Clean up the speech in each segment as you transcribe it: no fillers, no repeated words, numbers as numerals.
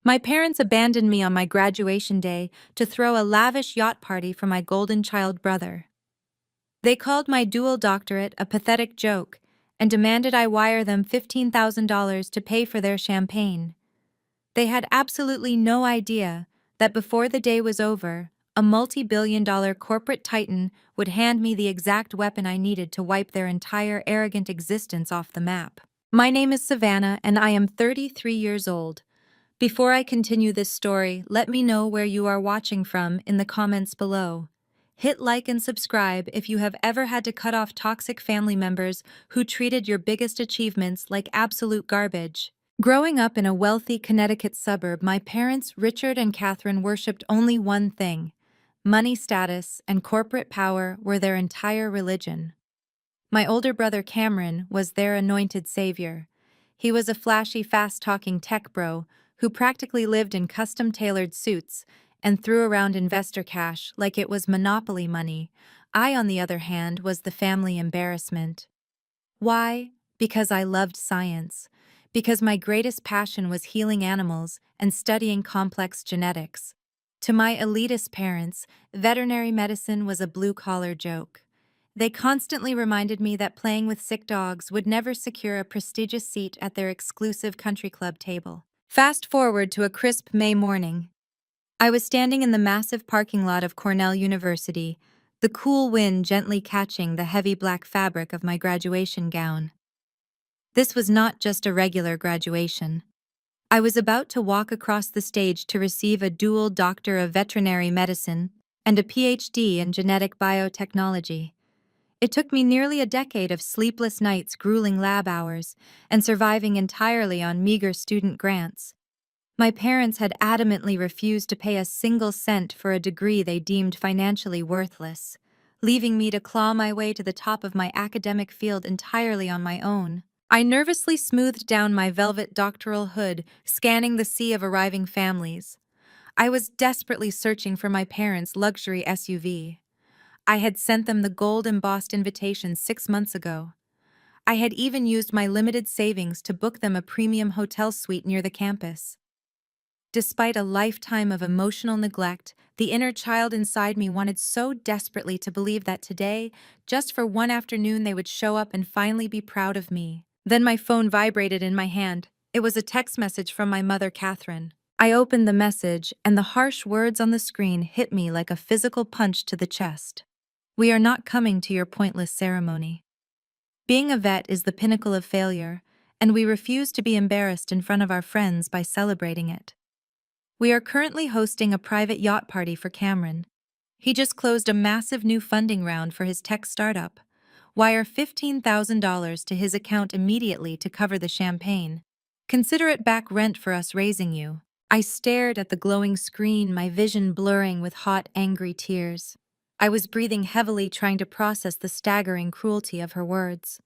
My parents abandoned me on my graduation day to throw a lavish yacht party for my golden child brother. They called my dual doctorate a pathetic joke and demanded I wire them $15,000 to pay for their champagne. They had absolutely no idea that before the day was over, a multi-billion-dollar corporate titan would hand me the exact weapon I needed to wipe their entire arrogant existence off the map. My name is Savannah, and I am 33 years old. Before I continue this story, let me know where you are watching from in the comments below. Hit like and subscribe if you have ever had to cut off toxic family members who treated your biggest achievements like absolute garbage. Growing up in a wealthy Connecticut suburb, my parents, Richard and Catherine, worshipped only one thing: money, status, and corporate power were their entire religion. My older brother Cameron was their anointed savior. He was a flashy, fast-talking tech bro who practically lived in custom-tailored suits and threw around investor cash like it was monopoly money. I, on the other hand, was the family embarrassment. Why? Because I loved science. Because my greatest passion was healing animals and studying complex genetics. To my elitist parents, veterinary medicine was a blue-collar joke. They constantly reminded me that playing with sick dogs would never secure a prestigious seat at their exclusive country club table. Fast forward to a crisp May morning. I was standing in the massive parking lot of Cornell University, the cool wind gently catching the heavy black fabric of my graduation gown. This was not just a regular graduation. I was about to walk across the stage to receive a dual Doctor of Veterinary Medicine and a PhD in Genetic Biotechnology. It took me nearly a decade of sleepless nights, grueling lab hours, and surviving entirely on meager student grants. My parents had adamantly refused to pay a single cent for a degree they deemed financially worthless, leaving me to claw my way to the top of my academic field entirely on my own. I nervously smoothed down my velvet doctoral hood, scanning the sea of arriving families. I was desperately searching for my parents' luxury SUV. I had sent them the gold-embossed invitation 6 months ago. I had even used my limited savings to book them a premium hotel suite near the campus. Despite a lifetime of emotional neglect, the inner child inside me wanted so desperately to believe that today, just for one afternoon, they would show up and finally be proud of me. Then my phone vibrated in my hand. It was a text message from my mother, Catherine. I opened the message, and the harsh words on the screen hit me like a physical punch to the chest. "We are not coming to your pointless ceremony. Being a vet is the pinnacle of failure, and we refuse to be embarrassed in front of our friends by celebrating it. We are currently hosting a private yacht party for Cameron. He just closed a massive new funding round for his tech startup. Wire $15,000 to his account immediately to cover the champagne. Consider it back rent for us raising you." I stared at the glowing screen, my vision blurring with hot, angry tears. I was breathing heavily, trying to process the staggering cruelty of her words.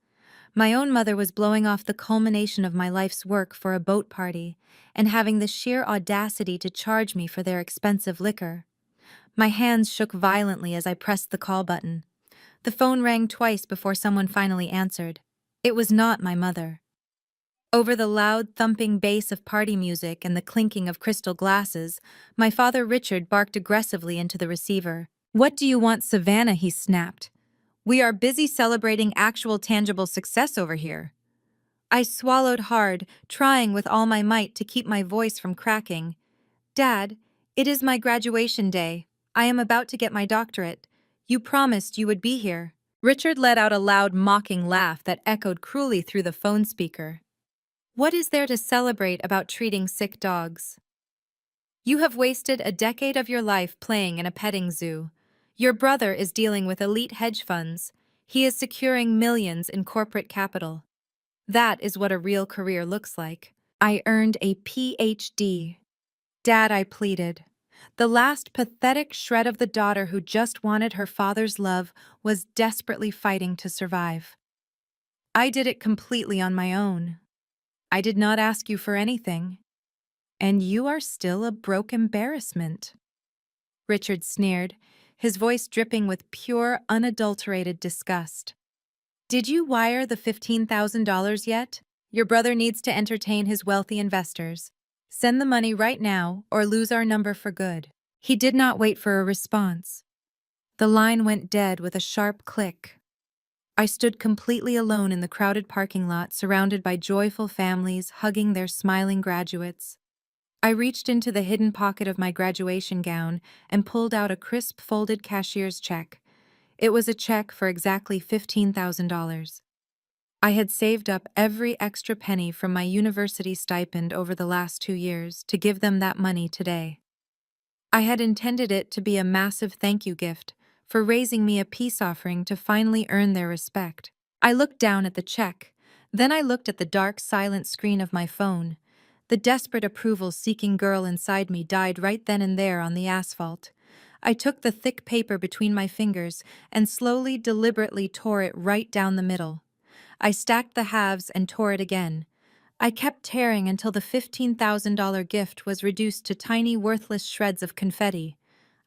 My own mother was blowing off the culmination of my life's work for a boat party, and having the sheer audacity to charge me for their expensive liquor. My hands shook violently as I pressed the call button. The phone rang twice before someone finally answered. It was not my mother. Over the loud, thumping bass of party music and the clinking of crystal glasses, my father Richard barked aggressively into the receiver. "What do you want, Savannah?" he snapped. "We are busy celebrating actual tangible success over here." I swallowed hard, trying with all my might to keep my voice from cracking. "Dad, it is my graduation day. I am about to get my doctorate. You promised you would be here." Richard let out a loud, mocking laugh that echoed cruelly through the phone speaker. "What is there to celebrate about treating sick dogs? You have wasted a decade of your life playing in a petting zoo. Your brother is dealing with elite hedge funds. He is securing millions in corporate capital. That is what a real career looks like. I earned a PhD. Dad," I pleaded. The last pathetic shred of the daughter who just wanted her father's love was desperately fighting to survive. "I did it completely on my own. I did not ask you for anything. And you are still a broke embarrassment." Richard sneered, his voice dripping with pure, unadulterated disgust. "Did you wire the $15,000 yet? Your brother needs to entertain his wealthy investors." Send the money right now or lose our number for good. He did not wait for a response. The line went dead with a sharp click. I stood completely alone in the crowded parking lot, surrounded by joyful families hugging their smiling graduates. I reached into the hidden pocket of my graduation gown and pulled out a crisp folded cashier's check. It was a check for exactly $15,000. I had saved up every extra penny from my university stipend over the last 2 years to give them that money today. I had intended it to be a massive thank you gift for raising me a peace offering to finally earn their respect. I looked down at the check, then I looked at the dark, silent screen of my phone. The desperate approval-seeking girl inside me died right then and there on the asphalt. I took the thick paper between my fingers and slowly, deliberately tore it right down the middle. I stacked the halves and tore it again. I kept tearing until the $15,000 gift was reduced to tiny, worthless shreds of confetti.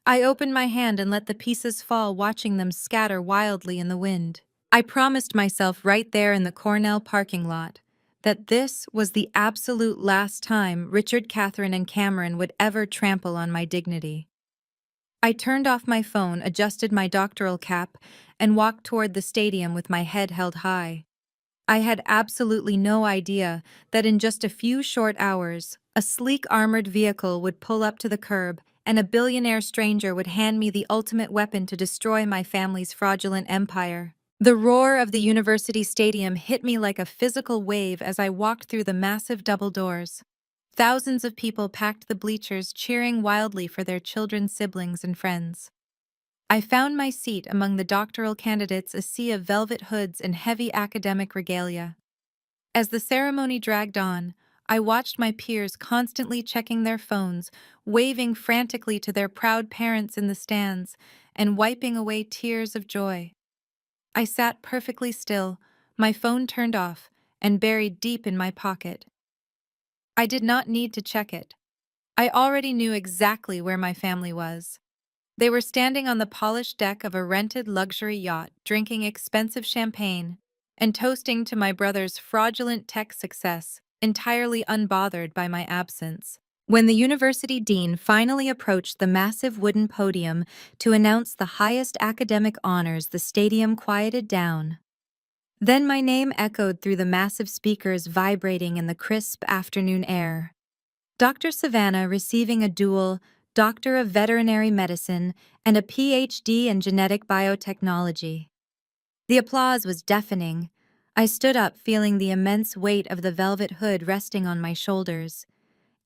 I opened my hand and let the pieces fall, watching them scatter wildly in the wind. I promised myself right there in the Cornell parking lot that this was the absolute last time Richard, Catherine, and Cameron would ever trample on my dignity. I turned off my phone, adjusted my doctoral cap, and walked toward the stadium with my head held high. I had absolutely no idea that in just a few short hours, a sleek armored vehicle would pull up to the curb and a billionaire stranger would hand me the ultimate weapon to destroy my family's fraudulent empire. The roar of the university stadium hit me like a physical wave as I walked through the massive double doors. Thousands of people packed the bleachers, cheering wildly for their children, siblings, and friends. I found my seat among the doctoral candidates, a sea of velvet hoods and heavy academic regalia. As the ceremony dragged on, I watched my peers constantly checking their phones, waving frantically to their proud parents in the stands, and wiping away tears of joy. I sat perfectly still, my phone turned off, and buried deep in my pocket. I did not need to check it. I already knew exactly where my family was. They were standing on the polished deck of a rented luxury yacht, drinking expensive champagne and toasting to my brother's fraudulent tech success, entirely unbothered by my absence. When the university dean finally approached the massive wooden podium to announce the highest academic honors, the stadium quieted down. Then my name echoed through the massive speakers, vibrating in the crisp afternoon air. Dr. Savannah receiving a dual Doctor of Veterinary Medicine and a PhD in Genetic Biotechnology. The applause was deafening. I stood up, feeling the immense weight of the velvet hood resting on my shoulders.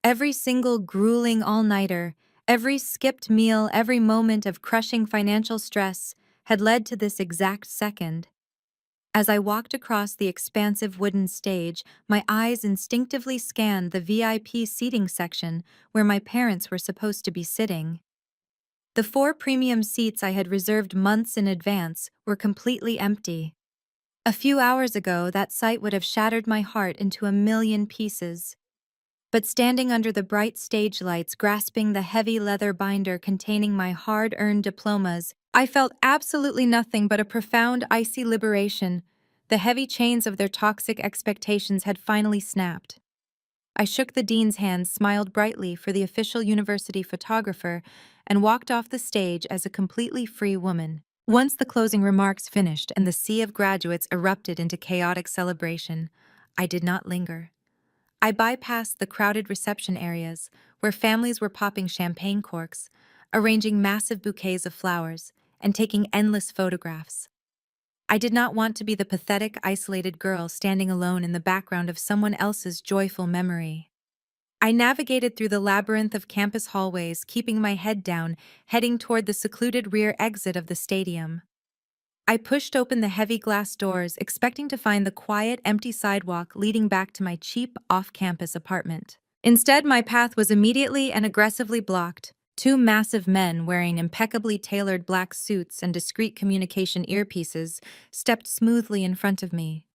Every single grueling all-nighter, every skipped meal, every moment of crushing financial stress had led to this exact second. As I walked across the expansive wooden stage, my eyes instinctively scanned the VIP seating section where my parents were supposed to be sitting. The 4 premium seats I had reserved months in advance were completely empty. A few hours ago, that sight would have shattered my heart into a million pieces. But standing under the bright stage lights, grasping the heavy leather binder containing my hard-earned diplomas, I felt absolutely nothing but a profound, icy liberation. The heavy chains of their toxic expectations had finally snapped. I shook the dean's hand, smiled brightly for the official university photographer, and walked off the stage as a completely free woman. Once the closing remarks finished and the sea of graduates erupted into chaotic celebration, I did not linger. I bypassed the crowded reception areas, where families were popping champagne corks, arranging massive bouquets of flowers, and taking endless photographs. I did not want to be the pathetic, isolated girl standing alone in the background of someone else's joyful memory. I navigated through the labyrinth of campus hallways, keeping my head down, heading toward the secluded rear exit of the stadium. I pushed open the heavy glass doors, expecting to find the quiet, empty sidewalk leading back to my cheap, off-campus apartment. Instead, my path was immediately and aggressively blocked. 2 massive men wearing impeccably tailored black suits and discreet communication earpieces stepped smoothly in front of me.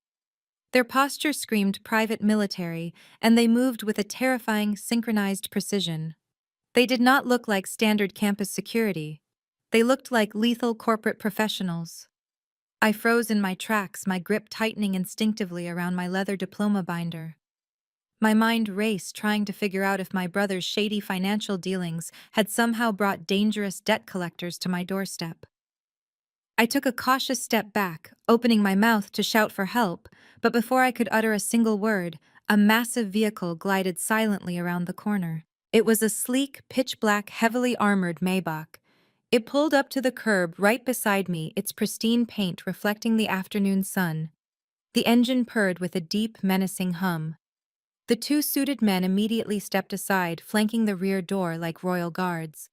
Their posture screamed private military, and they moved with a terrifying, synchronized precision. They did not look like standard campus security. They looked like lethal corporate professionals. I froze in my tracks, my grip tightening instinctively around my leather diploma binder. My mind raced, trying to figure out if my brother's shady financial dealings had somehow brought dangerous debt collectors to my doorstep. I took a cautious step back, opening my mouth to shout for help, but before I could utter a single word, a massive vehicle glided silently around the corner. It was a sleek, pitch-black, heavily armored Maybach. It pulled up to the curb right beside me, its pristine paint reflecting the afternoon sun. The engine purred with a deep, menacing hum. The two suited men immediately stepped aside, flanking the rear door like royal guards.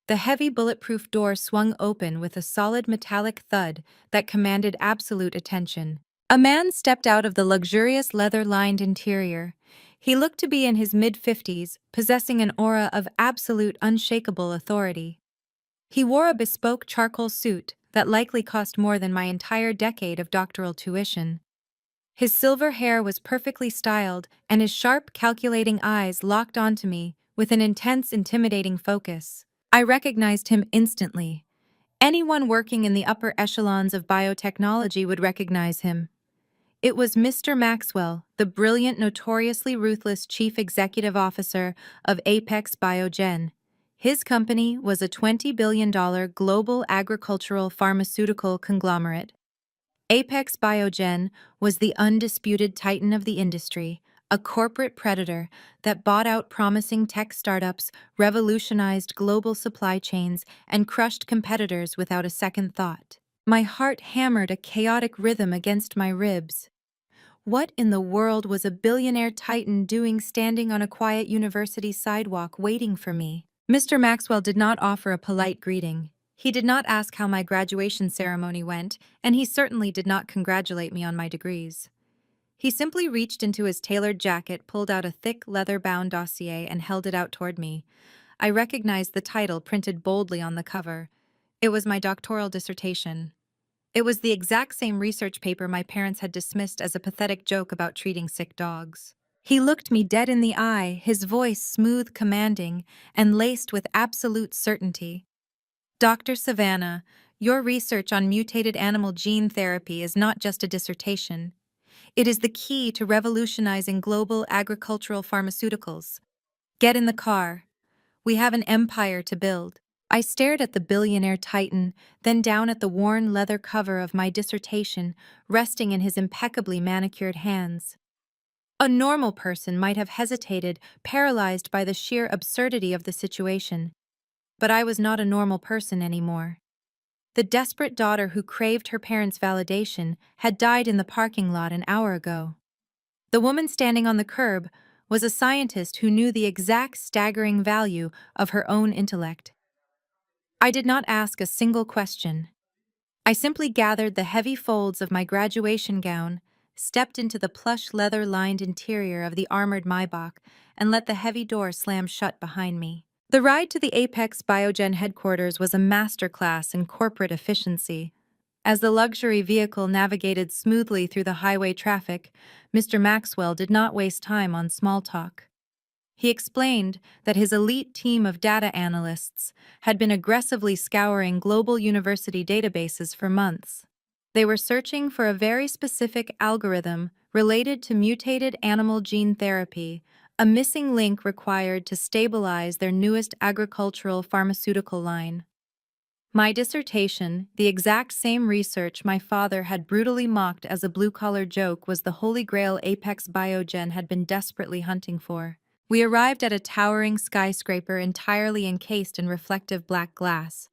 The heavy bulletproof door swung open with a solid metallic thud that commanded absolute attention. A man stepped out of the luxurious leather-lined interior. He looked to be in his mid-50s, possessing an aura of absolute unshakable authority. He wore a bespoke charcoal suit that likely cost more than my entire decade of doctoral tuition. His silver hair was perfectly styled, and his sharp, calculating eyes locked onto me with an intense, intimidating focus. I recognized him instantly. Anyone working in the upper echelons of biotechnology would recognize him. It was Mr. Maxwell, the brilliant, notoriously ruthless chief executive officer of Apex Biogen. His company was a $20 billion global agricultural pharmaceutical conglomerate. Apex Biogen was the undisputed titan of the industry, a corporate predator that bought out promising tech startups, revolutionized global supply chains, and crushed competitors without a second thought. My heart hammered a chaotic rhythm against my ribs. What in the world was a billionaire titan doing standing on a quiet university sidewalk waiting for me? Mr. Maxwell did not offer a polite greeting. He did not ask how my graduation ceremony went, and he certainly did not congratulate me on my degrees. He simply reached into his tailored jacket, pulled out a thick, leather-bound dossier, and held it out toward me. I recognized the title printed boldly on the cover. It was my doctoral dissertation. It was the exact same research paper my parents had dismissed as a pathetic joke about treating sick dogs. He looked me dead in the eye, his voice smooth, commanding, and laced with absolute certainty. Dr. Savannah, your research on mutated animal gene therapy is not just a dissertation. It is the key to revolutionizing global agricultural pharmaceuticals. Get in the car. We have an empire to build. I stared at the billionaire titan, then down at the worn leather cover of my dissertation, resting in his impeccably manicured hands. A normal person might have hesitated, paralyzed by the sheer absurdity of the situation. But I was not a normal person anymore. The desperate daughter who craved her parents' validation had died in the parking lot an hour ago. The woman standing on the curb was a scientist who knew the exact staggering value of her own intellect. I did not ask a single question. I simply gathered the heavy folds of my graduation gown, stepped into the plush leather-lined interior of the armored Maybach, and let the heavy door slam shut behind me. The ride to the Apex Biogen headquarters was a masterclass in corporate efficiency. As the luxury vehicle navigated smoothly through the highway traffic, Mr. Maxwell did not waste time on small talk. He explained that his elite team of data analysts had been aggressively scouring global university databases for months. They were searching for a very specific algorithm related to mutated animal gene therapy, a missing link required to stabilize their newest agricultural pharmaceutical line. My dissertation, the exact same research my father had brutally mocked as a blue-collar joke, was the holy grail Apex Biogen had been desperately hunting for. We arrived at a towering skyscraper entirely encased in reflective black glass.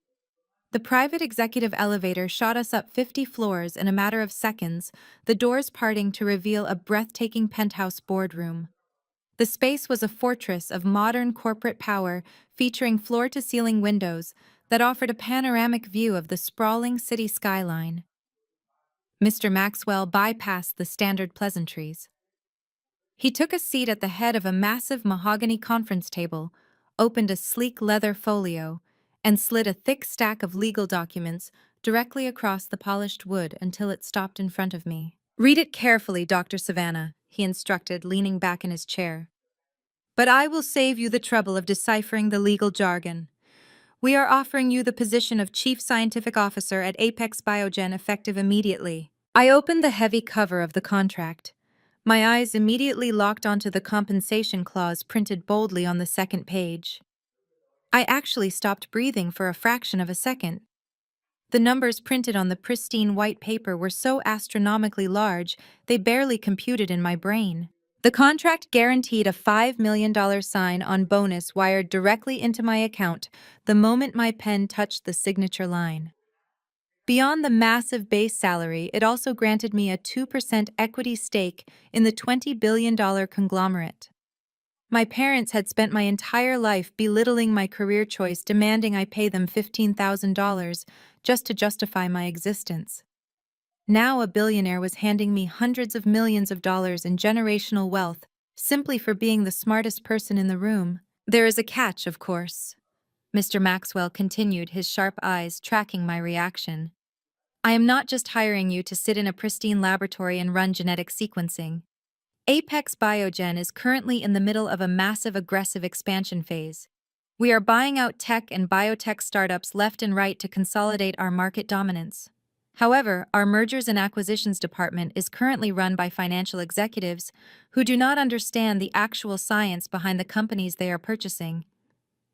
The private executive elevator shot us up 50 floors in a matter of seconds, the doors parting to reveal a breathtaking penthouse boardroom. The space was a fortress of modern corporate power, featuring floor-to-ceiling windows that offered a panoramic view of the sprawling city skyline. Mr. Maxwell bypassed the standard pleasantries. He took a seat at the head of a massive mahogany conference table, opened a sleek leather folio, and slid a thick stack of legal documents directly across the polished wood until it stopped in front of me. "Read it carefully, Dr. Savannah," he instructed, leaning back in his chair. "But I will save you the trouble of deciphering the legal jargon. We are offering you the position of Chief Scientific Officer at Apex Biogen effective immediately." I opened the heavy cover of the contract. My eyes immediately locked onto the compensation clause printed boldly on the second page. I actually stopped breathing for a fraction of a second. The numbers printed on the pristine white paper were so astronomically large, they barely computed in my brain. The contract guaranteed a $5 million sign-on bonus wired directly into my account the moment my pen touched the signature line. Beyond the massive base salary, it also granted me a 2% equity stake in the $20 billion conglomerate. My parents had spent my entire life belittling my career choice, demanding I pay them $15,000 just to justify my existence. Now a billionaire was handing me hundreds of millions of dollars in generational wealth simply for being the smartest person in the room. There is a catch, of course. Mr. Maxwell continued, his sharp eyes tracking my reaction. I am not just hiring you to sit in a pristine laboratory and run genetic sequencing. Apex Biogen is currently in the middle of a massive aggressive expansion phase. We are buying out tech and biotech startups left and right to consolidate our market dominance. However, our mergers and acquisitions department is currently run by financial executives who do not understand the actual science behind the companies they are purchasing.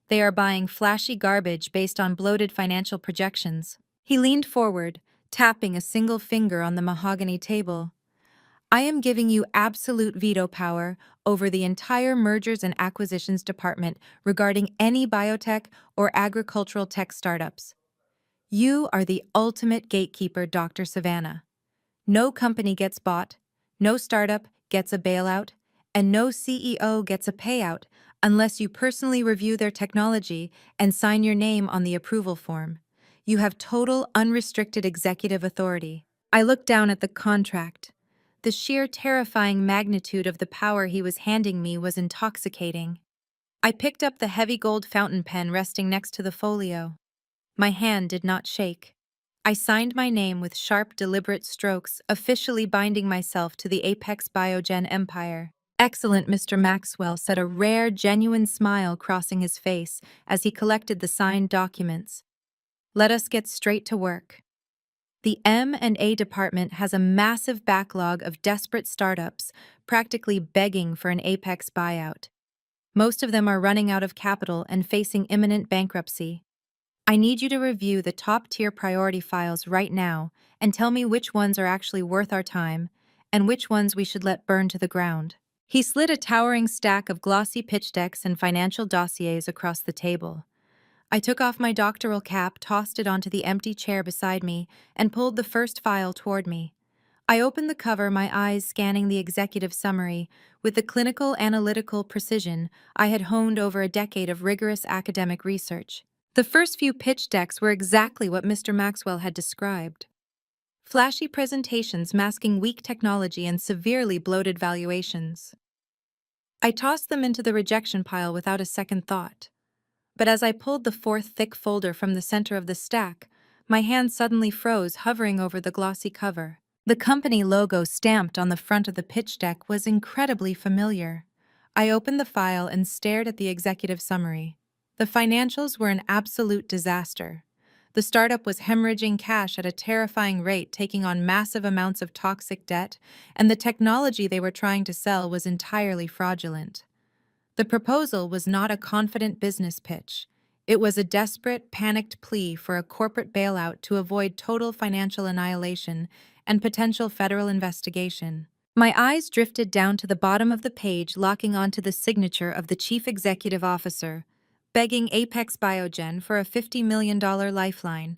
They are buying flashy garbage based on bloated financial projections. He leaned forward, tapping a single finger on the mahogany table. I am giving you absolute veto power over the entire mergers and acquisitions department regarding any biotech or agricultural tech startups. You are the ultimate gatekeeper, Dr. Savannah. No company gets bought, no startup gets a bailout, and no CEO gets a payout unless you personally review their technology and sign your name on the approval form. You have total, unrestricted executive authority. I looked down at the contract. The sheer terrifying magnitude of the power he was handing me was intoxicating. I picked up the heavy gold fountain pen resting next to the folio. My hand did not shake. I signed my name with sharp, deliberate strokes, officially binding myself to the Apex Biogen empire. Excellent, Mr. Maxwell said, a rare, genuine smile crossing his face as he collected the signed documents. Let us get straight to work. The M&A department has a massive backlog of desperate startups, practically begging for an Apex buyout. Most of them are running out of capital and facing imminent bankruptcy. I need you to review the top-tier priority files right now and tell me which ones are actually worth our time and which ones we should let burn to the ground. He slid a towering stack of glossy pitch decks and financial dossiers across the table. I took off my doctoral cap, tossed it onto the empty chair beside me, and pulled the first file toward me. I opened the cover, my eyes scanning the executive summary with the clinical analytical precision I had honed over a decade of rigorous academic research. The first few pitch decks were exactly what Mr. Maxwell had described. Flashy presentations masking weak technology and severely bloated valuations. I tossed them into the rejection pile without a second thought. But as I pulled the fourth thick folder from the center of the stack, my hand suddenly froze, hovering over the glossy cover. The company logo stamped on the front of the pitch deck was incredibly familiar. I opened the file and stared at the executive summary. The financials were an absolute disaster. The startup was hemorrhaging cash at a terrifying rate, taking on massive amounts of toxic debt, and the technology they were trying to sell was entirely fraudulent. The proposal was not a confident business pitch. It was a desperate, panicked plea for a corporate bailout to avoid total financial annihilation and potential federal investigation. My eyes drifted down to the bottom of the page, locking onto the signature of the chief executive officer, begging Apex Biogen for a $50 million lifeline.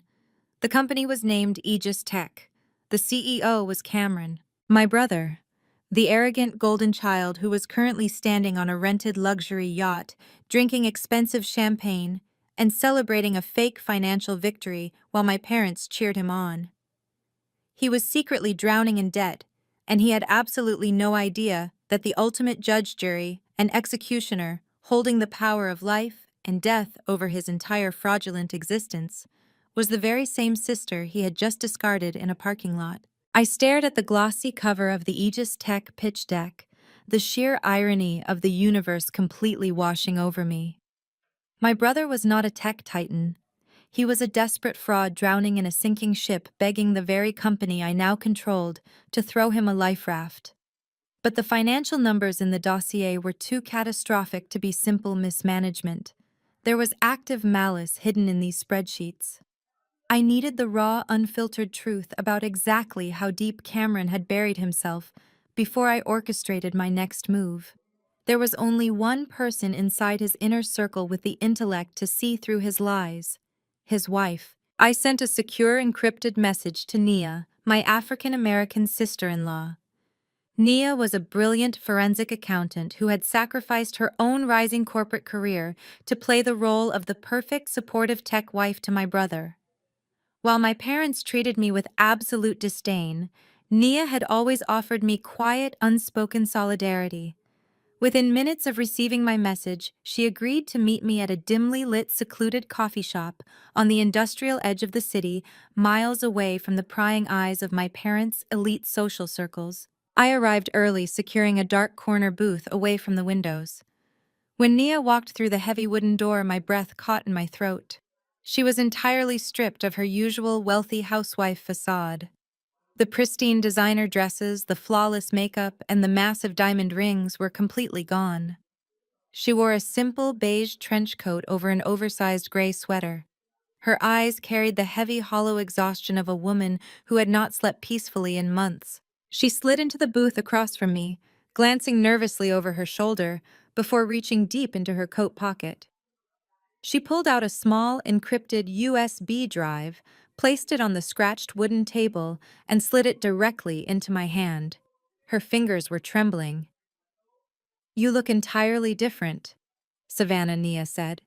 The company was named Aegis Tech. The CEO was Cameron, my brother, the arrogant golden child who was currently standing on a rented luxury yacht, drinking expensive champagne and celebrating a fake financial victory while my parents cheered him on. He was secretly drowning in debt, and he had absolutely no idea that the ultimate judge, jury, and executioner, holding the power of life and death over his entire fraudulent existence, was the very same sister he had just discarded in a parking lot. I stared at the glossy cover of the Aegis Tech pitch deck, the sheer irony of the universe completely washing over me. My brother was not a tech titan. He was a desperate fraud drowning in a sinking ship, begging the very company I now controlled to throw him a life raft. But the financial numbers in the dossier were too catastrophic to be simple mismanagement. There was active malice hidden in these spreadsheets. I needed the raw, unfiltered truth about exactly how deep Cameron had buried himself before I orchestrated my next move. There was only one person inside his inner circle with the intellect to see through his lies: his wife. I sent a secure encrypted message to Nia, my African-American sister-in-law. Nia was a brilliant forensic accountant who had sacrificed her own rising corporate career to play the role of the perfect supportive tech wife to my brother. While my parents treated me with absolute disdain, Nia had always offered me quiet, unspoken solidarity. Within minutes of receiving my message, she agreed to meet me at a dimly lit, secluded coffee shop on the industrial edge of the city, miles away from the prying eyes of my parents' elite social circles. I arrived early, securing a dark corner booth away from the windows. When Nia walked through the heavy wooden door, my breath caught in my throat. She was entirely stripped of her usual wealthy housewife facade. The pristine designer dresses, the flawless makeup, and the massive diamond rings were completely gone. She wore a simple beige trench coat over an oversized gray sweater. Her eyes carried the heavy, hollow exhaustion of a woman who had not slept peacefully in months. She slid into the booth across from me, glancing nervously over her shoulder before reaching deep into her coat pocket. She pulled out a small, encrypted USB drive, placed it on the scratched wooden table, and slid it directly into my hand. Her fingers were trembling. "You look entirely different," Savannah Nia said,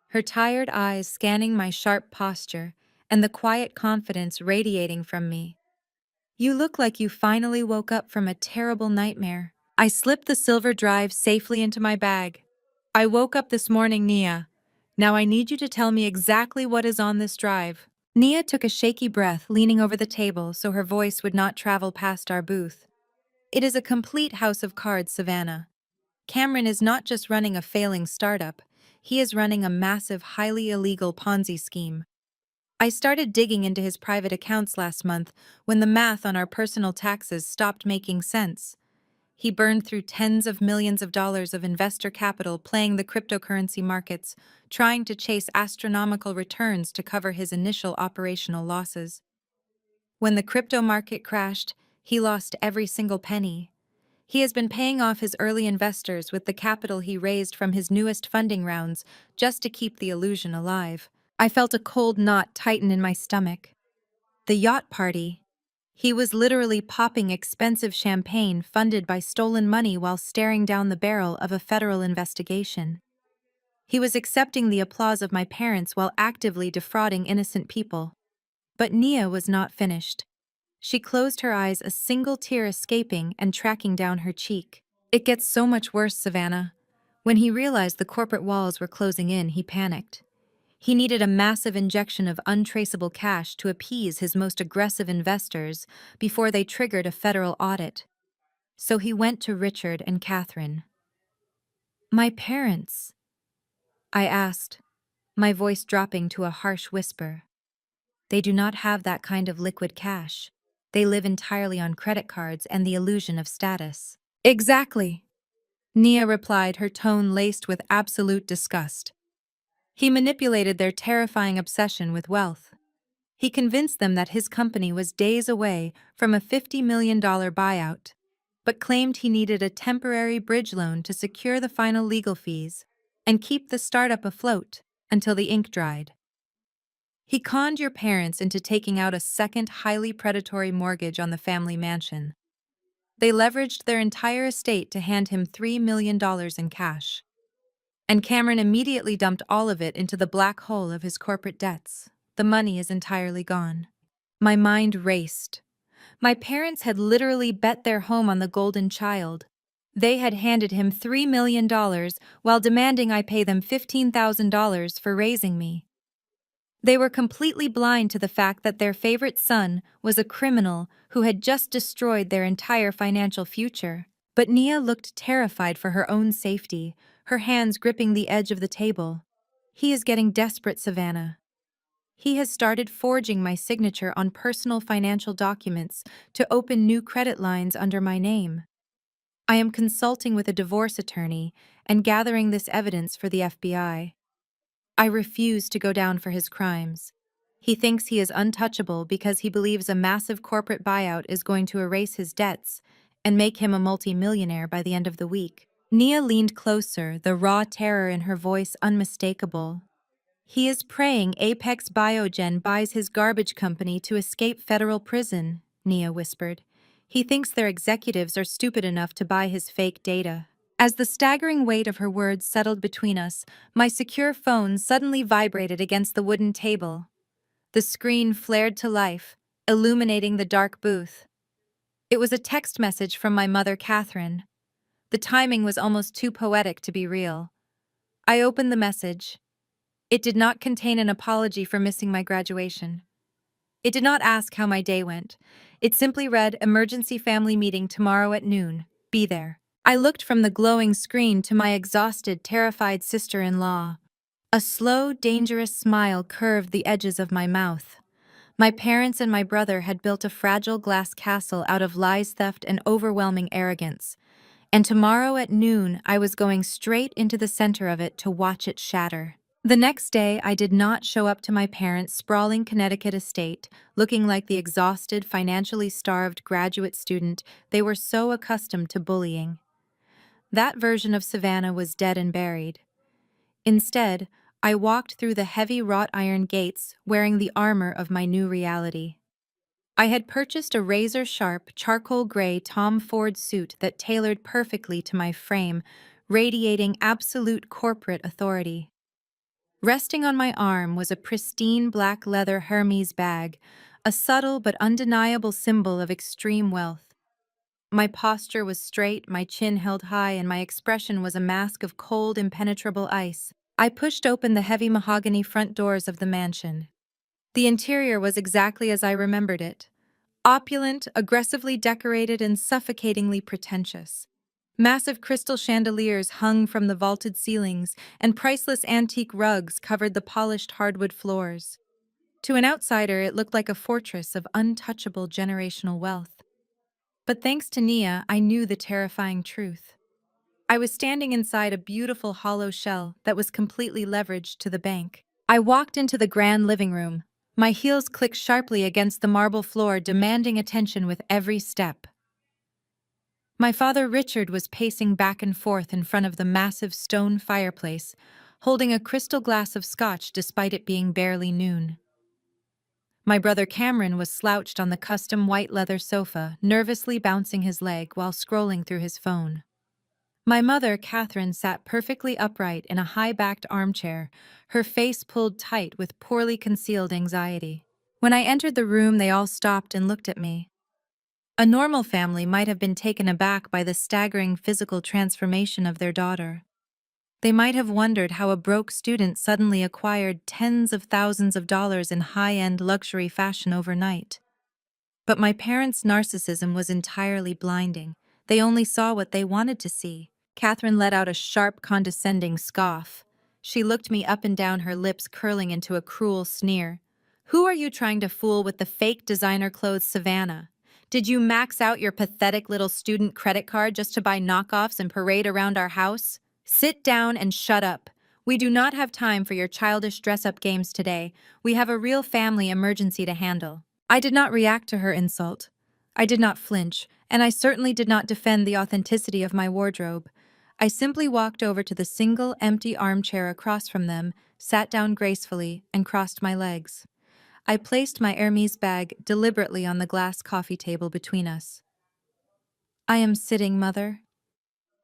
her tired eyes scanning my sharp posture and the quiet confidence radiating from me. "You look like you finally woke up from a terrible nightmare." I slipped the silver drive safely into my bag. "I woke up this morning, Nia. Now I need you to tell me exactly what is on this drive." Nia took a shaky breath, leaning over the table so her voice would not travel past our booth. "It is a complete house of cards, Savannah. Cameron is not just running a failing startup, he is running a massive, highly illegal Ponzi scheme. I started digging into his private accounts last month when the math on our personal taxes stopped making sense. He burned through tens of millions of dollars of investor capital playing the cryptocurrency markets, trying to chase astronomical returns to cover his initial operational losses. When the crypto market crashed, he lost every single penny. He has been paying off his early investors with the capital he raised from his newest funding rounds just to keep the illusion alive." I felt a cold knot tighten in my stomach. The yacht party. He was literally popping expensive champagne funded by stolen money while staring down the barrel of a federal investigation. He was accepting the applause of my parents while actively defrauding innocent people. But Nia was not finished. She closed her eyes, a single tear escaping and tracking down her cheek. "It gets so much worse, Savannah." When he realized the corporate walls were closing in, he panicked. He needed a massive injection of untraceable cash to appease his most aggressive investors before they triggered a federal audit. So he went to Richard and Catherine. "My parents?" I asked, my voice dropping to a harsh whisper. "They do not have that kind of liquid cash. They live entirely on credit cards and the illusion of status." "Exactly," Nia replied, her tone laced with absolute disgust. "He manipulated their terrifying obsession with wealth. He convinced them that his company was days away from a $50 million buyout, but claimed he needed a temporary bridge loan to secure the final legal fees and keep the startup afloat until the ink dried. He conned your parents into taking out a second highly predatory mortgage on the family mansion. They leveraged their entire estate to hand him $3 million in cash. And Cameron immediately dumped all of it into the black hole of his corporate debts. The money is entirely gone." My mind raced. My parents had literally bet their home on the golden child. They had handed him $3 million while demanding I pay them $15,000 for raising me. They were completely blind to the fact that their favorite son was a criminal who had just destroyed their entire financial future. But Nia looked terrified for her own safety, her hands gripping the edge of the table. "He is getting desperate, Savannah. He has started forging my signature on personal financial documents to open new credit lines under my name." I am consulting with a divorce attorney and gathering this evidence for the FBI. I refuse to go down for his crimes. He thinks he is untouchable because he believes a massive corporate buyout is going to erase his debts and make him a multimillionaire by the end of the week. Nia leaned closer, the raw terror in her voice unmistakable. He is praying Apex Biogen buys his garbage company to escape federal prison, Nia whispered. He thinks their executives are stupid enough to buy his fake data. As the staggering weight of her words settled between us, my secure phone suddenly vibrated against the wooden table. The screen flared to life, illuminating the dark booth. It was a text message from my mother, Catherine. The timing was almost too poetic to be real. I opened the message. It did not contain an apology for missing my graduation. It did not ask how my day went. It simply read, "Emergency family meeting tomorrow at noon. Be there." I looked from the glowing screen to my exhausted, terrified sister-in-law. A slow, dangerous smile curved the edges of my mouth. My parents and my brother had built a fragile glass castle out of lies, theft, and overwhelming arrogance. And tomorrow at noon, I was going straight into the center of it to watch it shatter. The next day, I did not show up to my parents' sprawling Connecticut estate, looking like the exhausted, financially starved graduate student they were so accustomed to bullying. That version of Savannah was dead and buried. Instead, I walked through the heavy wrought iron gates wearing the armor of my new reality. I had purchased a razor-sharp, charcoal gray Tom Ford suit that tailored perfectly to my frame, radiating absolute corporate authority. Resting on my arm was a pristine black leather Hermes bag, a subtle but undeniable symbol of extreme wealth. My posture was straight, my chin held high, and my expression was a mask of cold, impenetrable ice. I pushed open the heavy mahogany front doors of the mansion. The interior was exactly as I remembered it. Opulent, aggressively decorated, and suffocatingly pretentious. Massive crystal chandeliers hung from the vaulted ceilings, and priceless antique rugs covered the polished hardwood floors. To an outsider, it looked like a fortress of untouchable generational wealth. But thanks to Nia, I knew the terrifying truth. I was standing inside a beautiful hollow shell that was completely leveraged to the bank. I walked into the grand living room. My heels clicked sharply against the marble floor, demanding attention with every step. My father Richard was pacing back and forth in front of the massive stone fireplace, holding a crystal glass of scotch despite it being barely noon. My brother Cameron was slouched on the custom white leather sofa, nervously bouncing his leg while scrolling through his phone. My mother, Catherine, sat perfectly upright in a high-backed armchair, her face pulled tight with poorly concealed anxiety. When I entered the room, they all stopped and looked at me. A normal family might have been taken aback by the staggering physical transformation of their daughter. They might have wondered how a broke student suddenly acquired tens of thousands of dollars in high-end luxury fashion overnight. But my parents' narcissism was entirely blinding. They only saw what they wanted to see. Catherine let out a sharp, condescending scoff. She looked me up and down, her lips curling into a cruel sneer. "Who are you trying to fool with the fake designer clothes, Savannah? Did you max out your pathetic little student credit card just to buy knockoffs and parade around our house? Sit down and shut up. We do not have time for your childish dress-up games today. We have a real family emergency to handle." I did not react to her insult. I did not flinch, and I certainly did not defend the authenticity of my wardrobe. I simply walked over to the single empty armchair across from them, sat down gracefully, and crossed my legs. I placed my Hermes bag deliberately on the glass coffee table between us. "I am sitting, Mother,"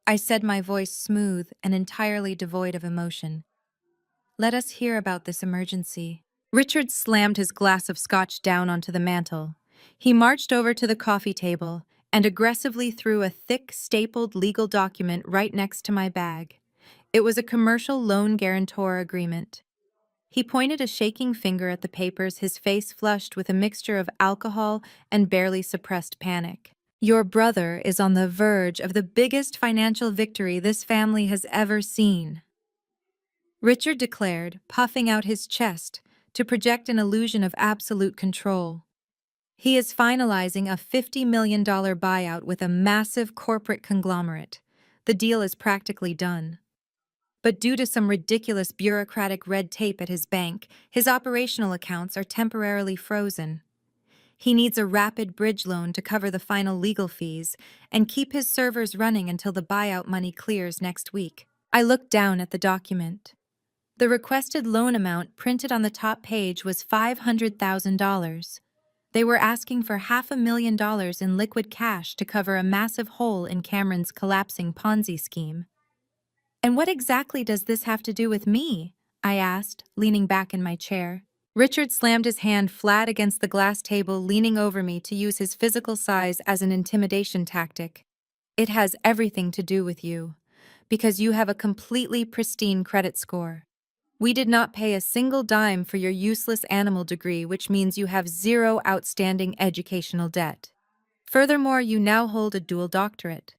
I said, my voice smooth and entirely devoid of emotion. "Let us hear about this emergency." Richard slammed his glass of scotch down onto the mantel. He marched over to the coffee table and aggressively threw a thick, stapled legal document right next to my bag. It was a commercial loan guarantor agreement. He pointed a shaking finger at the papers, his face flushed with a mixture of alcohol and barely suppressed panic. "Your brother is on the verge of the biggest financial victory this family has ever seen," Richard declared, puffing out his chest to project an illusion of absolute control. He is finalizing a $50 million buyout with a massive corporate conglomerate. The deal is practically done. But due to some ridiculous bureaucratic red tape at his bank, his operational accounts are temporarily frozen. He needs a rapid bridge loan to cover the final legal fees and keep his servers running until the buyout money clears next week. I looked down at the document. The requested loan amount printed on the top page was $500,000. They were asking for $500,000 in liquid cash to cover a massive hole in Cameron's collapsing Ponzi scheme. "And what exactly does this have to do with me?" I asked, leaning back in my chair. Richard slammed his hand flat against the glass table, leaning over me to use his physical size as an intimidation tactic. "It has everything to do with you, because you have a completely pristine credit score. We did not pay a single dime for your useless animal degree, which means you have zero outstanding educational debt. Furthermore, you now hold a dual doctorate.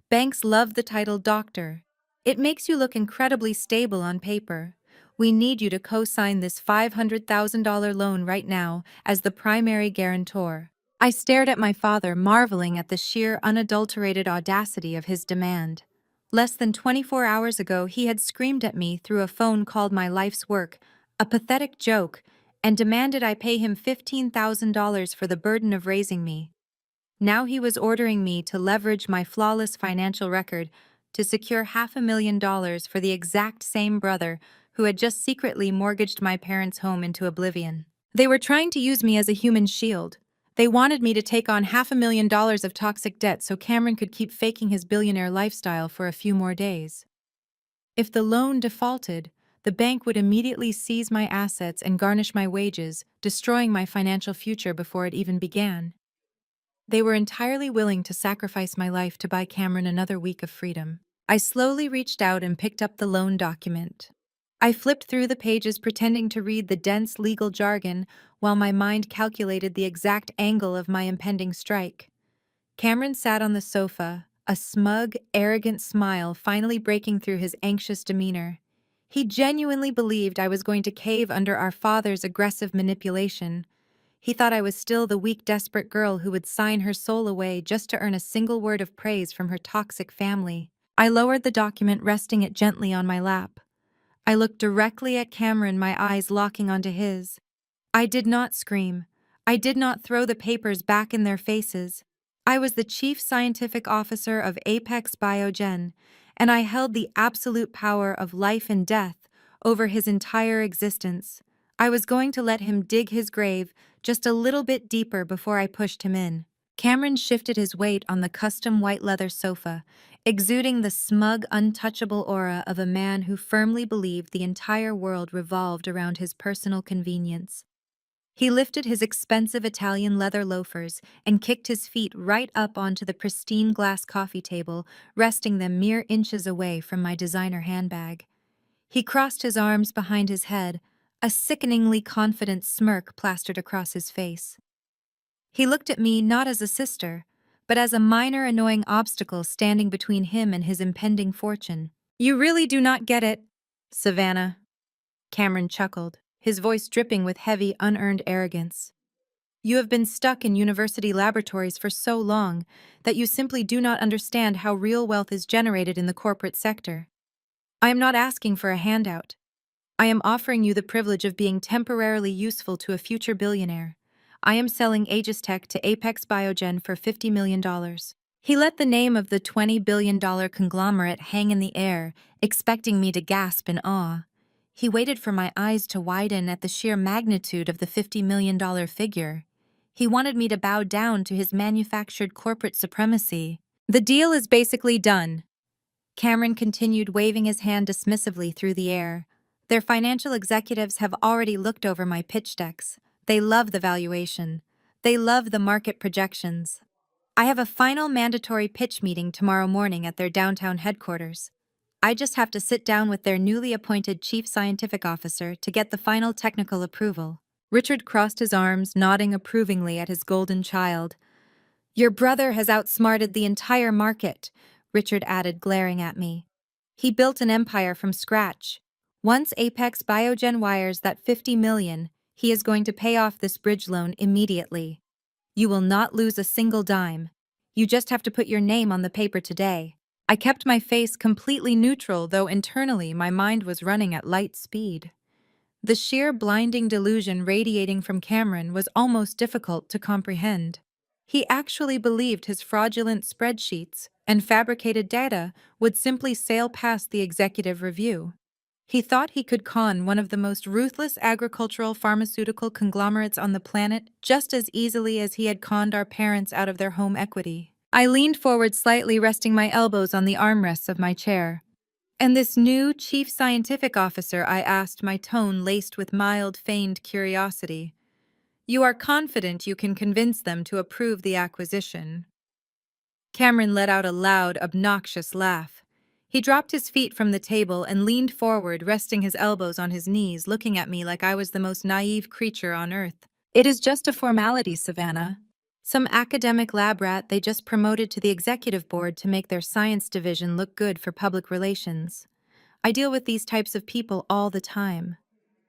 Banks love the title doctor. It makes you look incredibly stable on paper. We need you to co-sign this $500,000 loan right now as the primary guarantor." I stared at my father, marveling at the sheer, unadulterated audacity of his demand. Less than 24 hours ago, he had screamed at me through a phone called my life's work, a pathetic joke, and demanded I pay him $15,000 for the burden of raising me. Now he was ordering me to leverage my flawless financial record to secure $500,000 for the exact same brother who had just secretly mortgaged my parents' home into oblivion. They were trying to use me as a human shield. They wanted me to take on $500,000 of toxic debt so Cameron could keep faking his billionaire lifestyle for a few more days. If the loan defaulted, the bank would immediately seize my assets and garnish my wages, destroying my financial future before it even began. They were entirely willing to sacrifice my life to buy Cameron another week of freedom. I slowly reached out and picked up the loan document. I flipped through the pages, pretending to read the dense legal jargon while my mind calculated the exact angle of my impending strike. Cameron sat on the sofa, a smug, arrogant smile finally breaking through his anxious demeanor. He genuinely believed I was going to cave under our father's aggressive manipulation. He thought I was still the weak, desperate girl who would sign her soul away just to earn a single word of praise from her toxic family. I lowered the document, resting it gently on my lap. I looked directly at Cameron, my eyes locking onto his. I did not scream. I did not throw the papers back in their faces. I was the chief scientific officer of Apex Biogen, and I held the absolute power of life and death over his entire existence. I was going to let him dig his grave just a little bit deeper before I pushed him in. Cameron shifted his weight on the custom white leather sofa, exuding the smug, untouchable aura of a man who firmly believed the entire world revolved around his personal convenience. He lifted his expensive Italian leather loafers and kicked his feet right up onto the pristine glass coffee table, resting them mere inches away from my designer handbag. He crossed his arms behind his head, a sickeningly confident smirk plastered across his face. He looked at me not as a sister, but as a minor annoying obstacle standing between him and his impending fortune. "You really do not get it, Savannah," Cameron chuckled, his voice dripping with heavy, unearned arrogance. "You have been stuck in university laboratories for so long that you simply do not understand how real wealth is generated in the corporate sector. I am not asking for a handout. I am offering you the privilege of being temporarily useful to a future billionaire. I am selling Aegis Tech to Apex Biogen for $50 million. He let the name of the $20 billion conglomerate hang in the air, expecting me to gasp in awe. He waited for my eyes to widen at the sheer magnitude of the $50 million figure. He wanted me to bow down to his manufactured corporate supremacy. "The deal is basically done," Cameron continued, waving his hand dismissively through the air. "Their financial executives have already looked over my pitch decks. They love the valuation. They love the market projections. I have a final mandatory pitch meeting tomorrow morning at their downtown headquarters. I just have to sit down with their newly appointed chief scientific officer to get the final technical approval." Richard crossed his arms, nodding approvingly at his golden child. "Your brother has outsmarted the entire market," Richard added, glaring at me. "He built an empire from scratch. Once Apex Biogen wires that $50 million, he is going to pay off this bridge loan immediately." You will not lose a single dime. You just have to put your name on the paper today. I kept my face completely neutral, though internally my mind was running at light speed. The sheer blinding delusion radiating from Cameron was almost difficult to comprehend. He actually believed his fraudulent spreadsheets and fabricated data would simply sail past the executive review. He thought he could con one of the most ruthless agricultural pharmaceutical conglomerates on the planet just as easily as he had conned our parents out of their home equity. I leaned forward slightly, resting my elbows on the armrests of my chair. "And this new chief scientific officer?" I asked, my tone laced with mild, feigned curiosity. "You are confident you can convince them to approve the acquisition?" Cameron let out a loud, obnoxious laugh. He dropped his feet from the table and leaned forward, resting his elbows on his knees, looking at me like I was the most naive creature on earth. "It is just a formality, Savannah. Some academic lab rat they just promoted to the executive board to make their science division look good for public relations. I deal with these types of people all the time.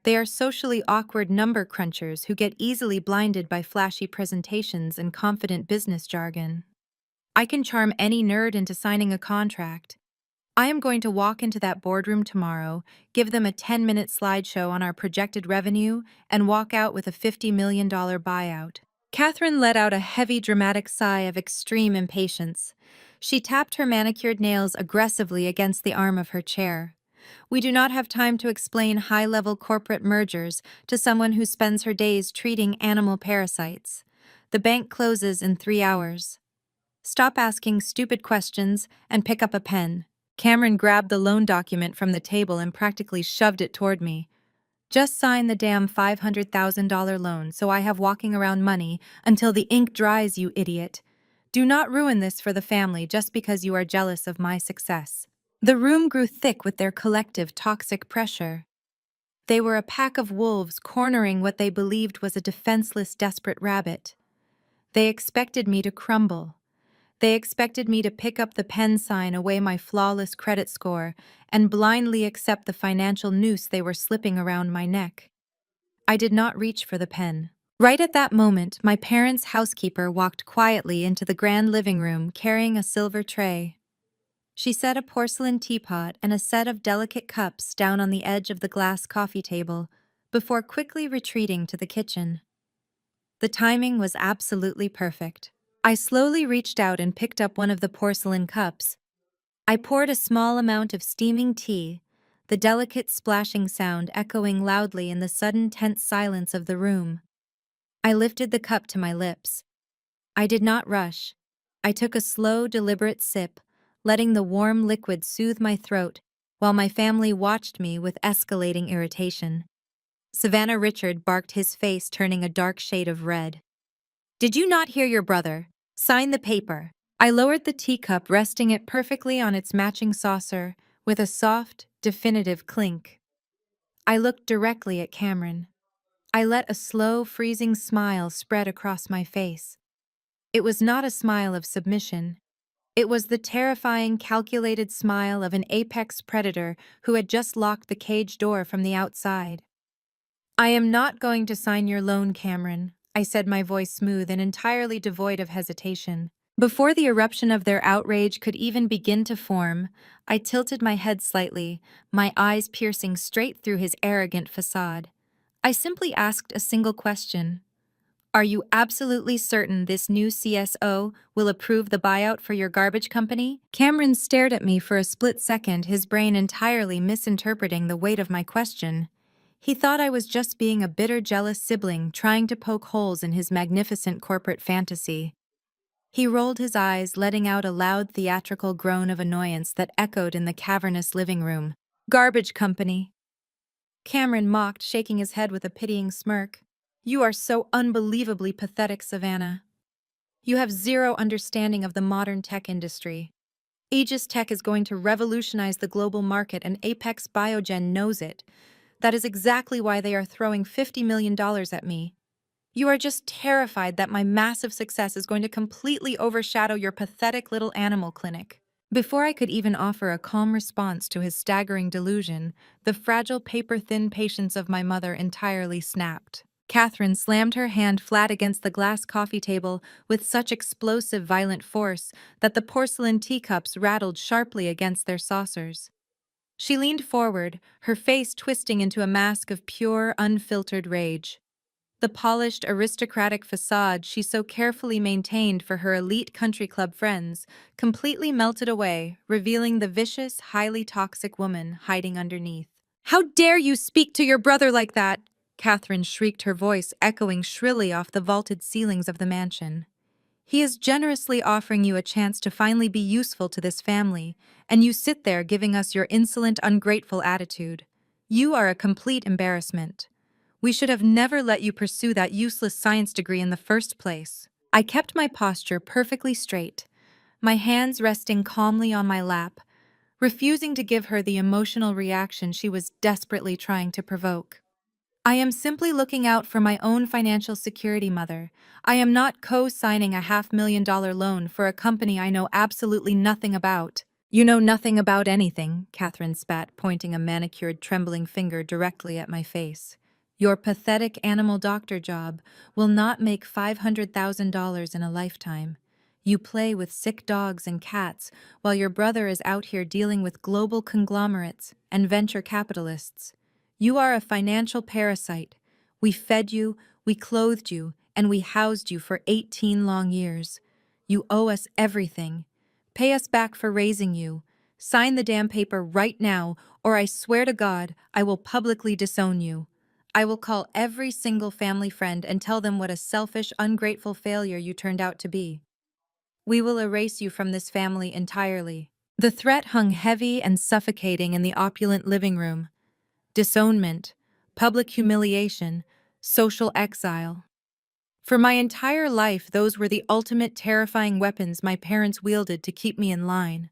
They are socially awkward number crunchers who get easily blinded by flashy presentations and confident business jargon. I can charm any nerd into signing a contract. I am going to walk into that boardroom tomorrow, give them a 10-minute slideshow on our projected revenue, and walk out with a $50 million buyout." Catherine let out a heavy, dramatic sigh of extreme impatience. She tapped her manicured nails aggressively against the arm of her chair. "We do not have time to explain high-level corporate mergers to someone who spends her days treating animal parasites. The bank closes in 3 hours. Stop asking stupid questions and pick up a pen." Cameron grabbed the loan document from the table and practically shoved it toward me. "Just sign the damn $500,000 loan so I have walking around money until the ink dries, you idiot. Do not ruin this for the family just because you are jealous of my success." The room grew thick with their collective toxic pressure. They were a pack of wolves cornering what they believed was a defenseless, desperate rabbit. They expected me to crumble. They expected me to pick up the pen sign, away my flawless credit score, and blindly accept the financial noose they were slipping around my neck. I did not reach for the pen. Right at that moment, my parents' housekeeper walked quietly into the grand living room carrying a silver tray. She set a porcelain teapot and a set of delicate cups down on the edge of the glass coffee table before quickly retreating to the kitchen. The timing was absolutely perfect. I slowly reached out and picked up one of the porcelain cups. I poured a small amount of steaming tea, the delicate splashing sound echoing loudly in the sudden tense silence of the room. I lifted the cup to my lips. I did not rush. I took a slow, deliberate sip, letting the warm liquid soothe my throat while my family watched me with escalating irritation. Savannah Richard barked, his face turning a dark shade of red. "Did you not hear your brother? Sign the paper." I lowered the teacup, resting it perfectly on its matching saucer, with a soft, definitive clink. I looked directly at Cameron. I let a slow, freezing smile spread across my face. It was not a smile of submission. It was the terrifying, calculated smile of an apex predator who had just locked the cage door from the outside. "I am not going to sign your loan, Cameron," I said, my voice smooth and entirely devoid of hesitation. Before the eruption of their outrage could even begin to form, I tilted my head slightly, my eyes piercing straight through his arrogant facade. I simply asked a single question. "Are you absolutely certain this new CSO will approve the buyout for your garbage company?" Cameron stared at me for a split second, his brain entirely misinterpreting the weight of my question. He thought I was just being a bitter, jealous sibling trying to poke holes in his magnificent corporate fantasy. He rolled his eyes, letting out a loud theatrical groan of annoyance that echoed in the cavernous living room. "Garbage company," Cameron mocked, shaking his head with a pitying smirk. "You are so unbelievably pathetic, Savannah. You have zero understanding of the modern tech industry. Aegis Tech is going to revolutionize the global market, and Apex Biogen knows it. That is exactly why they are throwing $50 million at me. You are just terrified that my massive success is going to completely overshadow your pathetic little animal clinic." Before I could even offer a calm response to his staggering delusion, the fragile, paper-thin patience of my mother entirely snapped. Catherine slammed her hand flat against the glass coffee table with such explosive, violent force that the porcelain teacups rattled sharply against their saucers. She leaned forward, her face twisting into a mask of pure, unfiltered rage. The polished, aristocratic facade she so carefully maintained for her elite country club friends completely melted away, revealing the vicious, highly toxic woman hiding underneath. "How dare you speak to your brother like that?" Catherine shrieked, her voice echoing shrilly off the vaulted ceilings of the mansion. "He is generously offering you a chance to finally be useful to this family, and you sit there giving us your insolent, ungrateful attitude. You are a complete embarrassment. We should have never let you pursue that useless science degree in the first place." I kept my posture perfectly straight, my hands resting calmly on my lap, refusing to give her the emotional reaction she was desperately trying to provoke. "I am simply looking out for my own financial security, Mother. I am not co-signing a $500,000 loan for a company I know absolutely nothing about." "You know nothing about anything," Catherine spat, pointing a manicured, trembling finger directly at my face. "Your pathetic animal doctor job will not make $500,000 in a lifetime. You play with sick dogs and cats while your brother is out here dealing with global conglomerates and venture capitalists. You are a financial parasite. We fed you, we clothed you, and we housed you for 18 long years. You owe us everything. Pay us back for raising you. Sign the damn paper right now, or I swear to God, I will publicly disown you. I will call every single family friend and tell them what a selfish, ungrateful failure you turned out to be. We will erase you from this family entirely." The threat hung heavy and suffocating in the opulent living room. Disownment, public humiliation, social exile. For my entire life, those were the ultimate terrifying weapons my parents wielded to keep me in line.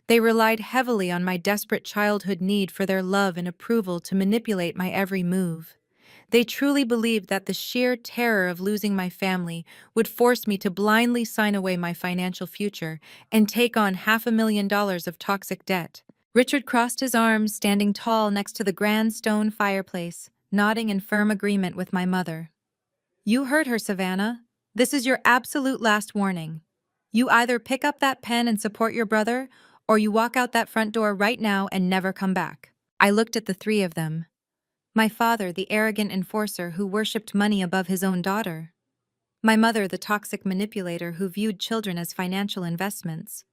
They relied heavily on my desperate childhood need for their love and approval to manipulate my every move. They truly believed that the sheer terror of losing my family would force me to blindly sign away my financial future and take on $500,000 of toxic debt. Richard crossed his arms, standing tall next to the grand stone fireplace, nodding in firm agreement with my mother. "You heard her, Savannah. This is your absolute last warning. You either pick up that pen and support your brother, or you walk out that front door right now and never come back." I looked at the three of them. My father, the arrogant enforcer who worshipped money above his own daughter. My mother, the toxic manipulator who viewed children as financial investments.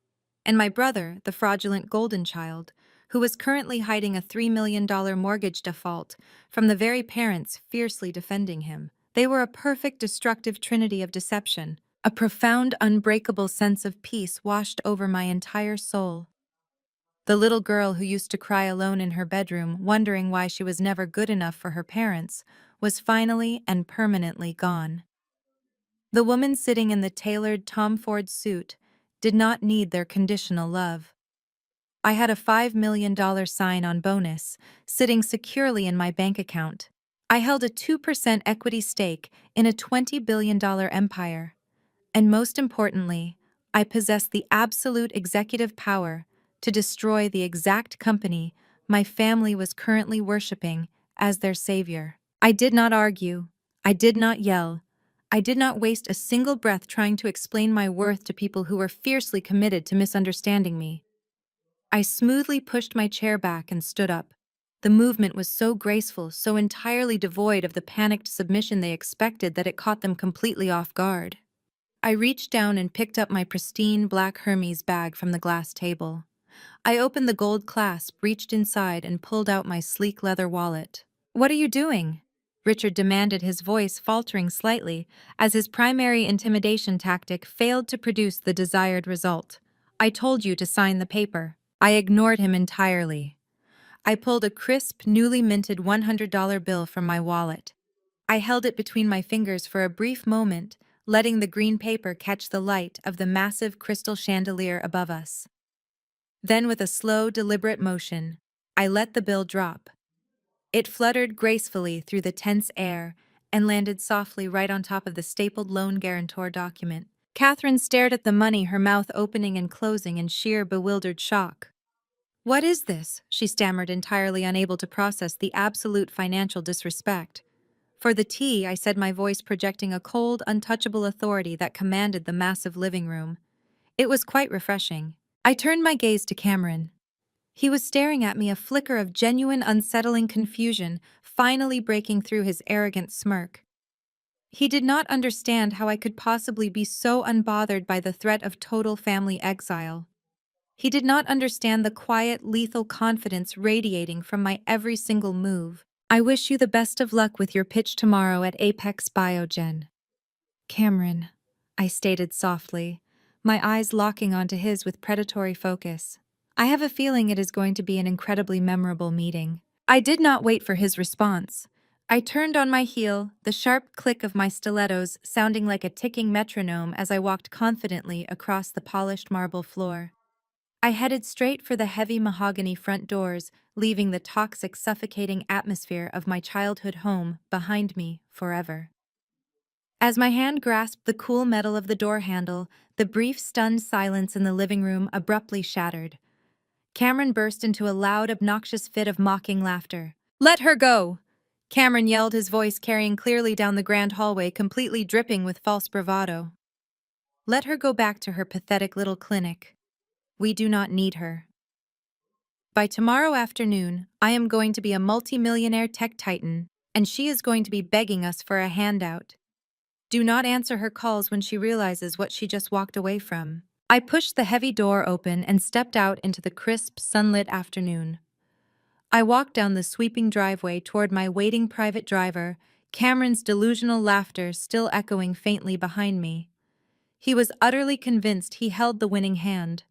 And my brother, the fraudulent golden child, who was currently hiding a $3 million mortgage default from the very parents fiercely defending him. They were a perfect destructive trinity of deception. A profound, unbreakable sense of peace washed over my entire soul. The little girl who used to cry alone in her bedroom, wondering why she was never good enough for her parents, was finally and permanently gone. The woman sitting in the tailored Tom Ford suit did not need their conditional love. I had a $5 million sign-on bonus sitting securely in my bank account. I held a 2% equity stake in a $20 billion empire. And most importantly, I possessed the absolute executive power to destroy the exact company my family was currently worshiping as their savior. I did not argue. I did not yell. I did not waste a single breath trying to explain my worth to people who were fiercely committed to misunderstanding me. I smoothly pushed my chair back and stood up. The movement was so graceful, so entirely devoid of the panicked submission they expected that it caught them completely off guard. I reached down and picked up my pristine black Hermes bag from the glass table. I opened the gold clasp, reached inside, and pulled out my sleek leather wallet. "What are you doing?" Richard demanded, his voice faltering slightly, as his primary intimidation tactic failed to produce the desired result. "I told you to sign the paper." I ignored him entirely. I pulled a crisp, newly minted $100 bill from my wallet. I held it between my fingers for a brief moment, letting the green paper catch the light of the massive crystal chandelier above us. Then, with a slow, deliberate motion, I let the bill drop. It fluttered gracefully through the tense air and landed softly right on top of the stapled loan guarantor document. Catherine stared at the money, her mouth opening and closing in sheer bewildered shock. "What is this?" she stammered, entirely unable to process the absolute financial disrespect. For the tea, I said, my voice projecting a cold, untouchable authority that commanded the massive living room. It was quite refreshing. I turned my gaze to Cameron. He was staring at me, a flicker of genuine, unsettling confusion finally breaking through his arrogant smirk. He did not understand how I could possibly be so unbothered by the threat of total family exile. He did not understand the quiet, lethal confidence radiating from my every single move. I wish you the best of luck with your pitch tomorrow at Apex Biogen. Cameron, I stated softly, my eyes locking onto his with predatory focus. I have a feeling it is going to be an incredibly memorable meeting. I did not wait for his response. I turned on my heel, the sharp click of my stilettos sounding like a ticking metronome as I walked confidently across the polished marble floor. I headed straight for the heavy mahogany front doors, leaving the toxic, suffocating atmosphere of my childhood home behind me forever. As my hand grasped the cool metal of the door handle, the brief, stunned silence in the living room abruptly shattered. Cameron burst into a loud, obnoxious fit of mocking laughter. "Let her go!" Cameron yelled, his voice carrying clearly down the grand hallway, completely dripping with false bravado. "Let her go back to her pathetic little clinic. We do not need her. By tomorrow afternoon, I am going to be a multi-millionaire tech titan, and she is going to be begging us for a handout. Do not answer her calls when she realizes what she just walked away from." I pushed the heavy door open and stepped out into the crisp, sunlit afternoon. I walked down the sweeping driveway toward my waiting private driver, Cameron's delusional laughter still echoing faintly behind me. He was utterly convinced he held the winning hand.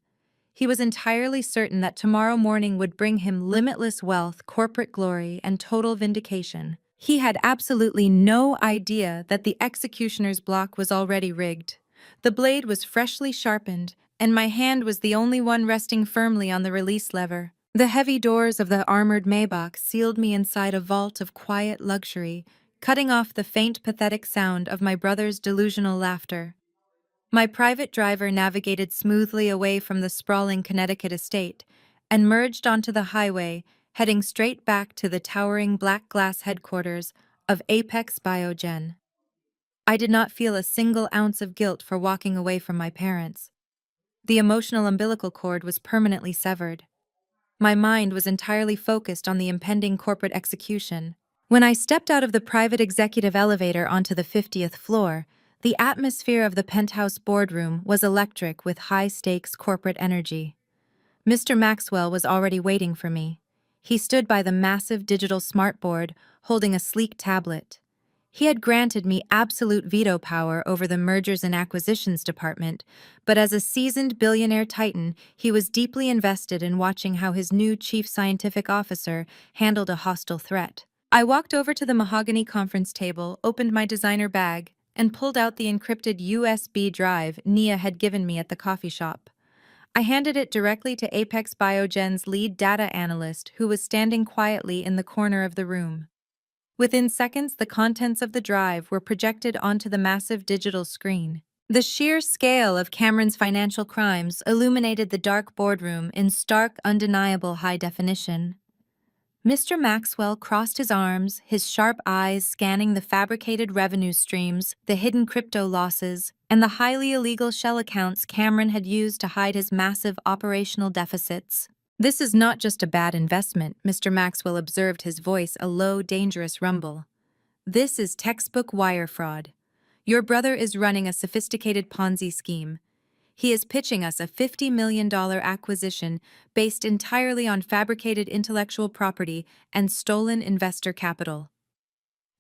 He was entirely certain that tomorrow morning would bring him limitless wealth, corporate glory, and total vindication. He had absolutely no idea that the executioner's block was already rigged. The blade was freshly sharpened, and my hand was the only one resting firmly on the release lever. The heavy doors of the armored Maybach sealed me inside a vault of quiet luxury, cutting off the faint, pathetic sound of my brother's delusional laughter. My private driver navigated smoothly away from the sprawling Connecticut estate and merged onto the highway, heading straight back to the towering black glass headquarters of Apex Biogen. I did not feel a single ounce of guilt for walking away from my parents. The emotional umbilical cord was permanently severed. My mind was entirely focused on the impending corporate execution. When I stepped out of the private executive elevator onto the 50th floor, the atmosphere of the penthouse boardroom was electric with high-stakes corporate energy. Mr. Maxwell was already waiting for me. He stood by the massive digital smartboard, holding a sleek tablet. He had granted me absolute veto power over the mergers and acquisitions department, but as a seasoned billionaire titan, he was deeply invested in watching how his new chief scientific officer handled a hostile threat. I walked over to the mahogany conference table, opened my designer bag, and pulled out the encrypted USB drive Nia had given me at the coffee shop. I handed it directly to Apex Biogen's lead data analyst, who was standing quietly in the corner of the room. Within seconds, the contents of the drive were projected onto the massive digital screen. The sheer scale of Cameron's financial crimes illuminated the dark boardroom in stark, undeniable high definition. Mr. Maxwell crossed his arms, his sharp eyes scanning the fabricated revenue streams, the hidden crypto losses, and the highly illegal shell accounts Cameron had used to hide his massive operational deficits. "This is not just a bad investment," Mr. Maxwell observed, his voice a low, dangerous rumble. "This is textbook wire fraud. Your brother is running a sophisticated Ponzi scheme. He is pitching us a $50 million acquisition based entirely on fabricated intellectual property and stolen investor capital.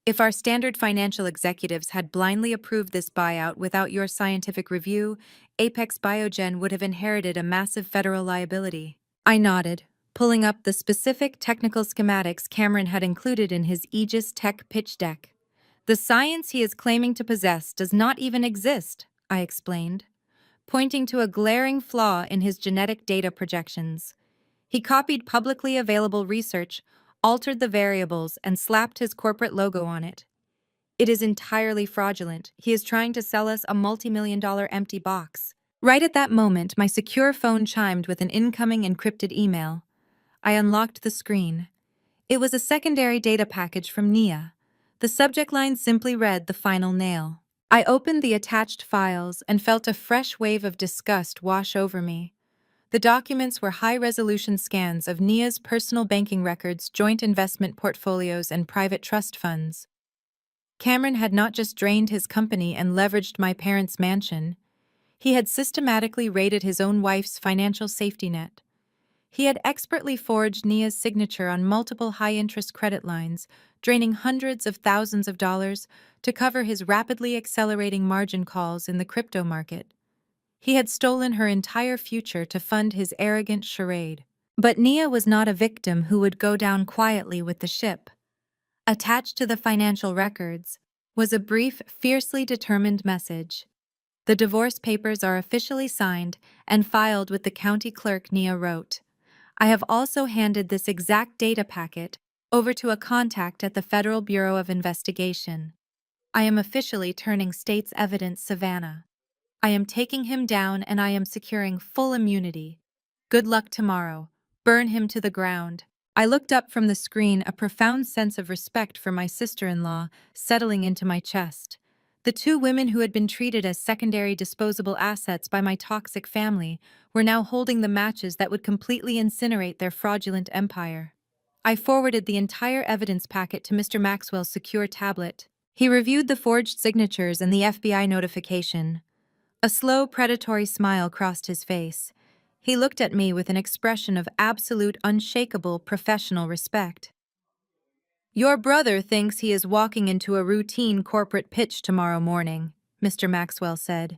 If our standard financial executives had blindly approved this buyout without your scientific review, Apex Biogen would have inherited a massive federal liability." I nodded, pulling up the specific technical schematics Cameron had included in his Aegis Tech pitch deck. "The science he is claiming to possess does not even exist," I explained, pointing to a glaring flaw in his genetic data projections. He copied publicly available research, altered the variables, and slapped his corporate logo on it. "It is entirely fraudulent. He is trying to sell us a multi-million-dollar empty box." Right at that moment, my secure phone chimed with an incoming encrypted email. I unlocked the screen. It was a secondary data package from Nia. The subject line simply read "The Final Nail." I opened the attached files and felt a fresh wave of disgust wash over me. The documents were high-resolution scans of Nia's personal banking records, joint investment portfolios, and private trust funds. Cameron had not just drained his company and leveraged my parents' mansion. He had systematically raided his own wife's financial safety net. He had expertly forged Nia's signature on multiple high-interest credit lines, draining hundreds of thousands of dollars to cover his rapidly accelerating margin calls in the crypto market. He had stolen her entire future to fund his arrogant charade. But Nia was not a victim who would go down quietly with the ship. Attached to the financial records was a brief, fiercely determined message. "The divorce papers are officially signed and filed with the county clerk," Nia wrote. "I have also handed this exact data packet over to a contact at the Federal Bureau of Investigation. I am officially turning state's evidence Savannah. I am taking him down and I am securing full immunity. Good luck tomorrow. Burn him to the ground." I looked up from the screen, a profound sense of respect for my sister-in-law settling into my chest. The two women who had been treated as secondary disposable assets by my toxic family were now holding the matches that would completely incinerate their fraudulent empire. I forwarded the entire evidence packet to Mr. Maxwell's secure tablet. He reviewed the forged signatures and the FBI notification. A slow, predatory smile crossed his face. He looked at me with an expression of absolute, unshakable professional respect. "Your brother thinks he is walking into a routine corporate pitch tomorrow morning," Mr. Maxwell said.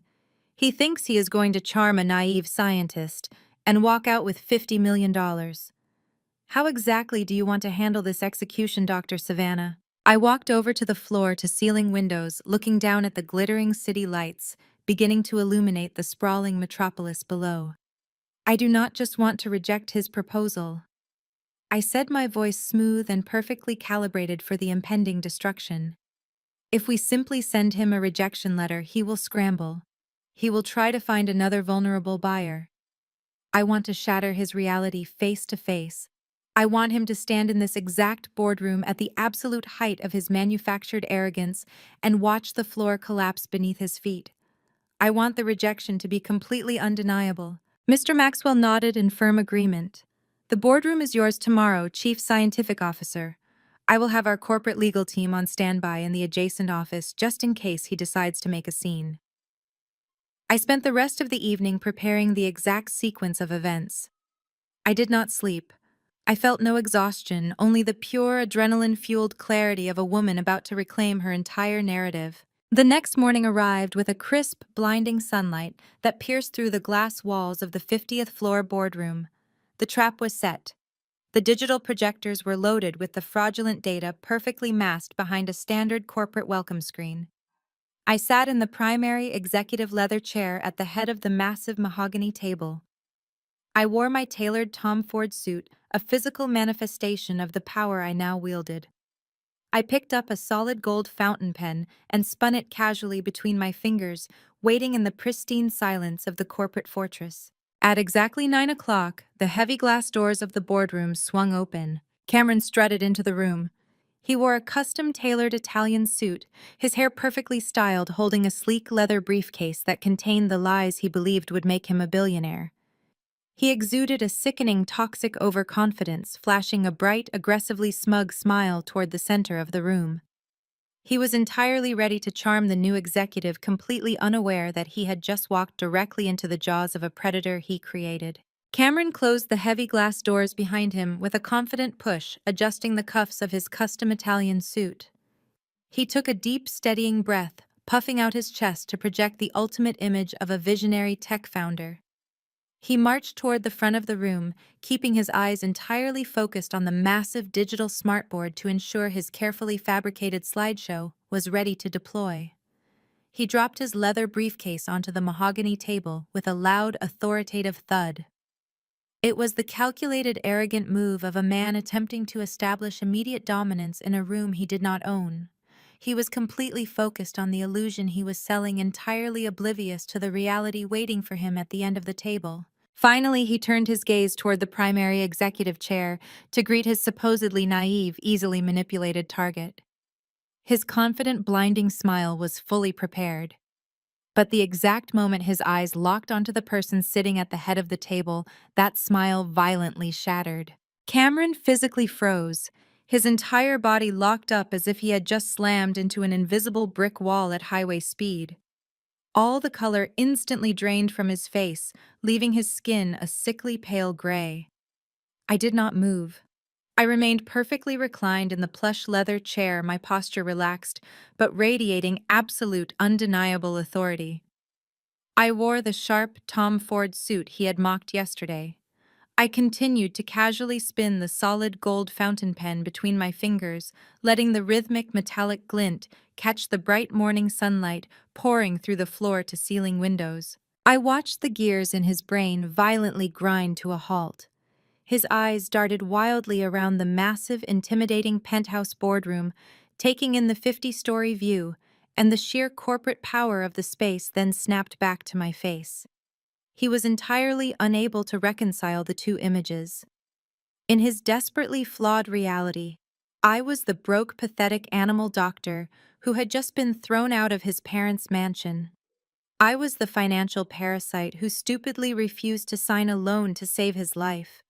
"He thinks he is going to charm a naive scientist and walk out with $50 million. How exactly do you want to handle this execution, Dr. Savannah?" I walked over to the floor-to-ceiling windows, looking down at the glittering city lights beginning to illuminate the sprawling metropolis below. "I do not just want to reject his proposal," I said, my voice smooth and perfectly calibrated for the impending destruction. "If we simply send him a rejection letter, he will scramble. He will try to find another vulnerable buyer. I want to shatter his reality face to face. I want him to stand in this exact boardroom at the absolute height of his manufactured arrogance and watch the floor collapse beneath his feet. I want the rejection to be completely undeniable." Mr. Maxwell nodded in firm agreement. "The boardroom is yours tomorrow, Chief Scientific Officer. I will have our corporate legal team on standby in the adjacent office just in case he decides to make a scene." I spent the rest of the evening preparing the exact sequence of events. I did not sleep. I felt no exhaustion, only the pure, adrenaline-fueled clarity of a woman about to reclaim her entire narrative. The next morning arrived with a crisp, blinding sunlight that pierced through the glass walls of the 50th floor boardroom. The trap was set. The digital projectors were loaded with the fraudulent data perfectly masked behind a standard corporate welcome screen. I sat in the primary executive leather chair at the head of the massive mahogany table. I wore my tailored Tom Ford suit, a physical manifestation of the power I now wielded. I picked up a solid gold fountain pen and spun it casually between my fingers, waiting in the pristine silence of the corporate fortress. At exactly 9 o'clock, the heavy glass doors of the boardroom swung open. Cameron strutted into the room. He wore a custom-tailored Italian suit, his hair perfectly styled, holding a sleek leather briefcase that contained the lies he believed would make him a billionaire. He exuded a sickening, toxic overconfidence, flashing a bright, aggressively smug smile toward the center of the room. He was entirely ready to charm the new executive, completely unaware that he had just walked directly into the jaws of a predator he created. Cameron closed the heavy glass doors behind him with a confident push, adjusting the cuffs of his custom Italian suit. He took a deep, steadying breath, puffing out his chest to project the ultimate image of a visionary tech founder. He marched toward the front of the room, keeping his eyes entirely focused on the massive digital smartboard to ensure his carefully fabricated slideshow was ready to deploy. He dropped his leather briefcase onto the mahogany table with a loud, authoritative thud. It was the calculated, arrogant move of a man attempting to establish immediate dominance in a room he did not own. He was completely focused on the illusion he was selling, entirely oblivious to the reality waiting for him at the end of the table. Finally, he turned his gaze toward the primary executive chair to greet his supposedly naive, easily manipulated target. His confident, blinding smile was fully prepared. But the exact moment his eyes locked onto the person sitting at the head of the table, that smile violently shattered. Cameron physically froze, his entire body locked up as if he had just slammed into an invisible brick wall at highway speed. All the color instantly drained from his face, leaving his skin a sickly pale gray. I did not move. I remained perfectly reclined in the plush leather chair, my posture relaxed, but radiating absolute, undeniable authority. I wore the sharp Tom Ford suit he had mocked yesterday. I continued to casually spin the solid gold fountain pen between my fingers, letting the rhythmic metallic glint catch the bright morning sunlight pouring through the floor-to-ceiling windows. I watched the gears in his brain violently grind to a halt. His eyes darted wildly around the massive, intimidating penthouse boardroom, taking in the 50-story view, and the sheer corporate power of the space then snapped back to my face. He was entirely unable to reconcile the two images. In his desperately flawed reality, I was the broke, pathetic animal doctor who had just been thrown out of his parents' mansion. I was the financial parasite who stupidly refused to sign a loan to save his life.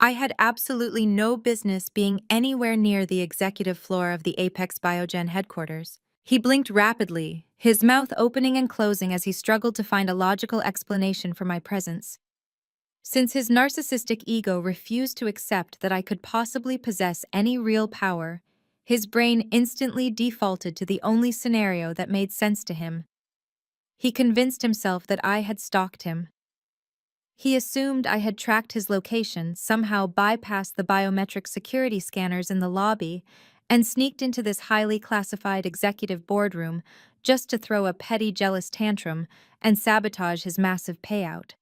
I had absolutely no business being anywhere near the executive floor of the Apex Biogen headquarters. He blinked rapidly, his mouth opening and closing as he struggled to find a logical explanation for my presence. Since his narcissistic ego refused to accept that I could possibly possess any real power, his brain instantly defaulted to the only scenario that made sense to him. He convinced himself that I had stalked him. He assumed I had tracked his location, somehow bypassed the biometric security scanners in the lobby, and sneaked into this highly classified executive boardroom just to throw a petty jealous tantrum and sabotage his massive payout.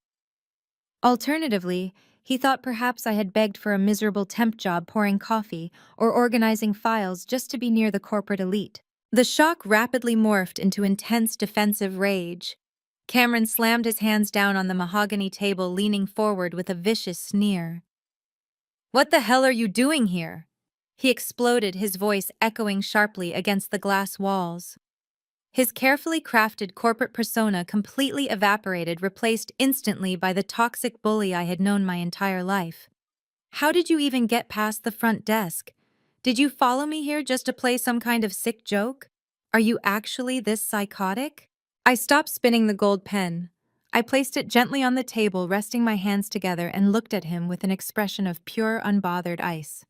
Alternatively, he thought perhaps I had begged for a miserable temp job pouring coffee or organizing files just to be near the corporate elite. The shock rapidly morphed into intense defensive rage. Cameron slammed his hands down on the mahogany table, leaning forward with a vicious sneer. "What the hell are you doing here?" He exploded, his voice echoing sharply against the glass walls. His carefully crafted corporate persona completely evaporated, replaced instantly by the toxic bully I had known my entire life. "How did you even get past the front desk? Did you follow me here just to play some kind of sick joke? Are you actually this psychotic?" I stopped spinning the gold pen. I placed it gently on the table, resting my hands together, and looked at him with an expression of pure, unbothered ice.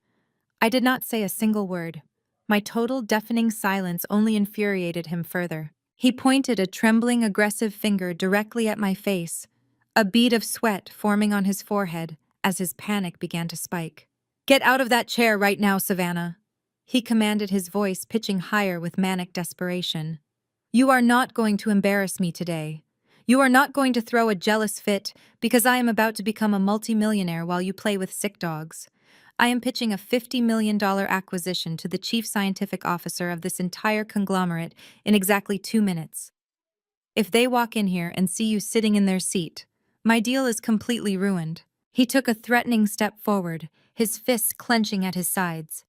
I did not say a single word. My total, deafening silence only infuriated him further. He pointed a trembling, aggressive finger directly at my face, a bead of sweat forming on his forehead as his panic began to spike. "Get out of that chair right now, Savannah," he commanded, his voice pitching higher with manic desperation. "You are not going to embarrass me today. You are not going to throw a jealous fit because I am about to become a multimillionaire while you play with sick dogs. I am pitching a $50 million acquisition to the chief scientific officer of this entire conglomerate in exactly 2 minutes. If they walk in here and see you sitting in their seat, my deal is completely ruined." He took a threatening step forward, his fists clenching at his sides.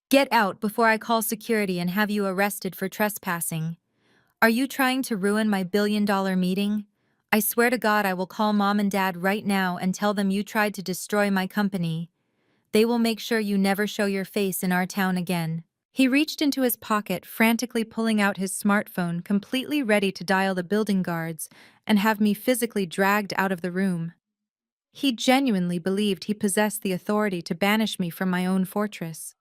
"Get out before I call security and have you arrested for trespassing. Are you trying to ruin my billion-dollar meeting? I swear to God I will call Mom and Dad right now and tell them you tried to destroy my company. They will make sure you never show your face in our town again." He reached into his pocket, frantically pulling out his smartphone, completely ready to dial the building guards and have me physically dragged out of the room. He genuinely believed he possessed the authority to banish me from my own fortress.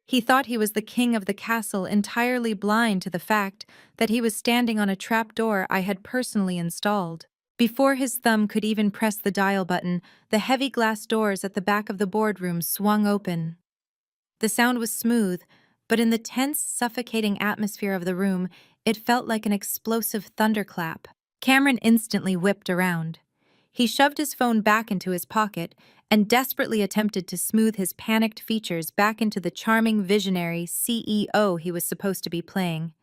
He thought he was the king of the castle, entirely blind to the fact that he was standing on a trapdoor I had personally installed. Before his thumb could even press the dial button, the heavy glass doors at the back of the boardroom swung open. The sound was smooth, but in the tense, suffocating atmosphere of the room, it felt like an explosive thunderclap. Cameron instantly whipped around. He shoved his phone back into his pocket and desperately attempted to smooth his panicked features back into the charming visionary CEO he was supposed to be playing.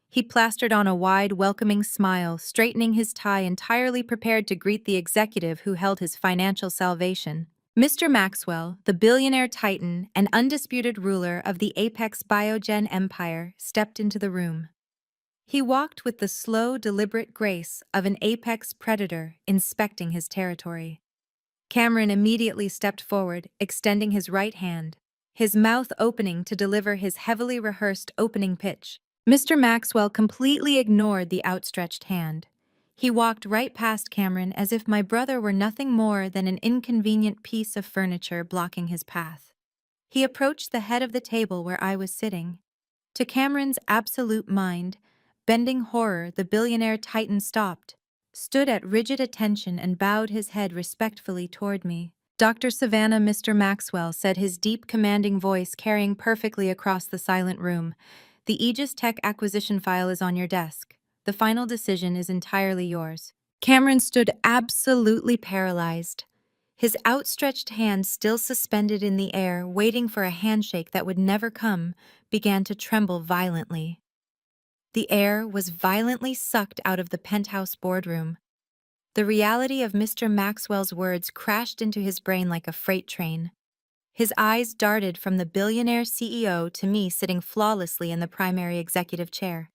He plastered on a wide, welcoming smile, straightening his tie, entirely prepared to greet the executive who held his financial salvation. Mr. Maxwell, the billionaire titan and undisputed ruler of the Apex Biogen empire, stepped into the room. He walked with the slow, deliberate grace of an apex predator inspecting his territory. Cameron immediately stepped forward, extending his right hand, his mouth opening to deliver his heavily rehearsed opening pitch. Mr. Maxwell completely ignored the outstretched hand. He walked right past Cameron as if my brother were nothing more than an inconvenient piece of furniture blocking his path. He approached the head of the table where I was sitting. To Cameron's absolute mind, bending horror, the billionaire titan stopped, stood at rigid attention and bowed his head respectfully toward me. Dr. Savannah, Mr. Maxwell, said, his deep, commanding voice carrying perfectly across the silent room. The Aegis Tech acquisition file is on your desk. The final decision is entirely yours. Cameron stood absolutely paralyzed, his outstretched hand still suspended in the air, waiting for a handshake that would never come, began to tremble violently. The air was violently sucked out of the penthouse boardroom. The reality of Mr. Maxwell's words crashed into his brain like a freight train. His eyes darted from the billionaire CEO to me sitting flawlessly in the primary executive chair.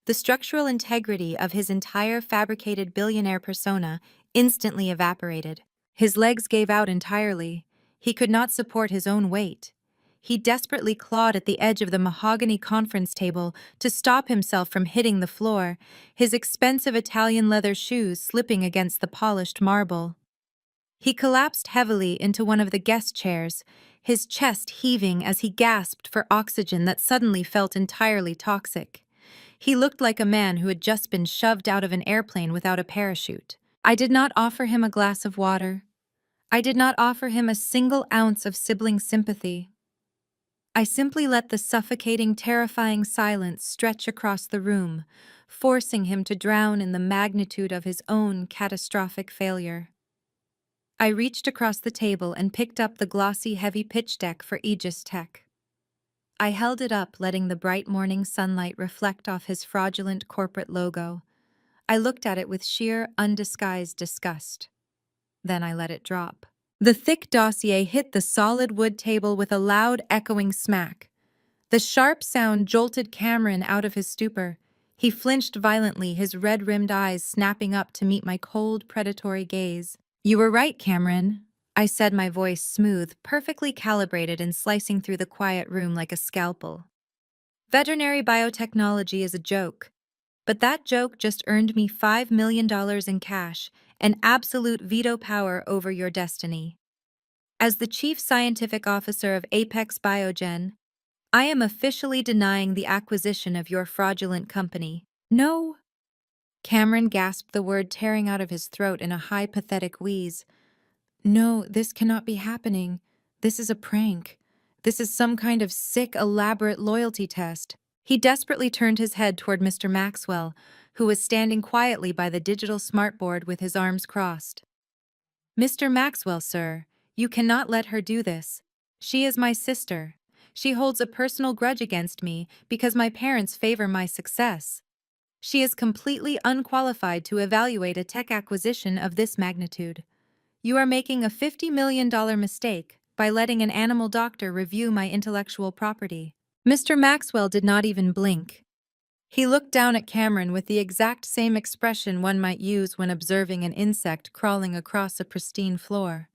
The structural integrity of his entire fabricated billionaire persona instantly evaporated. His legs gave out entirely. He could not support his own weight. He desperately clawed at the edge of the mahogany conference table to stop himself from hitting the floor, his expensive Italian leather shoes slipping against the polished marble. He collapsed heavily into one of the guest chairs, his chest heaving as he gasped for oxygen that suddenly felt entirely toxic. He looked like a man who had just been shoved out of an airplane without a parachute. I did not offer him a glass of water. I did not offer him a single ounce of sibling sympathy. I simply let the suffocating, terrifying silence stretch across the room, forcing him to drown in the magnitude of his own catastrophic failure. I reached across the table and picked up the glossy, heavy pitch deck for Aegis Tech. I held it up, letting the bright morning sunlight reflect off his fraudulent corporate logo. I looked at it with sheer, undisguised disgust. Then I let it drop. The thick dossier hit the solid wood table with a loud, echoing smack. The sharp sound jolted Cameron out of his stupor. He flinched violently, his red-rimmed eyes snapping up to meet my cold, predatory gaze. "You were right, Cameron," I said, my voice smooth, perfectly calibrated and slicing through the quiet room like a scalpel. "Veterinary biotechnology is a joke. But that joke just earned me $5 million in cash and absolute veto power over your destiny. As the Chief Scientific Officer of Apex Biogen, I am officially denying the acquisition of your fraudulent company." "No." Cameron gasped the word, tearing out of his throat in a high, pathetic wheeze. "No, this cannot be happening. This is a prank. This is some kind of sick, elaborate loyalty test." He desperately turned his head toward Mr. Maxwell, who was standing quietly by the digital smartboard with his arms crossed. "Mr. Maxwell, sir, you cannot let her do this. She is my sister. She holds a personal grudge against me because my parents favor my success. She is completely unqualified to evaluate a tech acquisition of this magnitude. You are making a $50 million mistake by letting an animal doctor review my intellectual property." Mr. Maxwell did not even blink. He looked down at Cameron with the exact same expression one might use when observing an insect crawling across a pristine floor.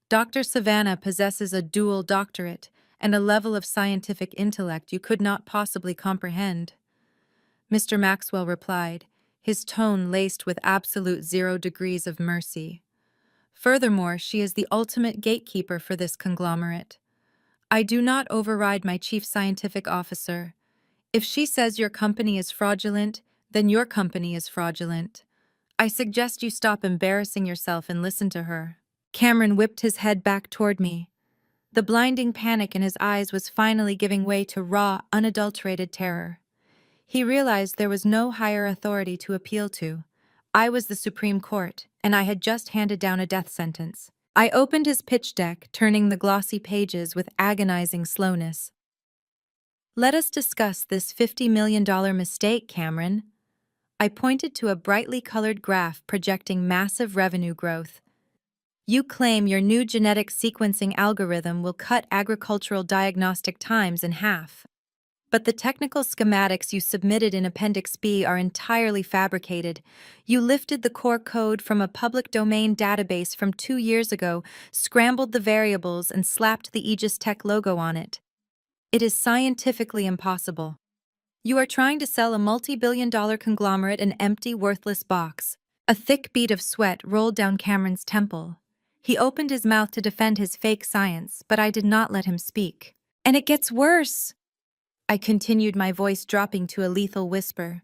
"Dr. Savannah possesses a dual doctorate and a level of scientific intellect you could not possibly comprehend," Mr. Maxwell replied, his tone laced with absolute 0 degrees of mercy. "Furthermore, she is the ultimate gatekeeper for this conglomerate. I do not override my chief scientific officer. If she says your company is fraudulent, then your company is fraudulent. I suggest you stop embarrassing yourself and listen to her." Cameron whipped his head back toward me. The blinding panic in his eyes was finally giving way to raw, unadulterated terror. He realized there was no higher authority to appeal to. I was the Supreme Court, and I had just handed down a death sentence. I opened his pitch deck, turning the glossy pages with agonizing slowness. "Let us discuss this $50 million mistake, Cameron." I pointed to a brightly colored graph projecting massive revenue growth. You claim your new genetic sequencing algorithm will cut agricultural diagnostic times in half. But the technical schematics you submitted in Appendix B are entirely fabricated. You lifted the core code from a public domain database from 2 years ago, scrambled the variables, and slapped the Aegis Tech logo on it. It is scientifically impossible. You are trying to sell a multi-billion-dollar conglomerate an empty, worthless box. A thick bead of sweat rolled down Cameron's temple. He opened his mouth to defend his fake science, but I did not let him speak. And it gets worse, I continued, my voice dropping to a lethal whisper.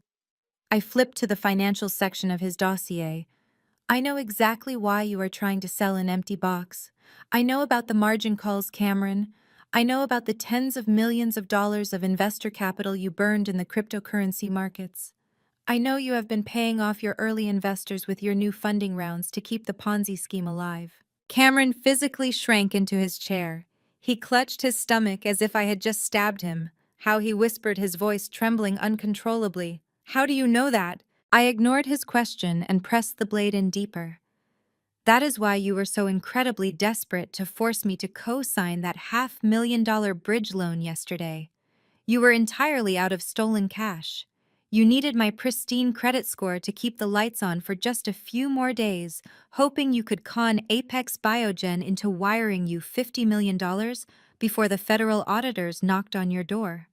I flipped to the financial section of his dossier. I know exactly why you are trying to sell an empty box. I know about the margin calls, Cameron. I know about the tens of millions of dollars of investor capital you burned in the cryptocurrency markets. I know you have been paying off your early investors with your new funding rounds to keep the Ponzi scheme alive. Cameron physically shrank into his chair. He clutched his stomach as if I had just stabbed him. How he whispered, his voice trembling uncontrollably. How do you know that? I ignored his question and pressed the blade in deeper. That is why you were so incredibly desperate to force me to co-sign that $500,000 bridge loan yesterday. You were entirely out of stolen cash. You needed my pristine credit score to keep the lights on for just a few more days, hoping you could con Apex Biogen into wiring you $50 million before the federal auditors knocked on your door.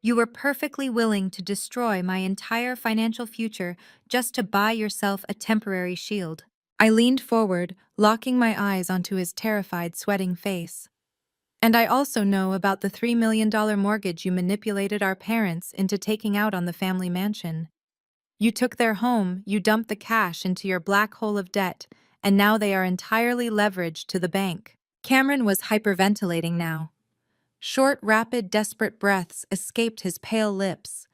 You were perfectly willing to destroy my entire financial future just to buy yourself a temporary shield. I leaned forward, locking my eyes onto his terrified, sweating face. And I also know about the $3 million mortgage you manipulated our parents into taking out on the family mansion. You took their home, you dumped the cash into your black hole of debt, and now they are entirely leveraged to the bank. Cameron was hyperventilating now. Short, rapid, desperate breaths escaped his pale lips.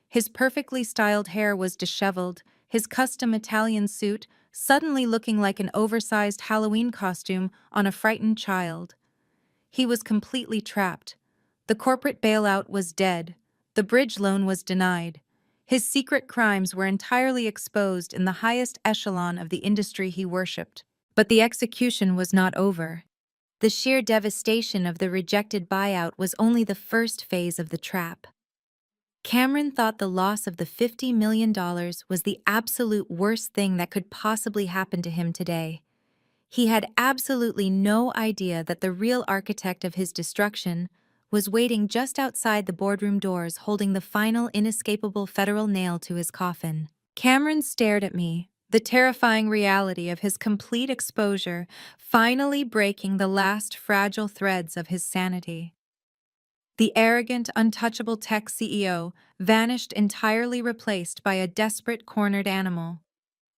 His perfectly styled hair was disheveled, his custom Italian suit suddenly looking like an oversized Halloween costume on a frightened child. He was completely trapped. The corporate bailout was dead. The bridge loan was denied. His secret crimes were entirely exposed in the highest echelon of the industry he worshipped. But the execution was not over. The sheer devastation of the rejected buyout was only the first phase of the trap. Cameron thought the loss of the $50 million was the absolute worst thing that could possibly happen to him today. He had absolutely no idea that the real architect of his destruction was waiting just outside the boardroom doors, holding the final inescapable federal nail to his coffin. Cameron stared at me, the terrifying reality of his complete exposure finally breaking the last fragile threads of his sanity. The arrogant, untouchable tech CEO vanished, entirely replaced by a desperate, cornered animal.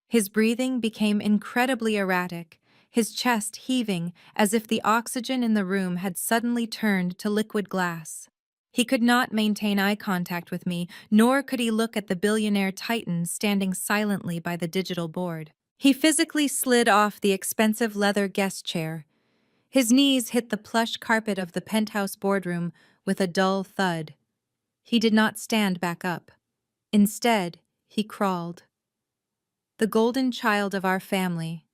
His breathing became incredibly erratic, his chest heaving as if the oxygen in the room had suddenly turned to liquid glass. He could not maintain eye contact with me, nor could he look at the billionaire titan standing silently by the digital board. He physically slid off the expensive leather guest chair. His knees hit the plush carpet of the penthouse boardroom with a dull thud. He did not stand back up. Instead, he crawled. The golden child of our family.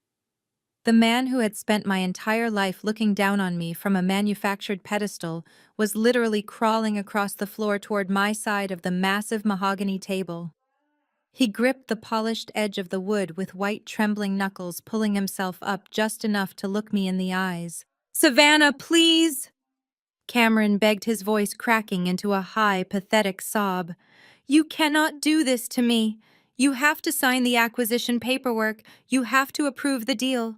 The man who had spent my entire life looking down on me from a manufactured pedestal was literally crawling across the floor toward my side of the massive mahogany table. He gripped the polished edge of the wood with white trembling knuckles, pulling himself up just enough to look me in the eyes. "Savannah, please!" Cameron begged, his voice cracking into a high, pathetic sob. "You cannot do this to me. You have to sign the acquisition paperwork. You have to approve the deal.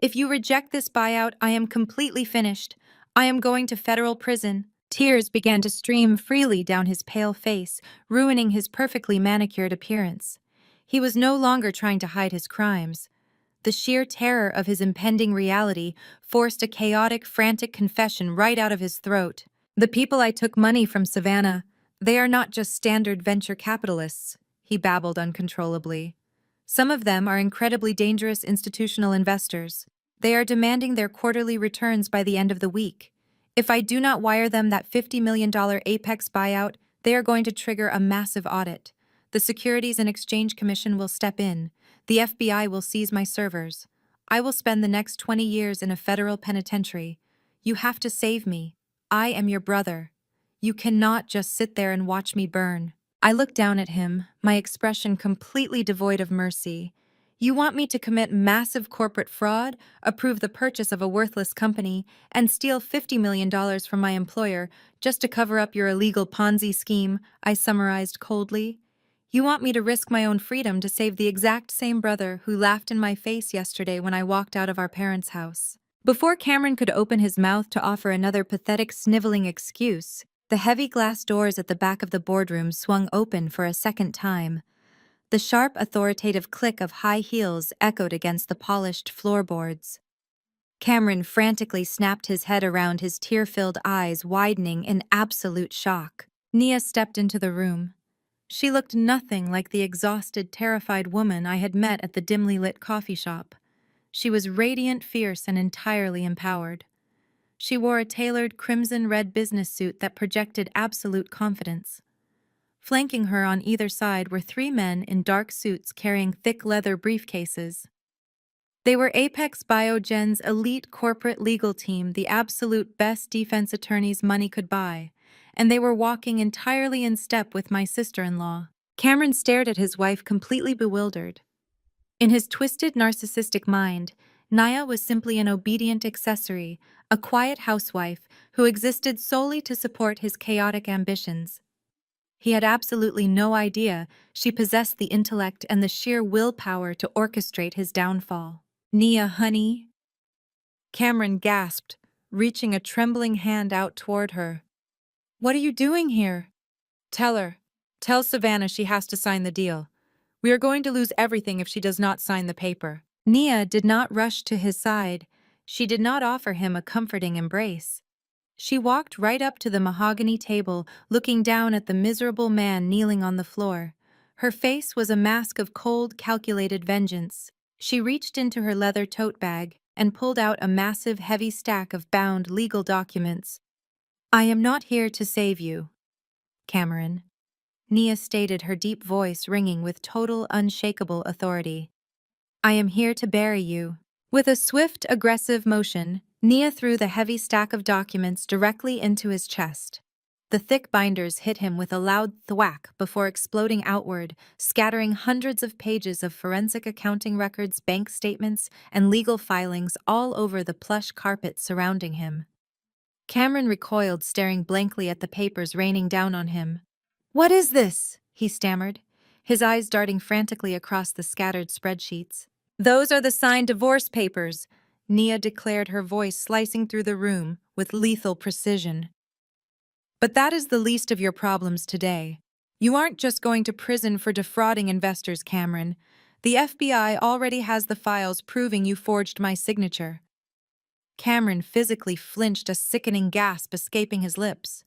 If you reject this buyout, I am completely finished. I am going to federal prison." Tears began to stream freely down his pale face, ruining his perfectly manicured appearance. He was no longer trying to hide his crimes. The sheer terror of his impending reality forced a chaotic, frantic confession right out of his throat. "The people I took money from, Savannah, they are not just standard venture capitalists," he babbled uncontrollably. "Some of them are incredibly dangerous institutional investors. They are demanding their quarterly returns by the end of the week. If I do not wire them that $50 million Apex buyout, they are going to trigger a massive audit. The Securities and Exchange Commission will step in. The FBI will seize my servers. I will spend the next 20 years in a federal penitentiary. You have to save me. I am your brother. You cannot just sit there and watch me burn. I looked down at him, my expression completely devoid of mercy. You want me to commit massive corporate fraud, approve the purchase of a worthless company, and steal $50 million from my employer just to cover up your illegal Ponzi scheme, I summarized coldly. You want me to risk my own freedom to save the exact same brother who laughed in my face yesterday when I walked out of our parents' house. Before Cameron could open his mouth to offer another pathetic sniveling excuse, the heavy glass doors at the back of the boardroom swung open for a second time. The sharp, authoritative click of high heels echoed against the polished floorboards. Cameron frantically snapped his head around, his tear-filled eyes widening in absolute shock. Nia stepped into the room. She looked nothing like the exhausted, terrified woman I had met at the dimly lit coffee shop. She was radiant, fierce, and entirely empowered. She wore a tailored crimson-red business suit that projected absolute confidence. Flanking her on either side were three men in dark suits carrying thick leather briefcases. They were Apex Biogen's elite corporate legal team, the absolute best defense attorneys money could buy, and they were walking entirely in step with my sister-in-law. Cameron stared at his wife, completely bewildered. In his twisted, narcissistic mind, Naya was simply an obedient accessory, a quiet housewife who existed solely to support his chaotic ambitions. He had absolutely no idea she possessed the intellect and the sheer willpower to orchestrate his downfall. "Nia, honey," Cameron gasped, reaching a trembling hand out toward her. "What are you doing here?" "Tell her. Tell Savannah she has to sign the deal. We are going to lose everything if she does not sign the paper." Nia did not rush to his side. She did not offer him a comforting embrace. She walked right up to the mahogany table, looking down at the miserable man kneeling on the floor. Her face was a mask of cold, calculated vengeance. She reached into her leather tote bag and pulled out a massive, heavy stack of bound legal documents. "I am not here to save you, Cameron," Nia stated, her deep voice ringing with total, unshakable authority. "I am here to bury you." With a swift, aggressive motion, Nia threw the heavy stack of documents directly into his chest. The thick binders hit him with a loud thwack before exploding outward, scattering hundreds of pages of forensic accounting records, bank statements, and legal filings all over the plush carpet surrounding him. Cameron recoiled, staring blankly at the papers raining down on him. "What is this?" he stammered, his eyes darting frantically across the scattered spreadsheets. "Those are the signed divorce papers," Nia declared, her voice slicing through the room with lethal precision. "But that is the least of your problems today. You aren't just going to prison for defrauding investors, Cameron. The FBI already has the files proving you forged my signature." Cameron physically flinched, a sickening gasp escaping his lips.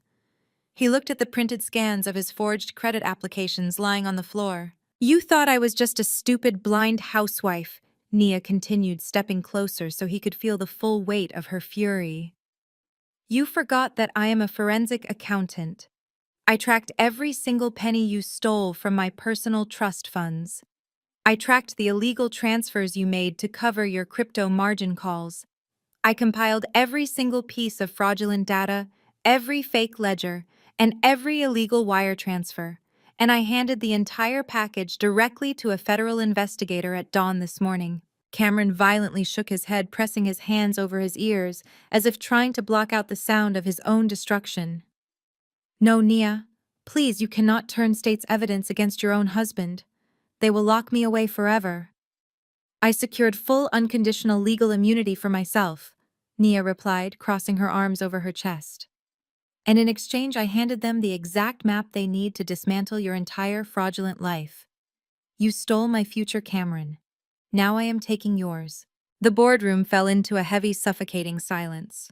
He looked at the printed scans of his forged credit applications lying on the floor. "You thought I was just a stupid, blind housewife," Nia continued, stepping closer so he could feel the full weight of her fury. "You forgot that I am a forensic accountant. I tracked every single penny you stole from my personal trust funds. I tracked the illegal transfers you made to cover your crypto margin calls. I compiled every single piece of fraudulent data, every fake ledger, and every illegal wire transfer, and I handed the entire package directly to a federal investigator at dawn this morning." Cameron violently shook his head, pressing his hands over his ears, as if trying to block out the sound of his own destruction. "No, Nia. Please, you cannot turn state's evidence against your own husband. They will lock me away forever." "I secured full unconditional legal immunity for myself," Nia replied, crossing her arms over her chest. "And in exchange I handed them the exact map they need to dismantle your entire fraudulent life. You stole my future, Cameron. Now I am taking yours." The boardroom fell into a heavy, suffocating silence.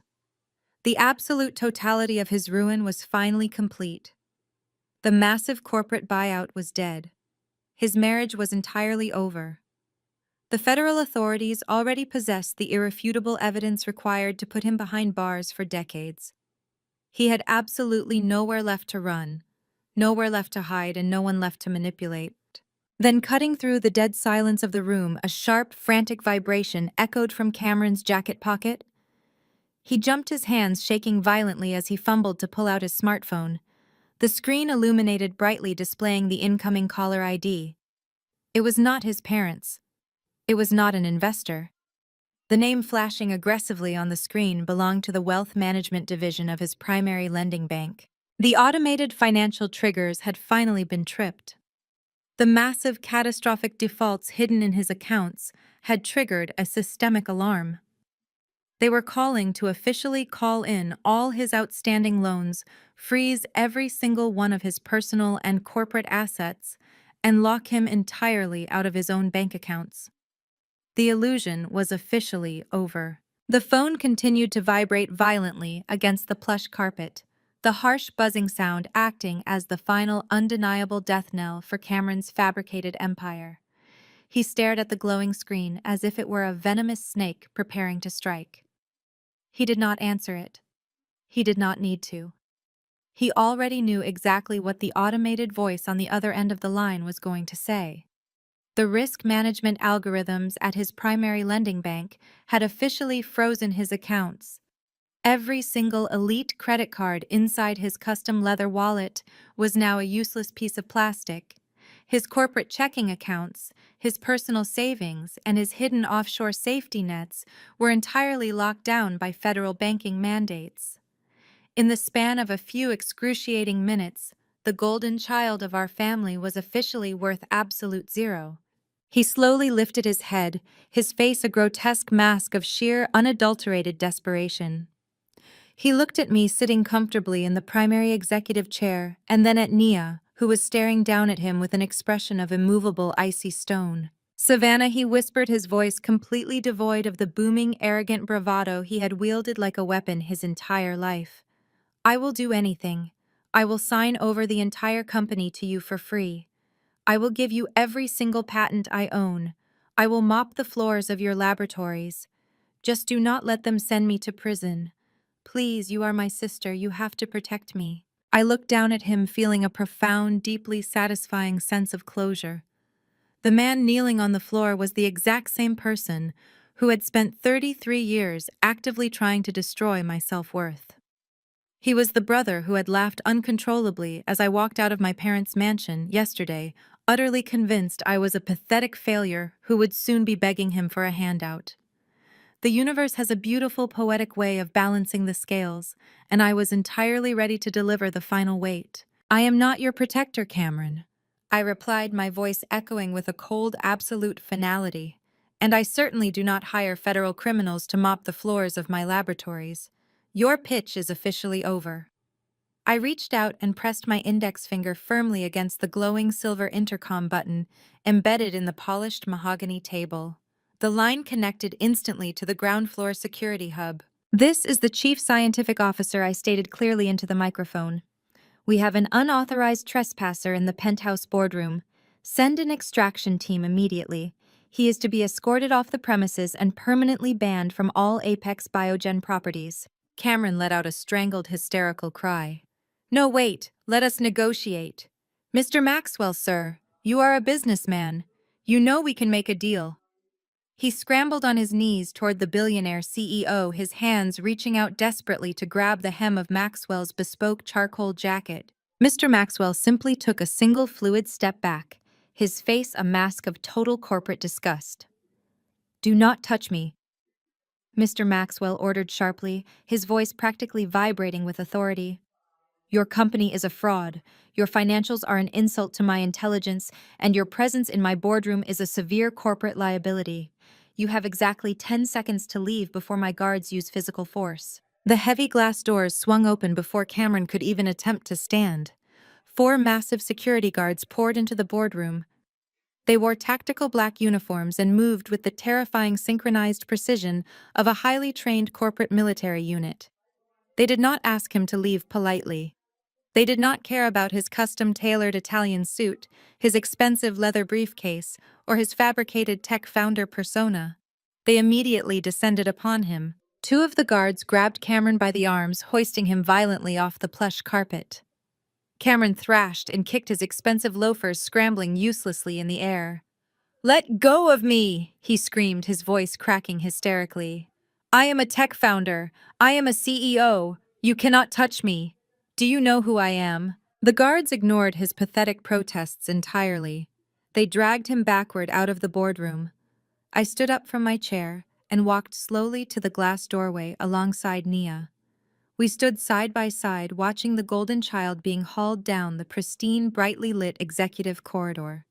The absolute totality of his ruin was finally complete. The massive corporate buyout was dead. His marriage was entirely over. The federal authorities already possessed the irrefutable evidence required to put him behind bars for decades. He had absolutely nowhere left to run, nowhere left to hide, and no one left to manipulate. Then, cutting through the dead silence of the room, a sharp, frantic vibration echoed from Cameron's jacket pocket. He jumped, his hands shaking violently as he fumbled to pull out his smartphone. The screen illuminated brightly, displaying the incoming caller ID. It was not his parents. It was not an investor. The name flashing aggressively on the screen belonged to the wealth management division of his primary lending bank. The automated financial triggers had finally been tripped. The massive catastrophic defaults hidden in his accounts had triggered a systemic alarm. They were calling to officially call in all his outstanding loans, freeze every single one of his personal and corporate assets, and lock him entirely out of his own bank accounts. The illusion was officially over. The phone continued to vibrate violently against the plush carpet, the harsh buzzing sound acting as the final undeniable death knell for Cameron's fabricated empire. He stared at the glowing screen as if it were a venomous snake preparing to strike. He did not answer it. He did not need to. He already knew exactly what the automated voice on the other end of the line was going to say. The risk management algorithms at his primary lending bank had officially frozen his accounts. Every single elite credit card inside his custom leather wallet was now a useless piece of plastic. His corporate checking accounts, his personal savings, and his hidden offshore safety nets were entirely locked down by federal banking mandates. In the span of a few excruciating minutes, the golden child of our family was officially worth absolute zero. He slowly lifted his head, his face a grotesque mask of sheer, unadulterated desperation. He looked at me sitting comfortably in the primary executive chair, and then at Nia, who was staring down at him with an expression of immovable icy stone. "Savannah," he whispered, his voice completely devoid of the booming, arrogant bravado he had wielded like a weapon his entire life. "I will do anything. I will sign over the entire company to you for free. I will give you every single patent I own. I will mop the floors of your laboratories. Just do not let them send me to prison. Please, you are my sister, you have to protect me." I looked down at him, feeling a profound, deeply satisfying sense of closure. The man kneeling on the floor was the exact same person who had spent 33 years actively trying to destroy my self-worth. He was the brother who had laughed uncontrollably as I walked out of my parents' mansion yesterday, utterly convinced I was a pathetic failure who would soon be begging him for a handout. The universe has a beautiful, poetic way of balancing the scales, and I was entirely ready to deliver the final weight. "I am not your protector, Cameron," I replied, my voice echoing with a cold, absolute finality. "And I certainly do not hire federal criminals to mop the floors of my laboratories. Your pitch is officially over." I reached out and pressed my index finger firmly against the glowing silver intercom button embedded in the polished mahogany table. The line connected instantly to the ground floor security hub. "This is the chief scientific officer," I stated clearly into the microphone. "We have an unauthorized trespasser in the penthouse boardroom. Send an extraction team immediately. He is to be escorted off the premises and permanently banned from all Apex Biogen properties." Cameron let out a strangled, hysterical cry. "No, wait, let us negotiate. Mr. Maxwell, sir, you are a businessman. You know we can make a deal." He scrambled on his knees toward the billionaire CEO, his hands reaching out desperately to grab the hem of Maxwell's bespoke charcoal jacket. Mr. Maxwell simply took a single fluid step back, his face a mask of total corporate disgust. "Do not touch me," Mr. Maxwell ordered sharply, his voice practically vibrating with authority. "Your company is a fraud, your financials are an insult to my intelligence, and your presence in my boardroom is a severe corporate liability. You have exactly 10 seconds to leave before my guards use physical force." The heavy glass doors swung open before Cameron could even attempt to stand. 4 massive security guards poured into the boardroom. They wore tactical black uniforms and moved with the terrifying synchronized precision of a highly trained corporate military unit. They did not ask him to leave politely. They did not care about his custom-tailored Italian suit, his expensive leather briefcase, or his fabricated tech founder persona. They immediately descended upon him. 2 of the guards grabbed Cameron by the arms, hoisting him violently off the plush carpet. Cameron thrashed and kicked his expensive loafers, scrambling uselessly in the air. "Let go of me!" he screamed, his voice cracking hysterically. "I am a tech founder. I am a CEO. You cannot touch me. Do you know who I am?" The guards ignored his pathetic protests entirely. They dragged him backward out of the boardroom. I stood up from my chair and walked slowly to the glass doorway alongside Nia. We stood side by side, watching the golden child being hauled down the pristine, brightly lit executive corridor.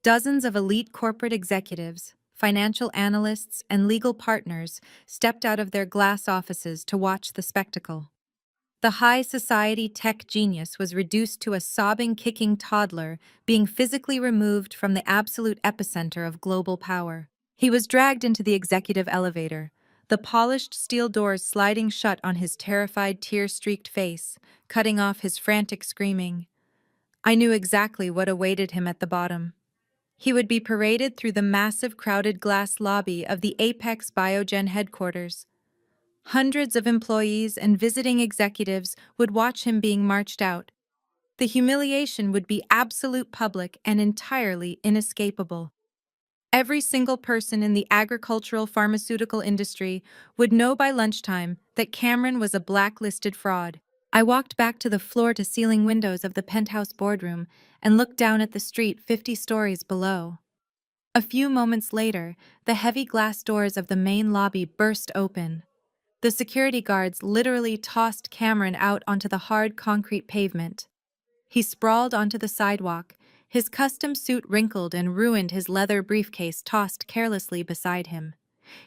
Dozens of elite corporate executives, financial analysts, and legal partners stepped out of their glass offices to watch the spectacle. The high society tech genius was reduced to a sobbing, kicking toddler, being physically removed from the absolute epicenter of global power. He was dragged into the executive elevator, the polished steel doors sliding shut on his terrified, tear-streaked face, cutting off his frantic screaming. I knew exactly what awaited him at the bottom. He would be paraded through the massive, crowded glass lobby of the Apex Biogen headquarters. Hundreds of employees and visiting executives would watch him being marched out. The humiliation would be absolute, public, and entirely inescapable. Every single person in the agricultural pharmaceutical industry would know by lunchtime that Cameron was a blacklisted fraud. I walked back to the floor-to-ceiling windows of the penthouse boardroom and looked down at the street 50 stories below. A few moments later, the heavy glass doors of the main lobby burst open. The security guards literally tossed Cameron out onto the hard concrete pavement. He sprawled onto the sidewalk, his custom suit wrinkled and ruined, his leather briefcase tossed carelessly beside him.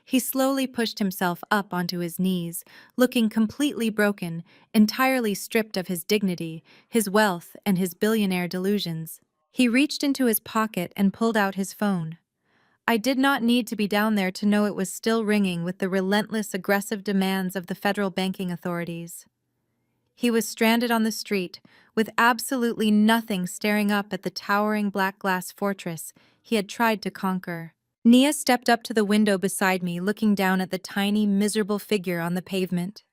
He slowly pushed himself up onto his knees, looking completely broken, entirely stripped of his dignity, his wealth, and his billionaire delusions. He reached into his pocket and pulled out his phone. I did not need to be down there to know it was still ringing with the relentless, aggressive demands of the federal banking authorities. He was stranded on the street, with absolutely nothing staring up at the towering black glass fortress he had tried to conquer. Nia stepped up to the window beside me, looking down at the tiny, miserable figure on the pavement.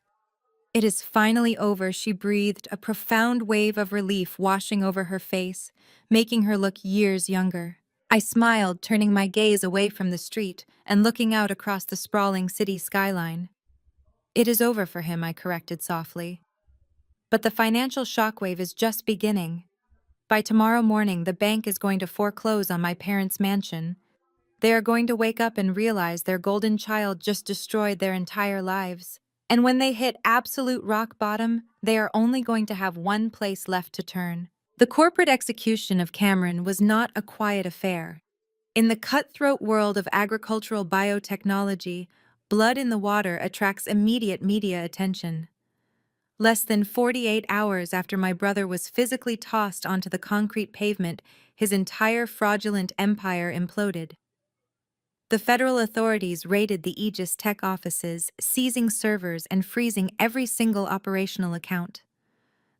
"It is finally over," she breathed, a profound wave of relief washing over her face, making her look years younger. I smiled, turning my gaze away from the street and looking out across the sprawling city skyline. "It is over for him," I corrected softly. "But the financial shockwave is just beginning. By tomorrow morning, the bank is going to foreclose on my parents' mansion. They are going to wake up and realize their golden child just destroyed their entire lives. And when they hit absolute rock bottom, they are only going to have one place left to turn." The corporate execution of Cameron was not a quiet affair. In the cutthroat world of agricultural biotechnology, blood in the water attracts immediate media attention. Less than 48 hours after my brother was physically tossed onto the concrete pavement, his entire fraudulent empire imploded. The federal authorities raided the Aegis Tech offices, seizing servers and freezing every single operational account.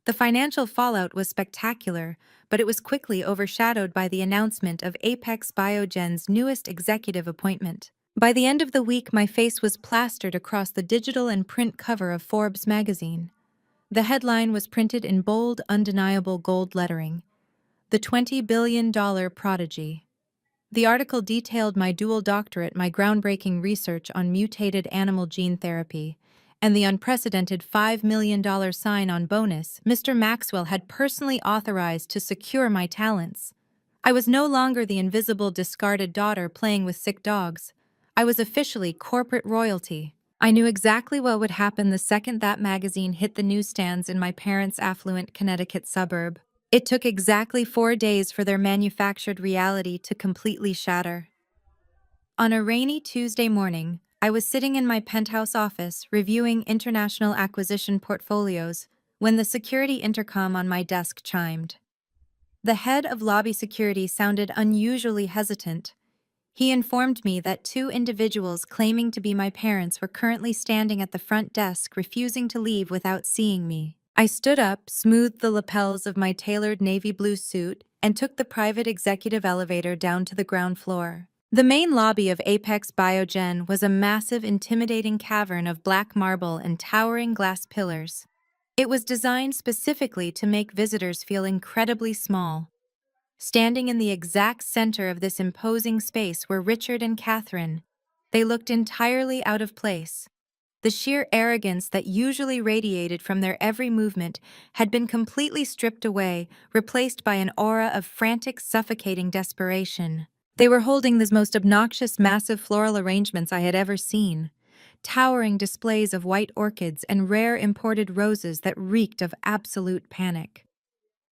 The financial fallout was spectacular, but it was quickly overshadowed by the announcement of Apex Biogen's newest executive appointment. By the end of the week, my face was plastered across the digital and print cover of Forbes magazine. The headline was printed in bold, undeniable gold lettering: "The $20 billion Prodigy." The article detailed my dual doctorate, my groundbreaking research on mutated animal gene therapy, and the unprecedented $5 million sign-on bonus Mr. Maxwell had personally authorized to secure my talents. I was no longer the invisible, discarded daughter playing with sick dogs. I was officially corporate royalty. I knew exactly what would happen the second that magazine hit the newsstands in my parents' affluent Connecticut suburb. It took exactly 4 days for their manufactured reality to completely shatter. On a rainy Tuesday morning, I was sitting in my penthouse office reviewing international acquisition portfolios when the security intercom on my desk chimed. The head of lobby security sounded unusually hesitant. He informed me that 2 individuals claiming to be my parents were currently standing at the front desk, refusing to leave without seeing me. I stood up, smoothed the lapels of my tailored navy blue suit, and took the private executive elevator down to the ground floor. The main lobby of Apex Biogen was a massive, intimidating cavern of black marble and towering glass pillars. It was designed specifically to make visitors feel incredibly small. Standing in the exact center of this imposing space were Richard and Catherine. They looked entirely out of place. The sheer arrogance that usually radiated from their every movement had been completely stripped away, replaced by an aura of frantic, suffocating desperation. They were holding the most obnoxious, massive floral arrangements I had ever seen. Towering displays of white orchids and rare imported roses that reeked of absolute panic.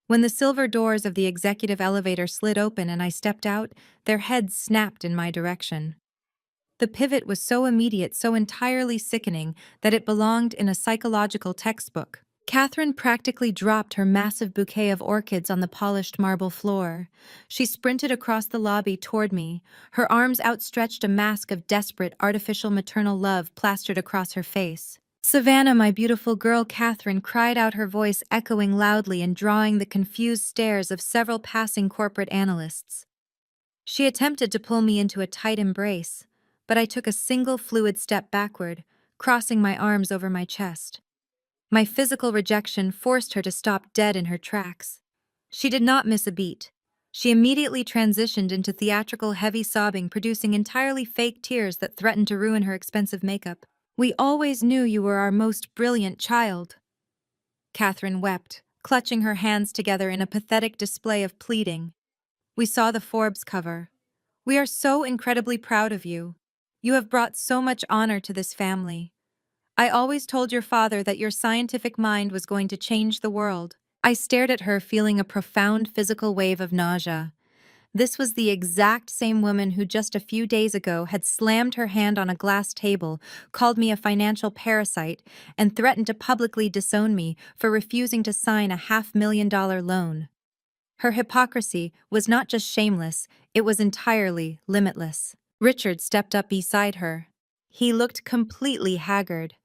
When the silver doors of the executive elevator slid open and I stepped out, their heads snapped in my direction. The pivot was so immediate, so entirely sickening, that it belonged in a psychological textbook. Catherine practically dropped her massive bouquet of orchids on the polished marble floor. She sprinted across the lobby toward me, her arms outstretched, a mask of desperate, artificial maternal love plastered across her face. "Savannah, my beautiful girl," Catherine cried out, her voice echoing loudly and drawing the confused stares of several passing corporate analysts. She attempted to pull me into a tight embrace, but I took a single fluid step backward, crossing my arms over my chest. My physical rejection forced her to stop dead in her tracks. She did not miss a beat. She immediately transitioned into theatrical heavy sobbing, producing entirely fake tears that threatened to ruin her expensive makeup. "We always knew you were our most brilliant child," Catherine wept, clutching her hands together in a pathetic display of pleading. "We saw the Forbes cover. We are so incredibly proud of you. You have brought so much honor to this family. I always told your father that your scientific mind was going to change the world." I stared at her, feeling a profound physical wave of nausea. This was the exact same woman who just a few days ago had slammed her hand on a glass table, called me a financial parasite, and threatened to publicly disown me for refusing to sign a $500,000 loan. Her hypocrisy was not just shameless, it was entirely limitless. Richard stepped up beside her. He looked completely haggard.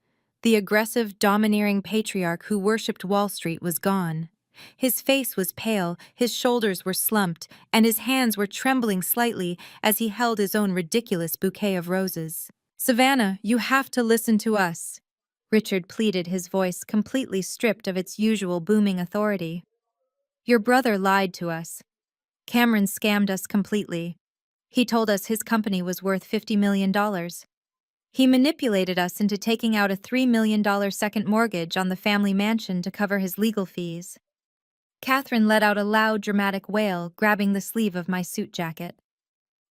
The aggressive, domineering patriarch who worshipped Wall Street was gone. His face was pale, his shoulders were slumped, and his hands were trembling slightly as he held his own ridiculous bouquet of roses. "Savannah, you have to listen to us," Richard pleaded, his voice completely stripped of its usual booming authority. "Your brother lied to us. Cameron scammed us completely. He told us his company was worth $50 million. He manipulated us into taking out a $3 million second mortgage on the family mansion to cover his legal fees." Catherine let out a loud, dramatic wail, grabbing the sleeve of my suit jacket.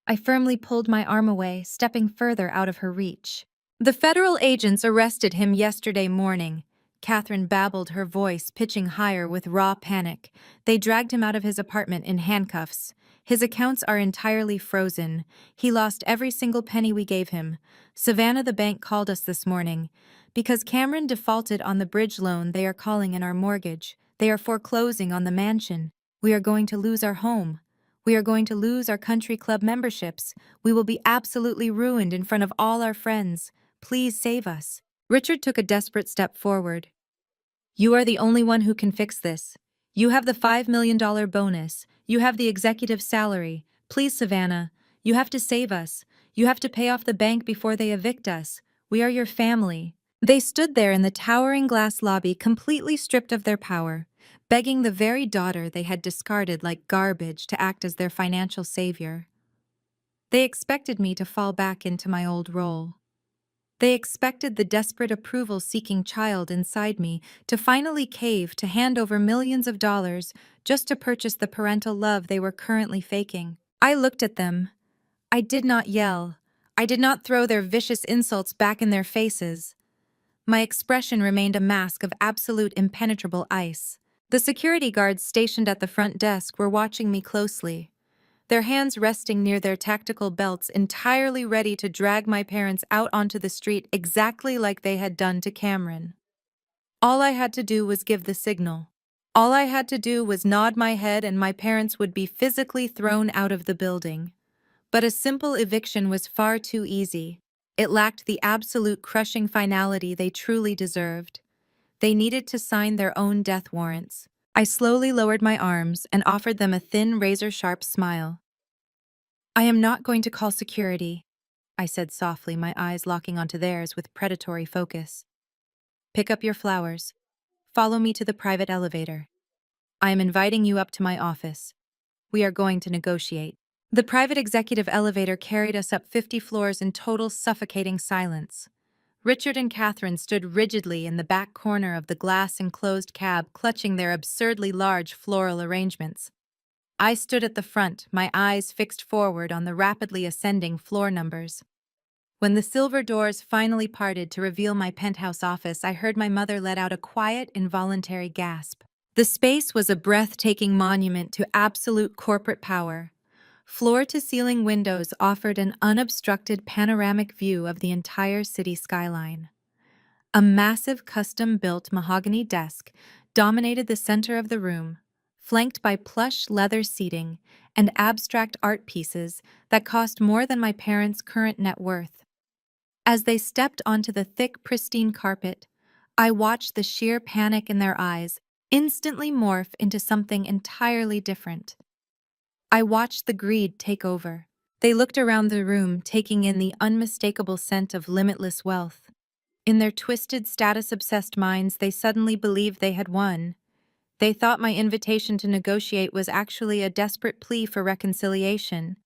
I firmly pulled my arm away, stepping further out of her reach. "The federal agents arrested him yesterday morning," Catherine babbled, her voice pitching higher with raw panic. "They dragged him out of his apartment in handcuffs. His accounts are entirely frozen. He lost every single penny we gave him. Savannah, the bank called us this morning. Because Cameron defaulted on the bridge loan, they are calling in our mortgage. They are foreclosing on the mansion. We are going to lose our home. We are going to lose our country club memberships. We will be absolutely ruined in front of all our friends. Please save us." Richard took a desperate step forward. "You are the only one who can fix this. You have the $5 million bonus. You have the executive salary. Please, Savannah, you have to save us. You have to pay off the bank before they evict us. We are your family." They stood there in the towering glass lobby, completely stripped of their power, begging the very daughter they had discarded like garbage to act as their financial savior. They expected me to fall back into my old role. They expected the desperate approval-seeking child inside me to finally cave, to hand over millions of dollars just to purchase the parental love they were currently faking. I looked at them. I did not yell. I did not throw their vicious insults back in their faces. My expression remained a mask of absolute impenetrable ice. The security guards stationed at the front desk were watching me closely, their hands resting near their tactical belts, entirely ready to drag my parents out onto the street exactly like they had done to Cameron. All I had to do was give the signal. All I had to do was nod my head and my parents would be physically thrown out of the building. But a simple eviction was far too easy. It lacked the absolute crushing finality they truly deserved. They needed to sign their own death warrants. I slowly lowered my arms and offered them a thin, razor-sharp smile. "I am not going to call security," I said softly, my eyes locking onto theirs with predatory focus. "Pick up your flowers. follow me to the private elevator. I am inviting you up to my office. We are going to negotiate." The private executive elevator carried us up 50 floors in total suffocating silence. Richard and Catherine stood rigidly in the back corner of the glass-enclosed cab, clutching their absurdly large floral arrangements. I stood at the front, my eyes fixed forward on the rapidly ascending floor numbers. When the silver doors finally parted to reveal my penthouse office, I heard my mother let out a quiet, involuntary gasp. The space was a breathtaking monument to absolute corporate power. Floor-to-ceiling windows offered an unobstructed panoramic view of the entire city skyline. A massive custom-built mahogany desk dominated the center of the room, flanked by plush leather seating and abstract art pieces that cost more than my parents' current net worth. As they stepped onto the thick, pristine carpet, I watched the sheer panic in their eyes instantly morph into something entirely different. I watched the greed take over. They looked around the room, taking in the unmistakable scent of limitless wealth. In their twisted, status-obsessed minds, they suddenly believed they had won. They thought my invitation to negotiate was actually a desperate plea for reconciliation.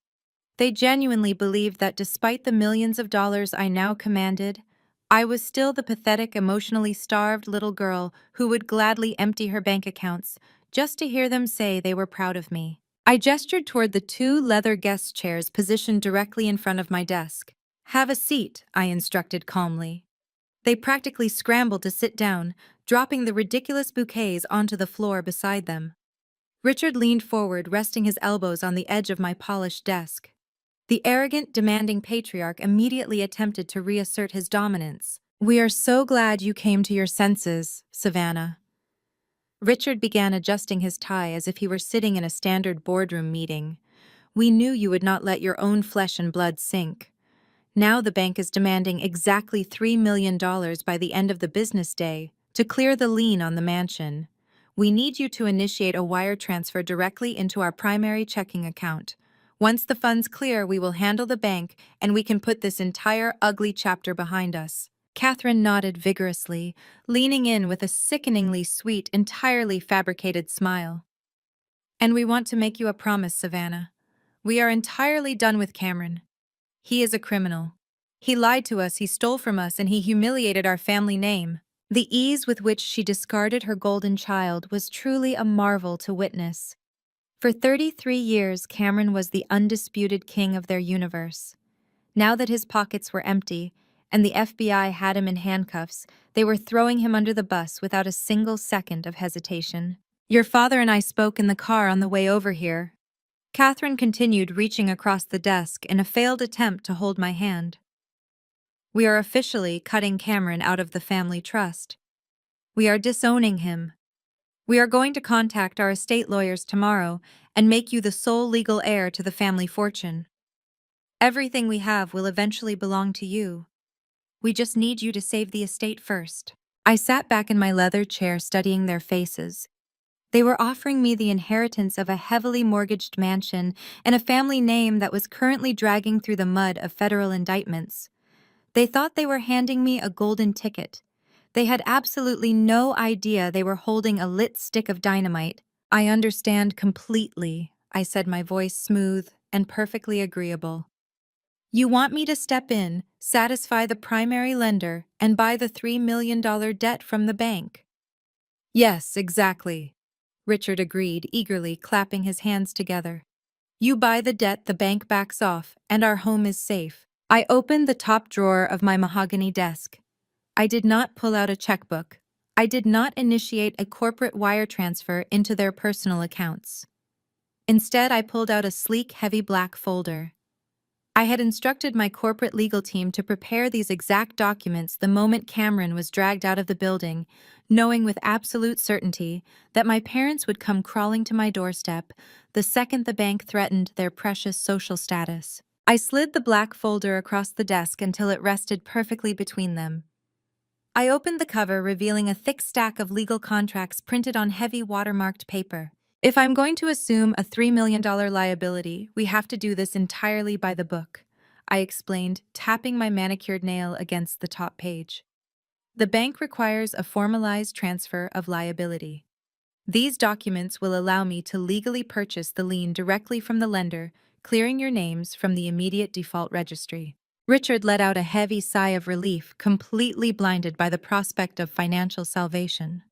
They genuinely believed that despite the millions of dollars I now commanded, I was still the pathetic, emotionally starved little girl who would gladly empty her bank accounts just to hear them say they were proud of me. I gestured toward the two leather guest chairs positioned directly in front of my desk. "Have a seat," I instructed calmly. They practically scrambled to sit down, dropping the ridiculous bouquets onto the floor beside them. Richard leaned forward, resting his elbows on the edge of my polished desk. The arrogant, demanding patriarch immediately attempted to reassert his dominance. "We are so glad you came to your senses, Savannah." Richard began adjusting his tie as if he were sitting in a standard boardroom meeting. "We knew you would not let your own flesh and blood sink. Now the bank is demanding exactly $3 million by the end of the business day to clear the lien on the mansion. We need you to initiate a wire transfer directly into our primary checking account. Once the funds clear, we will handle the bank and we can put this entire ugly chapter behind us." Catherine nodded vigorously, leaning in with a sickeningly sweet, entirely fabricated smile. "And we want to make you a promise, Savannah. We are entirely done with Cameron. He is a criminal. He lied to us, he stole from us, and he humiliated our family name." The ease with which she discarded her golden child was truly a marvel to witness. For 33 years, Cameron was the undisputed king of their universe. Now that his pockets were empty, and the FBI had him in handcuffs, they were throwing him under the bus without a single second of hesitation. "Your father and I spoke in the car on the way over here." Catherine continued, reaching across the desk in a failed attempt to hold my hand. "We are officially cutting Cameron out of the family trust. We are disowning him. We are going to contact our estate lawyers tomorrow and make you the sole legal heir to the family fortune. Everything we have will eventually belong to you. We just need you to save the estate first." I sat back in my leather chair studying their faces. They were offering me the inheritance of a heavily mortgaged mansion and a family name that was currently dragging through the mud of federal indictments. They thought they were handing me a golden ticket. They had absolutely no idea they were holding a lit stick of dynamite. "I understand completely," I said, my voice smooth and perfectly agreeable. "You want me to step in, satisfy the primary lender, and buy the $3 million debt from the bank?" "Yes, exactly," Richard agreed, eagerly clapping his hands together. "You buy the debt, the bank backs off, and our home is safe." I opened the top drawer of my mahogany desk. I did not pull out a checkbook. I did not initiate a corporate wire transfer into their personal accounts. Instead, I pulled out a sleek, heavy black folder. I had instructed my corporate legal team to prepare these exact documents the moment Cameron was dragged out of the building, knowing with absolute certainty that my parents would come crawling to my doorstep the second the bank threatened their precious social status. I slid the black folder across the desk until it rested perfectly between them. I opened the cover, revealing a thick stack of legal contracts printed on heavy watermarked paper. "If I'm going to assume a $3 million liability, we have to do this entirely by the book," I explained, tapping my manicured nail against the top page. The bank requires a formalized transfer of liability. These documents will allow me to legally purchase the lien directly from the lender, clearing your names from the immediate default registry. Richard let out a heavy sigh of relief, completely blinded by the prospect of financial salvation.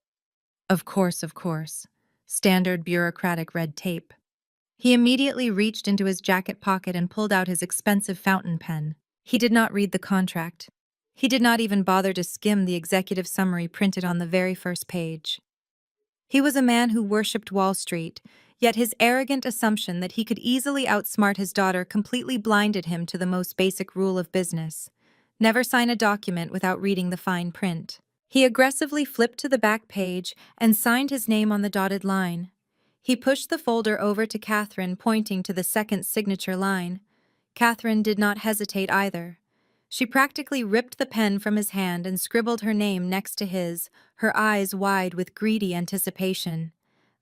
Of course, of course. Standard bureaucratic red tape. He immediately reached into his jacket pocket and pulled out his expensive fountain pen. He did not read the contract. He did not even bother to skim the executive summary printed on the very first page. He was a man who worshipped Wall Street, yet his arrogant assumption that he could easily outsmart his daughter completely blinded him to the most basic rule of business: never sign a document without reading the fine print. He aggressively flipped to the back page and signed his name on the dotted line. He pushed the folder over to Catherine, pointing to the second signature line. Catherine did not hesitate either. She practically ripped the pen from his hand and scribbled her name next to his, her eyes wide with greedy anticipation.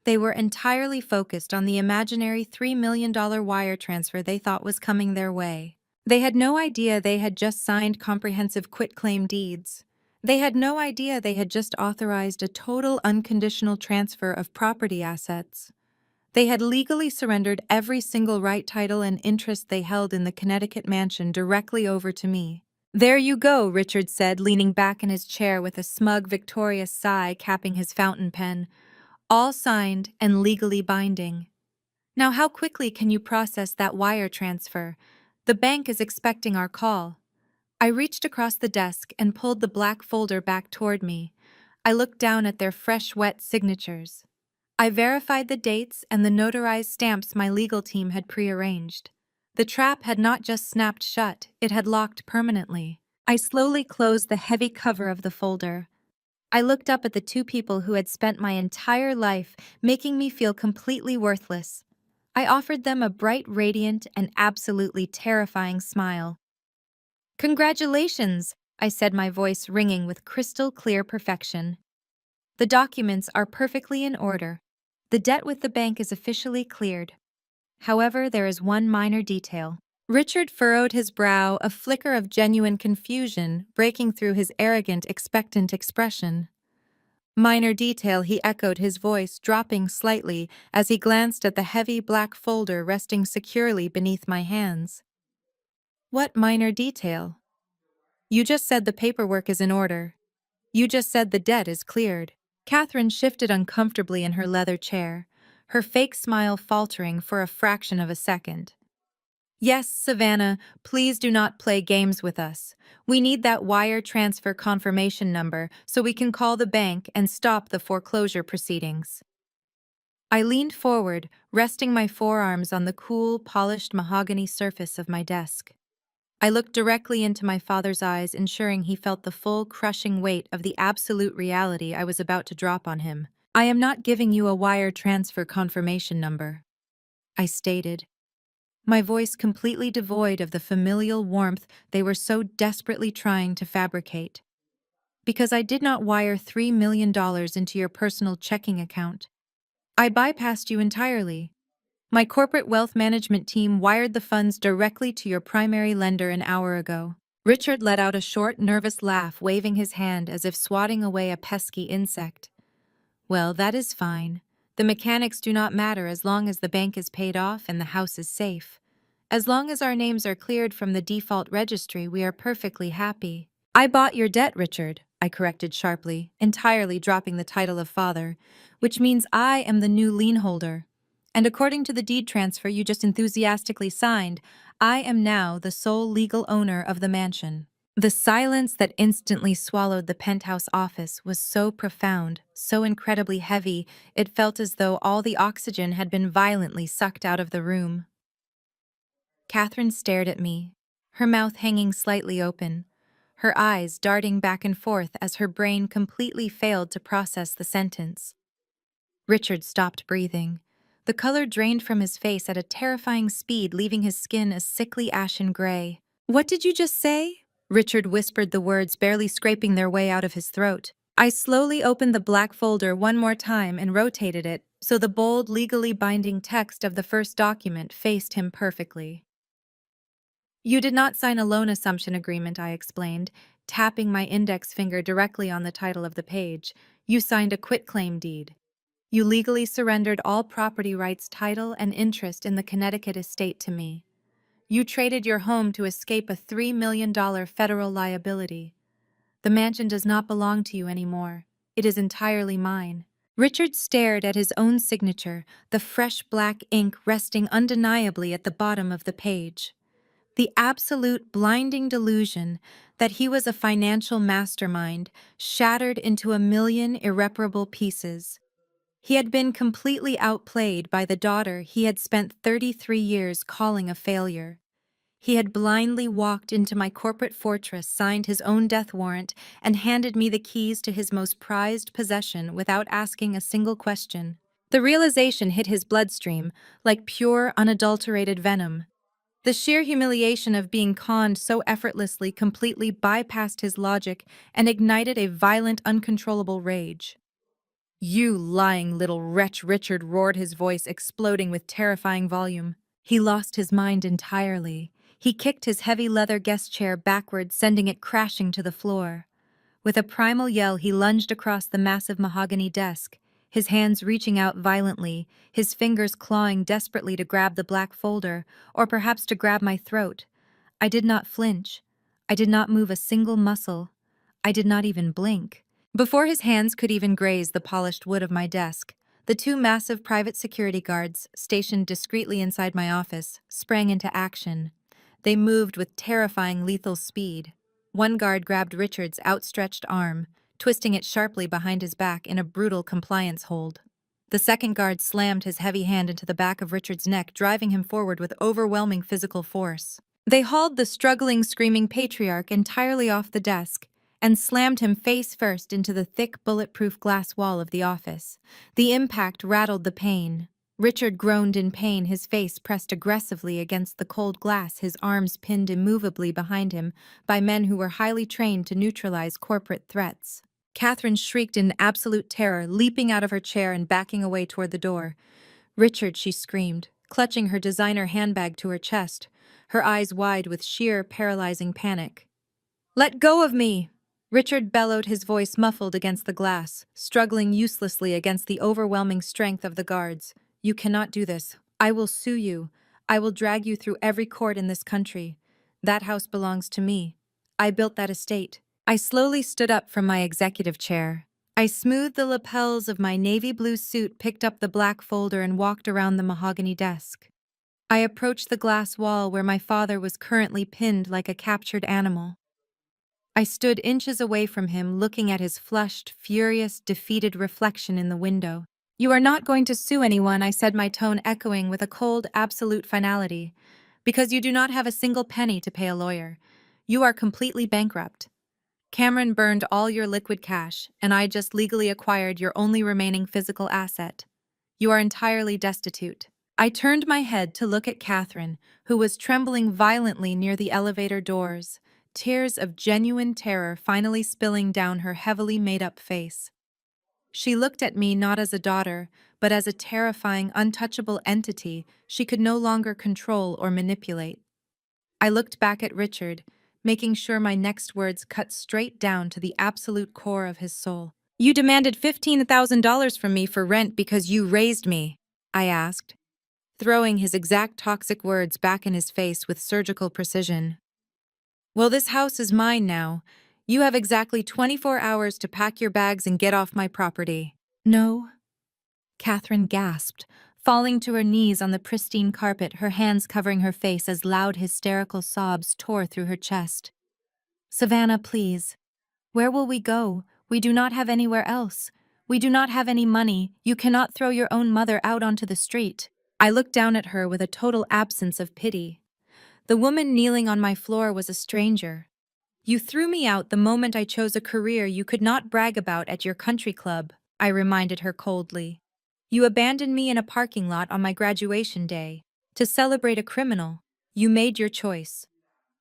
They were entirely focused on the imaginary $3 million wire transfer they thought was coming their way. They had no idea they had just signed comprehensive quitclaim deeds. They had no idea they had just authorized a total unconditional transfer of property assets. They had legally surrendered every single right, title, and interest they held in the Connecticut mansion directly over to me. "There you go," Richard said, leaning back in his chair with a smug, victorious sigh capping his fountain pen. "All signed and legally binding. Now how quickly can you process that wire transfer? The bank is expecting our call." I reached across the desk and pulled the black folder back toward me. I looked down at their fresh, wet signatures. I verified the dates and the notarized stamps my legal team had prearranged. The trap had not just snapped shut, it had locked permanently. I slowly closed the heavy cover of the folder. I looked up at the two people who had spent my entire life making me feel completely worthless. I offered them a bright, radiant, and absolutely terrifying smile. "Congratulations," I said, my voice ringing with crystal clear perfection. "The documents are perfectly in order. The debt with the bank is officially cleared. However, there is one minor detail." Richard furrowed his brow, a flicker of genuine confusion breaking through his arrogant, expectant expression. "Minor detail," he echoed, his voice dropping slightly as he glanced at the heavy black folder resting securely beneath my hands. "What minor detail? You just said the paperwork is in order. You just said the debt is cleared." Catherine shifted uncomfortably in her leather chair, her fake smile faltering for a fraction of a second. "Yes, Savannah, please do not play games with us. We need that wire transfer confirmation number so we can call the bank and stop the foreclosure proceedings." I leaned forward, resting my forearms on the cool, polished mahogany surface of my desk. I looked directly into my father's eyes, ensuring he felt the full, crushing weight of the absolute reality I was about to drop on him. "I am not giving you a wire transfer confirmation number," I stated, my voice completely devoid of the familial warmth they were so desperately trying to fabricate. "Because I did not wire $3 million into your personal checking account. I bypassed you entirely. My corporate wealth management team wired the funds directly to your primary lender an hour ago." Richard let out a short, nervous laugh, waving his hand as if swatting away a pesky insect. "Well, that is fine. The mechanics do not matter as long as the bank is paid off and the house is safe. As long as our names are cleared from the default registry, we are perfectly happy." "I bought your debt, Richard," I corrected sharply, entirely dropping the title of father, "which means I am the new lien holder. And according to the deed transfer you just enthusiastically signed, I am now the sole legal owner of the mansion." The silence that instantly swallowed the penthouse office was so profound, so incredibly heavy, it felt as though all the oxygen had been violently sucked out of the room. Catherine stared at me, her mouth hanging slightly open, her eyes darting back and forth as her brain completely failed to process the sentence. Richard stopped breathing. The color drained from his face at a terrifying speed, leaving his skin a sickly ashen gray. "What did you just say?" Richard whispered the words, barely scraping their way out of his throat. I slowly opened the black folder one more time and rotated it so the bold, legally binding text of the first document faced him perfectly. "You did not sign a loan assumption agreement," I explained. tapping my index finger directly on the title of the page. You signed a quitclaim deed. You legally surrendered all property rights, title, and interest in the Connecticut estate to me. You traded your home to escape a $3 million federal liability. The mansion does not belong to you anymore. It is entirely mine. Richard stared at his own signature, the fresh black ink resting undeniably at the bottom of the page. The absolute blinding delusion that he was a financial mastermind shattered into a million irreparable pieces. He had been completely outplayed by the daughter he had spent 33 years calling a failure. He had blindly walked into my corporate fortress, signed his own death warrant, and handed me the keys to his most prized possession without asking a single question. The realization hit his bloodstream like pure, unadulterated venom. The sheer humiliation of being conned so effortlessly completely bypassed his logic and ignited a violent, uncontrollable rage. "You lying little wretch," Richard roared, his voice exploding with terrifying volume. He lost his mind entirely. He kicked his heavy leather guest chair backward, sending it crashing to the floor. With a primal yell, he lunged across the massive mahogany desk, his hands reaching out violently, his fingers clawing desperately to grab the black folder, or perhaps to grab my throat. I did not flinch. I did not move a single muscle. I did not even blink. Before his hands could even graze the polished wood of my desk, the two massive private security guards, stationed discreetly inside my office, sprang into action. They moved with terrifying lethal speed. One guard grabbed Richard's outstretched arm, twisting it sharply behind his back in a brutal compliance hold. The second guard slammed his heavy hand into the back of Richard's neck, driving him forward with overwhelming physical force. They hauled the struggling, screaming patriarch entirely off the desk and slammed him face first into the thick, bulletproof glass wall of the office. The impact rattled the pane. Richard groaned in pain, his face pressed aggressively against the cold glass, his arms pinned immovably behind him by men who were highly trained to neutralize corporate threats. Catherine shrieked in absolute terror, leaping out of her chair and backing away toward the door. "Richard," she screamed, clutching her designer handbag to her chest, her eyes wide with sheer, paralyzing panic. "Let go of me!" Richard bellowed, his voice muffled against the glass, struggling uselessly against the overwhelming strength of the guards. "You cannot do this. I will sue you. I will drag you through every court in this country. That house belongs to me. I built that estate." I slowly stood up from my executive chair. I smoothed the lapels of my navy blue suit, picked up the black folder, and walked around the mahogany desk. I approached the glass wall where my father was currently pinned like a captured animal. I stood inches away from him, looking at his flushed, furious, defeated reflection in the window. "You are not going to sue anyone," I said, my tone echoing with a cold, absolute finality, "because you do not have a single penny to pay a lawyer. You are completely bankrupt. Cameron burned all your liquid cash, and I just legally acquired your only remaining physical asset. You are entirely destitute." I turned my head to look at Catherine, who was trembling violently near the elevator doors, tears of genuine terror finally spilling down her heavily made-up face. She looked at me not as a daughter, but as a terrifying, untouchable entity she could no longer control or manipulate. I looked back at Richard, making sure my next words cut straight down to the absolute core of his soul. "You demanded $15,000 from me for rent because you raised me," I asked, throwing his exact toxic words back in his face with surgical precision. "Well, this house is mine now. You have exactly 24 hours to pack your bags and get off my property." "No," Catherine gasped, falling to her knees on the pristine carpet, her hands covering her face as loud, hysterical sobs tore through her chest. "Savannah, please. Where will we go? We do not have anywhere else. We do not have any money. You cannot throw your own mother out onto the street." I looked down at her with a total absence of pity. The woman kneeling on my floor was a stranger. "You threw me out the moment I chose a career you could not brag about at your country club," I reminded her coldly. "You abandoned me in a parking lot on my graduation day. To celebrate a criminal, you made your choice.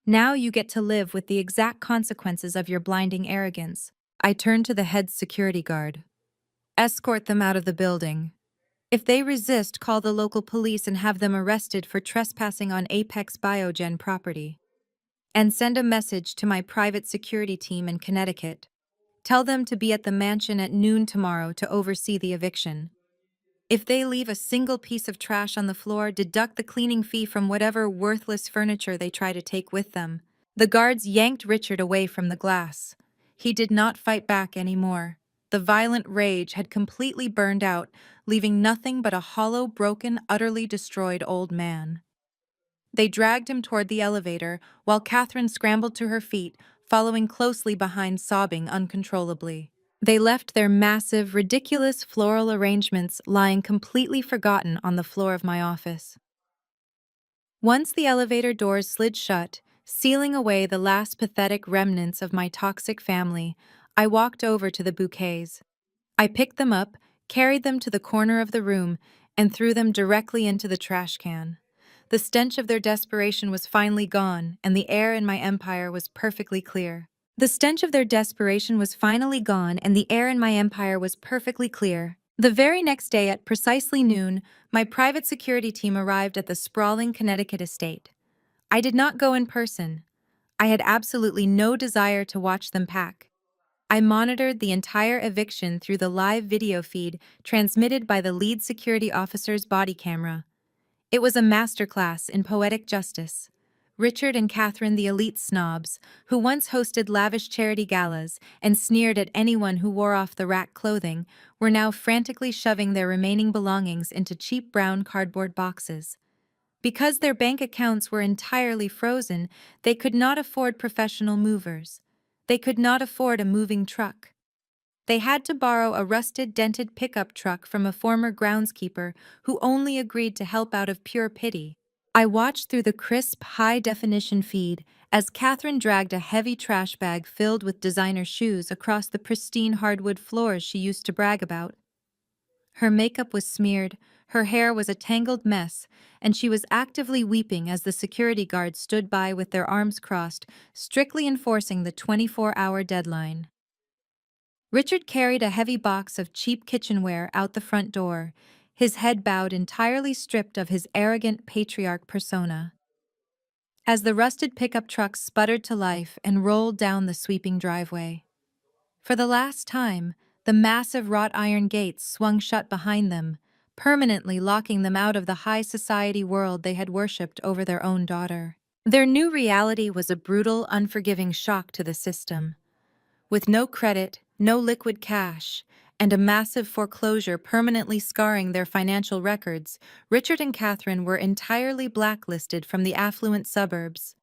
Now you get to live with the exact consequences of your blinding arrogance." I turned to the head security guard. "Escort them out of the building. If they resist, call the local police and have them arrested for trespassing on Apex Biogen property." and send a message to my private security team in Connecticut. Tell them to be at the mansion at noon tomorrow to oversee the eviction. If they leave a single piece of trash on the floor, deduct the cleaning fee from whatever worthless furniture they try to take with them. The guards yanked Richard away from the glass. He did not fight back anymore. The violent rage had completely burned out, leaving nothing but a hollow, broken, utterly destroyed old man. They dragged him toward the elevator, while Catherine scrambled to her feet, following closely behind, sobbing uncontrollably. They left their massive, ridiculous floral arrangements lying completely forgotten on the floor of my office. Once the elevator doors slid shut, sealing away the last pathetic remnants of my toxic family, I walked over to the bouquets. I picked them up, carried them to the corner of the room, and threw them directly into the trash can. The stench of their desperation was finally gone, and the air in my empire was perfectly clear. The stench of their desperation was finally gone, and the air in my empire was perfectly clear. The very next day at precisely noon, my private security team arrived at the sprawling Connecticut estate. I did not go in person. I had absolutely no desire to watch them pack. I monitored the entire eviction through the live video feed transmitted by the lead security officer's body camera. It was a masterclass in poetic justice. Richard and Catherine, the elite snobs, who once hosted lavish charity galas and sneered at anyone who wore off-the-rack clothing, were now frantically shoving their remaining belongings into cheap brown cardboard boxes. Because their bank accounts were entirely frozen, they could not afford professional movers. They could not afford a moving truck. They had to borrow a rusted, dented pickup truck from a former groundskeeper who only agreed to help out of pure pity. I watched through the crisp, high-definition feed as Catherine dragged a heavy trash bag filled with designer shoes across the pristine hardwood floors she used to brag about. Her makeup was smeared, her hair was a tangled mess, and she was actively weeping as the security guards stood by with their arms crossed, strictly enforcing the 24-hour deadline. Richard carried a heavy box of cheap kitchenware out the front door, his head bowed, entirely stripped of his arrogant patriarch persona. As the rusted pickup truck sputtered to life and rolled down the sweeping driveway. For the last time, the massive wrought iron gates swung shut behind them, permanently locking them out of the high society world they had worshipped over their own daughter. Their new reality was a brutal, unforgiving shock to the system. With no credit, no liquid cash, and a massive foreclosure permanently scarring their financial records, Richard and Catherine were entirely blacklisted from the affluent suburbs.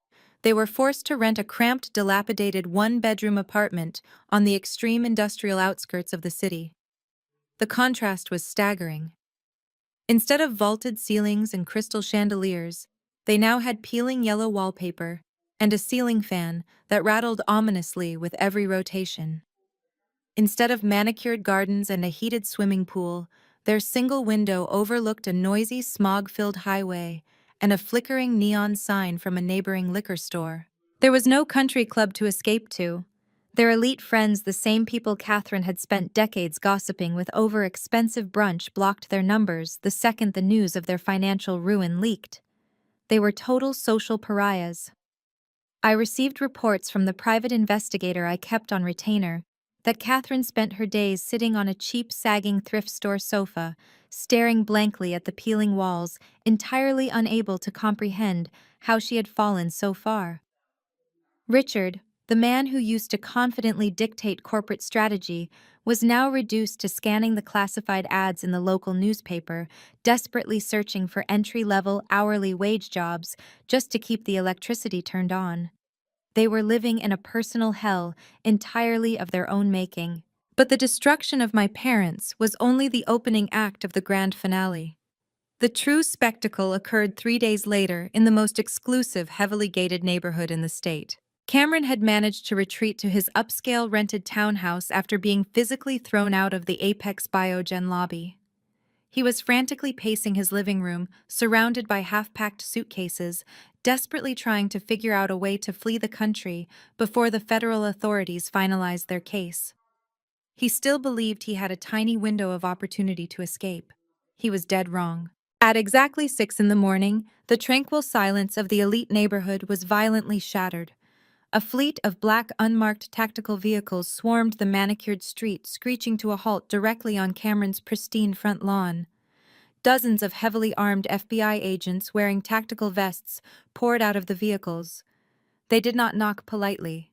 They were forced to rent a cramped, dilapidated one-bedroom apartment on the extreme industrial outskirts of the city. The contrast was staggering. Instead of vaulted ceilings and crystal chandeliers, they now had peeling yellow wallpaper and a ceiling fan that rattled ominously with every rotation. Instead of manicured gardens and a heated swimming pool, their single window overlooked a noisy, smog-filled highway and a flickering neon sign from a neighboring liquor store. There was no country club to escape to. Their elite friends, the same people Catherine had spent decades gossiping with over expensive brunch, blocked their numbers the second the news of their financial ruin leaked. They were total social pariahs. I received reports from the private investigator I kept on retainer that Catherine spent her days sitting on a cheap, sagging thrift store sofa, staring blankly at the peeling walls, entirely unable to comprehend how she had fallen so far. Richard, the man who used to confidently dictate corporate strategy, was now reduced to scanning the classified ads in the local newspaper, desperately searching for entry-level, hourly wage jobs just to keep the electricity turned on. They were living in a personal hell entirely of their own making. But the destruction of my parents was only the opening act of the grand finale. The true spectacle occurred 3 days later in the most exclusive, heavily gated neighborhood in the state. Cameron had managed to retreat to his upscale rented townhouse after being physically thrown out of the Apex Biogen lobby. He was frantically pacing his living room, surrounded by half-packed suitcases, desperately trying to figure out a way to flee the country before the federal authorities finalized their case. He still believed he had a tiny window of opportunity to escape. He was dead wrong. At exactly 6 in the morning, the tranquil silence of the elite neighborhood was violently shattered. A fleet of black unmarked tactical vehicles swarmed the manicured street, screeching to a halt directly on Cameron's pristine front lawn. Dozens of heavily armed FBI agents wearing tactical vests poured out of the vehicles. They did not knock politely.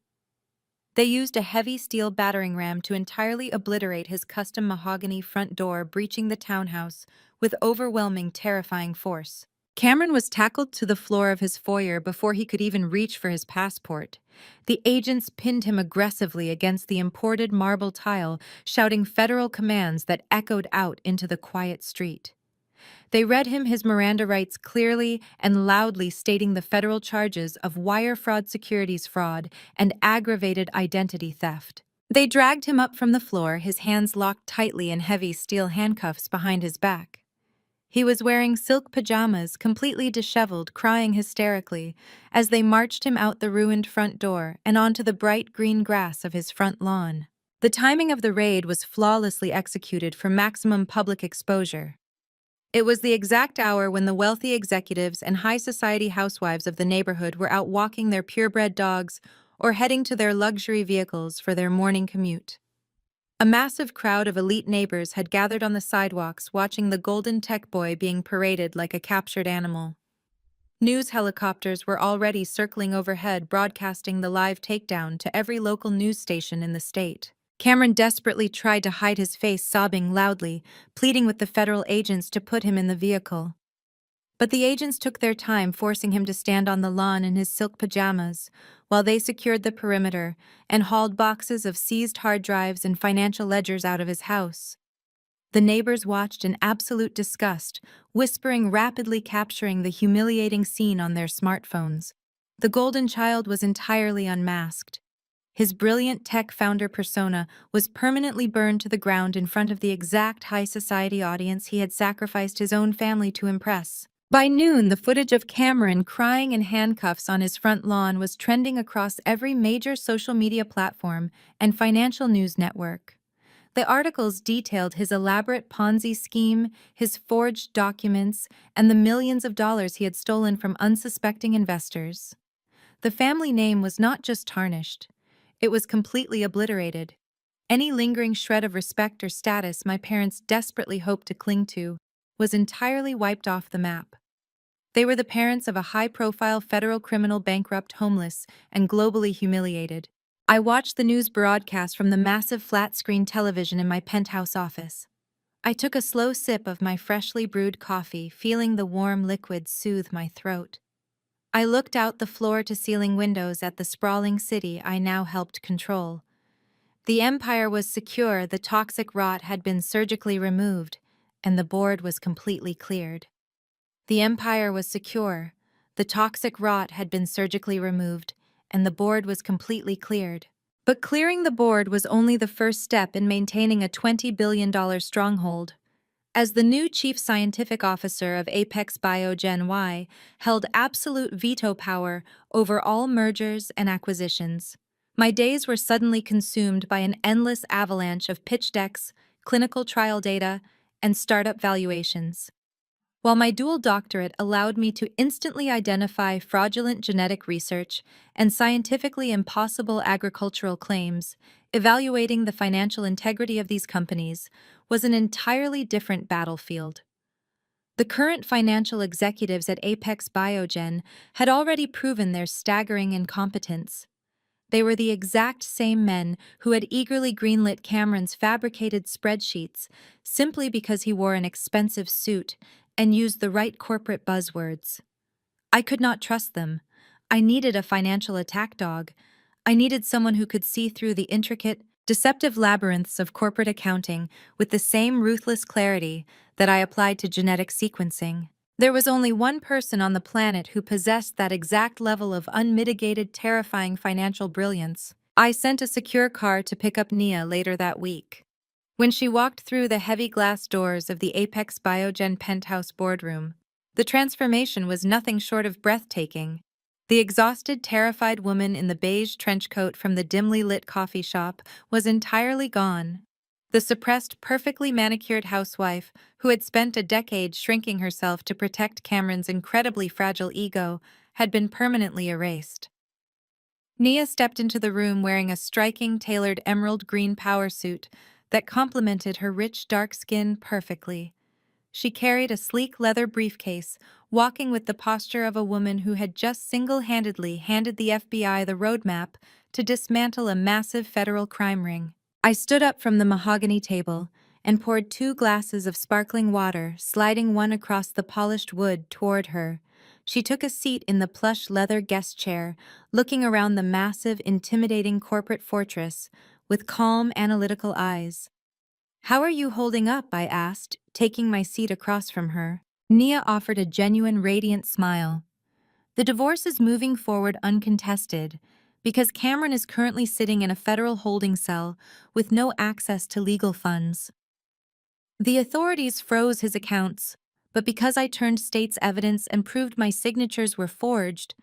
They used a heavy steel battering ram to entirely obliterate his custom mahogany front door, breaching the townhouse with overwhelming, terrifying force. Cameron was tackled to the floor of his foyer before he could even reach for his passport. The agents pinned him aggressively against the imported marble tile, shouting federal commands that echoed out into the quiet street. They read him his Miranda rights clearly and loudly, stating the federal charges of wire fraud, securities fraud, and aggravated identity theft. They dragged him up from the floor, his hands locked tightly in heavy steel handcuffs behind his back. He was wearing silk pajamas, completely disheveled, crying hysterically, as they marched him out the ruined front door and onto the bright green grass of his front lawn. The timing of the raid was flawlessly executed for maximum public exposure. It was the exact hour when the wealthy executives and high society housewives of the neighborhood were out walking their purebred dogs or heading to their luxury vehicles for their morning commute. A massive crowd of elite neighbors had gathered on the sidewalks watching the golden tech boy being paraded like a captured animal. News helicopters were already circling overhead, broadcasting the live takedown to every local news station in the state. Cameron desperately tried to hide his face, sobbing loudly, pleading with the federal agents to put him in the vehicle. But the agents took their time, forcing him to stand on the lawn in his silk pajamas, while they secured the perimeter and hauled boxes of seized hard drives and financial ledgers out of his house. The neighbors watched in absolute disgust, whispering, rapidly capturing the humiliating scene on their smartphones. The golden child was entirely unmasked. His brilliant tech founder persona was permanently burned to the ground in front of the exact high society audience he had sacrificed his own family to impress. By noon, the footage of Cameron crying in handcuffs on his front lawn was trending across every major social media platform and financial news network. The articles detailed his elaborate Ponzi scheme, his forged documents, and the millions of dollars he had stolen from unsuspecting investors. The family name was not just tarnished. It was completely obliterated. Any lingering shred of respect or status my parents desperately hoped to cling to was entirely wiped off the map. They were the parents of a high-profile federal criminal, bankrupt, homeless, and globally humiliated. I watched the news broadcast from the massive flat-screen television in my penthouse office. I took a slow sip of my freshly brewed coffee, feeling the warm liquid soothe my throat. I looked out the floor-to-ceiling windows at the sprawling city I now helped control. The empire was secure, the toxic rot had been surgically removed, and the board was completely cleared. The empire was secure, the toxic rot had been surgically removed, and the board was completely cleared. But clearing the board was only the first step in maintaining a $20 billion stronghold. As the new chief scientific officer of Apex Biogen Y, held absolute veto power over all mergers and acquisitions. My days were suddenly consumed by an endless avalanche of pitch decks, clinical trial data, and startup valuations. While my dual doctorate allowed me to instantly identify fraudulent genetic research and scientifically impossible agricultural claims, evaluating the financial integrity of these companies was an entirely different battlefield. The current financial executives at Apex Biogen had already proven their staggering incompetence. They were the exact same men who had eagerly greenlit Cameron's fabricated spreadsheets simply because he wore an expensive suit and used the right corporate buzzwords. I could not trust them. I needed a financial attack dog. I needed someone who could see through the intricate, deceptive labyrinths of corporate accounting with the same ruthless clarity that I applied to genetic sequencing. There was only one person on the planet who possessed that exact level of unmitigated, terrifying financial brilliance. I sent a secure car to pick up Nia later that week. When she walked through the heavy glass doors of the Apex Biogen penthouse boardroom, the transformation was nothing short of breathtaking. The exhausted, terrified woman in the beige trench coat from the dimly lit coffee shop was entirely gone. The suppressed, perfectly manicured housewife, who had spent a decade shrinking herself to protect Cameron's incredibly fragile ego, had been permanently erased. Nia stepped into the room wearing a striking, tailored emerald green power suit that complemented her rich, dark skin perfectly. She carried a sleek leather briefcase, walking with the posture of a woman who had just single-handedly handed the FBI the roadmap to dismantle a massive federal crime ring. I stood up from the mahogany table and poured 2 glasses of sparkling water, sliding one across the polished wood toward her. She took a seat in the plush leather guest chair, looking around the massive, intimidating corporate fortress with calm, analytical eyes. "How are you holding up?" I asked, taking my seat across from her. Nia offered a genuine, radiant smile. "The divorce is moving forward uncontested, because Cameron is currently sitting in a federal holding cell with no access to legal funds. The authorities froze his accounts, but because I turned state's evidence and proved my signatures were forged,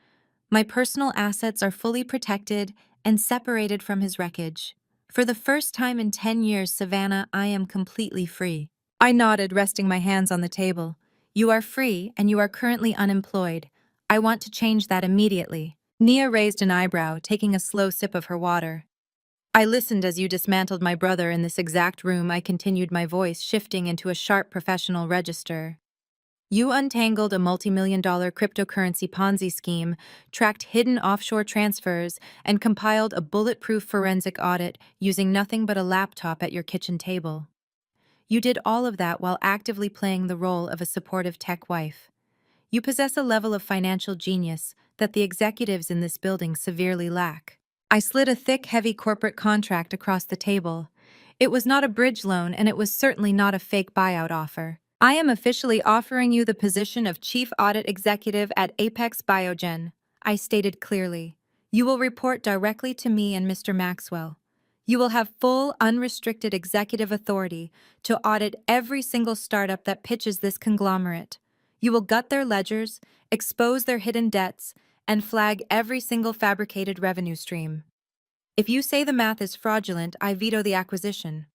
my personal assets are fully protected and separated from his wreckage. For the first time in 10 years, Savannah, I am completely free." I nodded, resting my hands on the table. "You are free, and you are currently unemployed. I want to change that immediately." Nia raised an eyebrow, taking a slow sip of her water. "I listened as you dismantled my brother in this exact room," I continued, my voice shifting into a sharp professional register. "You untangled a multi-million-dollar cryptocurrency Ponzi scheme, tracked hidden offshore transfers, and compiled a bulletproof forensic audit using nothing but a laptop at your kitchen table. You did all of that while actively playing the role of a supportive tech wife. You possess a level of financial genius that the executives in this building severely lack." I slid a thick, heavy corporate contract across the table. It was not a bridge loan, and it was certainly not a fake buyout offer. "I am officially offering you the position of Chief Audit Executive at Apex Biogen," I stated clearly. "You will report directly to me and Mr. Maxwell. You will have full, unrestricted executive authority to audit every single startup that pitches this conglomerate. You will gut their ledgers, expose their hidden debts, and flag every single fabricated revenue stream. If you say the math is fraudulent, I veto the acquisition.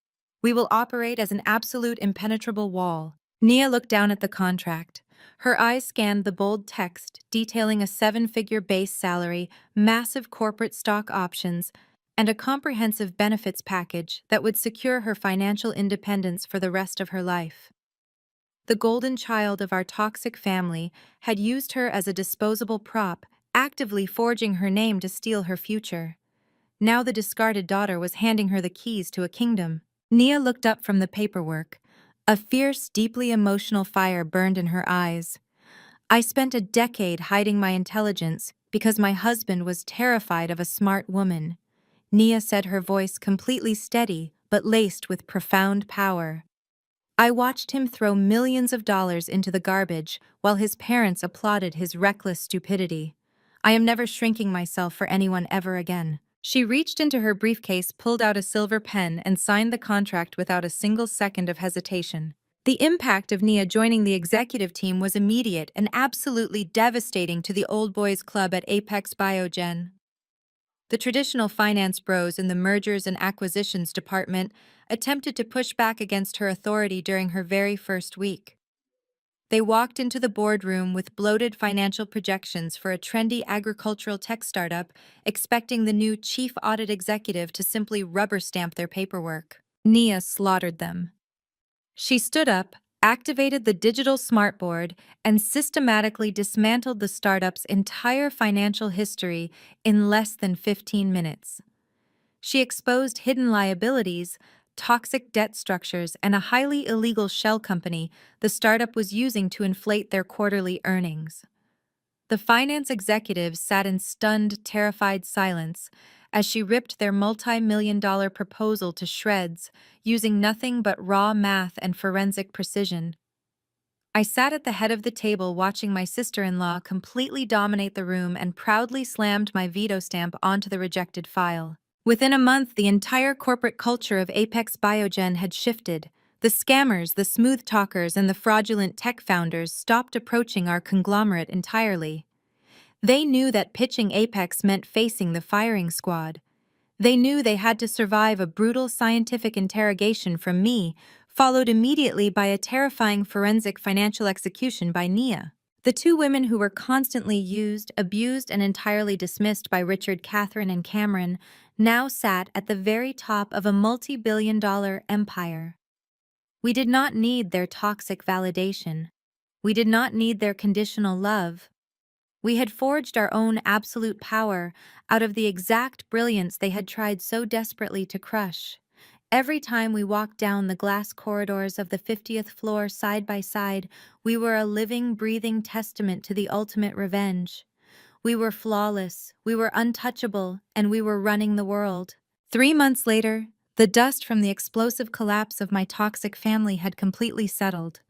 We will operate as an absolute impenetrable wall." Nia looked down at the contract. Her eyes scanned the bold text detailing a 7-figure base salary, massive corporate stock options, and a comprehensive benefits package that would secure her financial independence for the rest of her life. The golden child of our toxic family had used her as a disposable prop, actively forging her name to steal her future. Now the discarded daughter was handing her the keys to a kingdom. Nia looked up from the paperwork. A fierce, deeply emotional fire burned in her eyes. "I spent a decade hiding my intelligence because my husband was terrified of a smart woman," Nia said, her voice completely steady but laced with profound power. "I watched him throw millions of dollars into the garbage while his parents applauded his reckless stupidity. I am never shrinking myself for anyone ever again." She reached into her briefcase, pulled out a silver pen, and signed the contract without a single second of hesitation. The impact of Nia joining the executive team was immediate and absolutely devastating to the old boys club at Apex Biogen. The traditional finance bros in the mergers and acquisitions department attempted to push back against her authority during her very first week. They walked into the boardroom with bloated financial projections for a trendy agricultural tech startup, expecting the new chief audit executive to simply rubber stamp their paperwork. Nia slaughtered them. She stood up, activated the digital smartboard, and systematically dismantled the startup's entire financial history in less than 15 minutes. She exposed hidden liabilities, toxic debt structures, and a highly illegal shell company the startup was using to inflate their quarterly earnings. The finance executives sat in stunned, terrified silence as she ripped their multi-million-dollar proposal to shreds, using nothing but raw math and forensic precision. I sat at the head of the table watching my sister-in-law completely dominate the room and proudly slammed my veto stamp onto the rejected file. Within a month, the entire corporate culture of Apex Biogen had shifted. The scammers, the smooth talkers, and the fraudulent tech founders stopped approaching our conglomerate entirely. They knew that pitching Apex meant facing the firing squad. They knew they had to survive a brutal scientific interrogation from me, followed immediately by a terrifying forensic financial execution by Nia. The two women who were constantly used, abused, and entirely dismissed by Richard, Catherine, and Cameron now sat at the very top of a multi-billion-dollar empire. We did not need their toxic validation. We did not need their conditional love. We had forged our own absolute power out of the exact brilliance they had tried so desperately to crush. Every time we walked down the glass corridors of the 50th floor side by side, we were a living, breathing testament to the ultimate revenge. We were flawless, we were untouchable, and we were running the world. 3 months later, the dust from the explosive collapse of my toxic family had completely settled.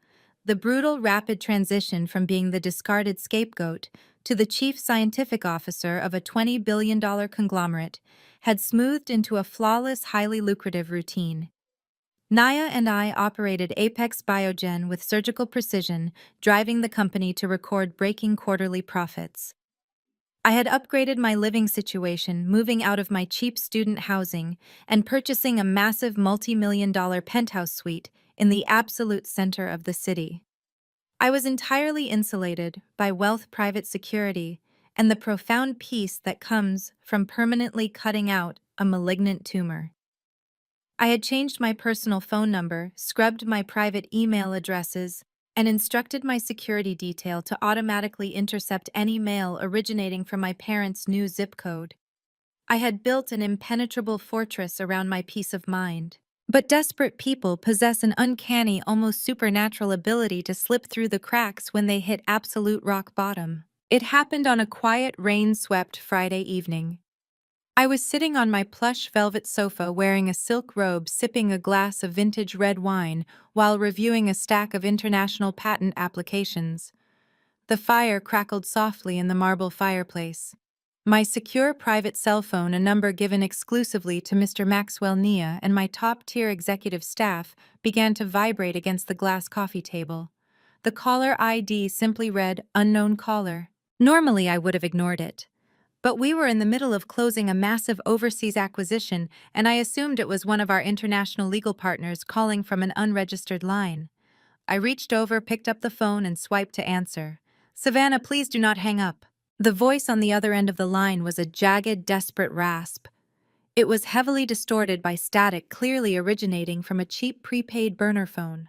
The brutal, rapid transition from being the discarded scapegoat to the chief scientific officer of a $20 billion conglomerate had smoothed into a flawless, highly lucrative routine. Naya and I operated Apex Biogen with surgical precision, driving the company to record breaking quarterly profits. I had upgraded my living situation, moving out of my cheap student housing and purchasing a massive multi-million-dollar penthouse suite in the absolute center of the city. I was entirely insulated by wealth, private security, and the profound peace that comes from permanently cutting out a malignant tumor. I had changed my personal phone number, scrubbed my private email addresses, and instructed my security detail to automatically intercept any mail originating from my parents' new zip code. I had built an impenetrable fortress around my peace of mind. But desperate people possess an uncanny, almost supernatural ability to slip through the cracks when they hit absolute rock bottom. It happened on a quiet, rain-swept Friday evening. I was sitting on my plush velvet sofa wearing a silk robe, sipping a glass of vintage red wine while reviewing a stack of international patent applications. The fire crackled softly in the marble fireplace. My secure private cell phone, a number given exclusively to Mr. Maxwell Nia and my top-tier executive staff, began to vibrate against the glass coffee table. The caller ID simply read, "Unknown caller." Normally, I would have ignored it. But we were in the middle of closing a massive overseas acquisition, and I assumed it was one of our international legal partners calling from an unregistered line. I reached over, picked up the phone, and swiped to answer. "Savannah, please do not hang up." The voice on the other end of the line was a jagged, desperate rasp. It was heavily distorted by static clearly originating from a cheap prepaid burner phone.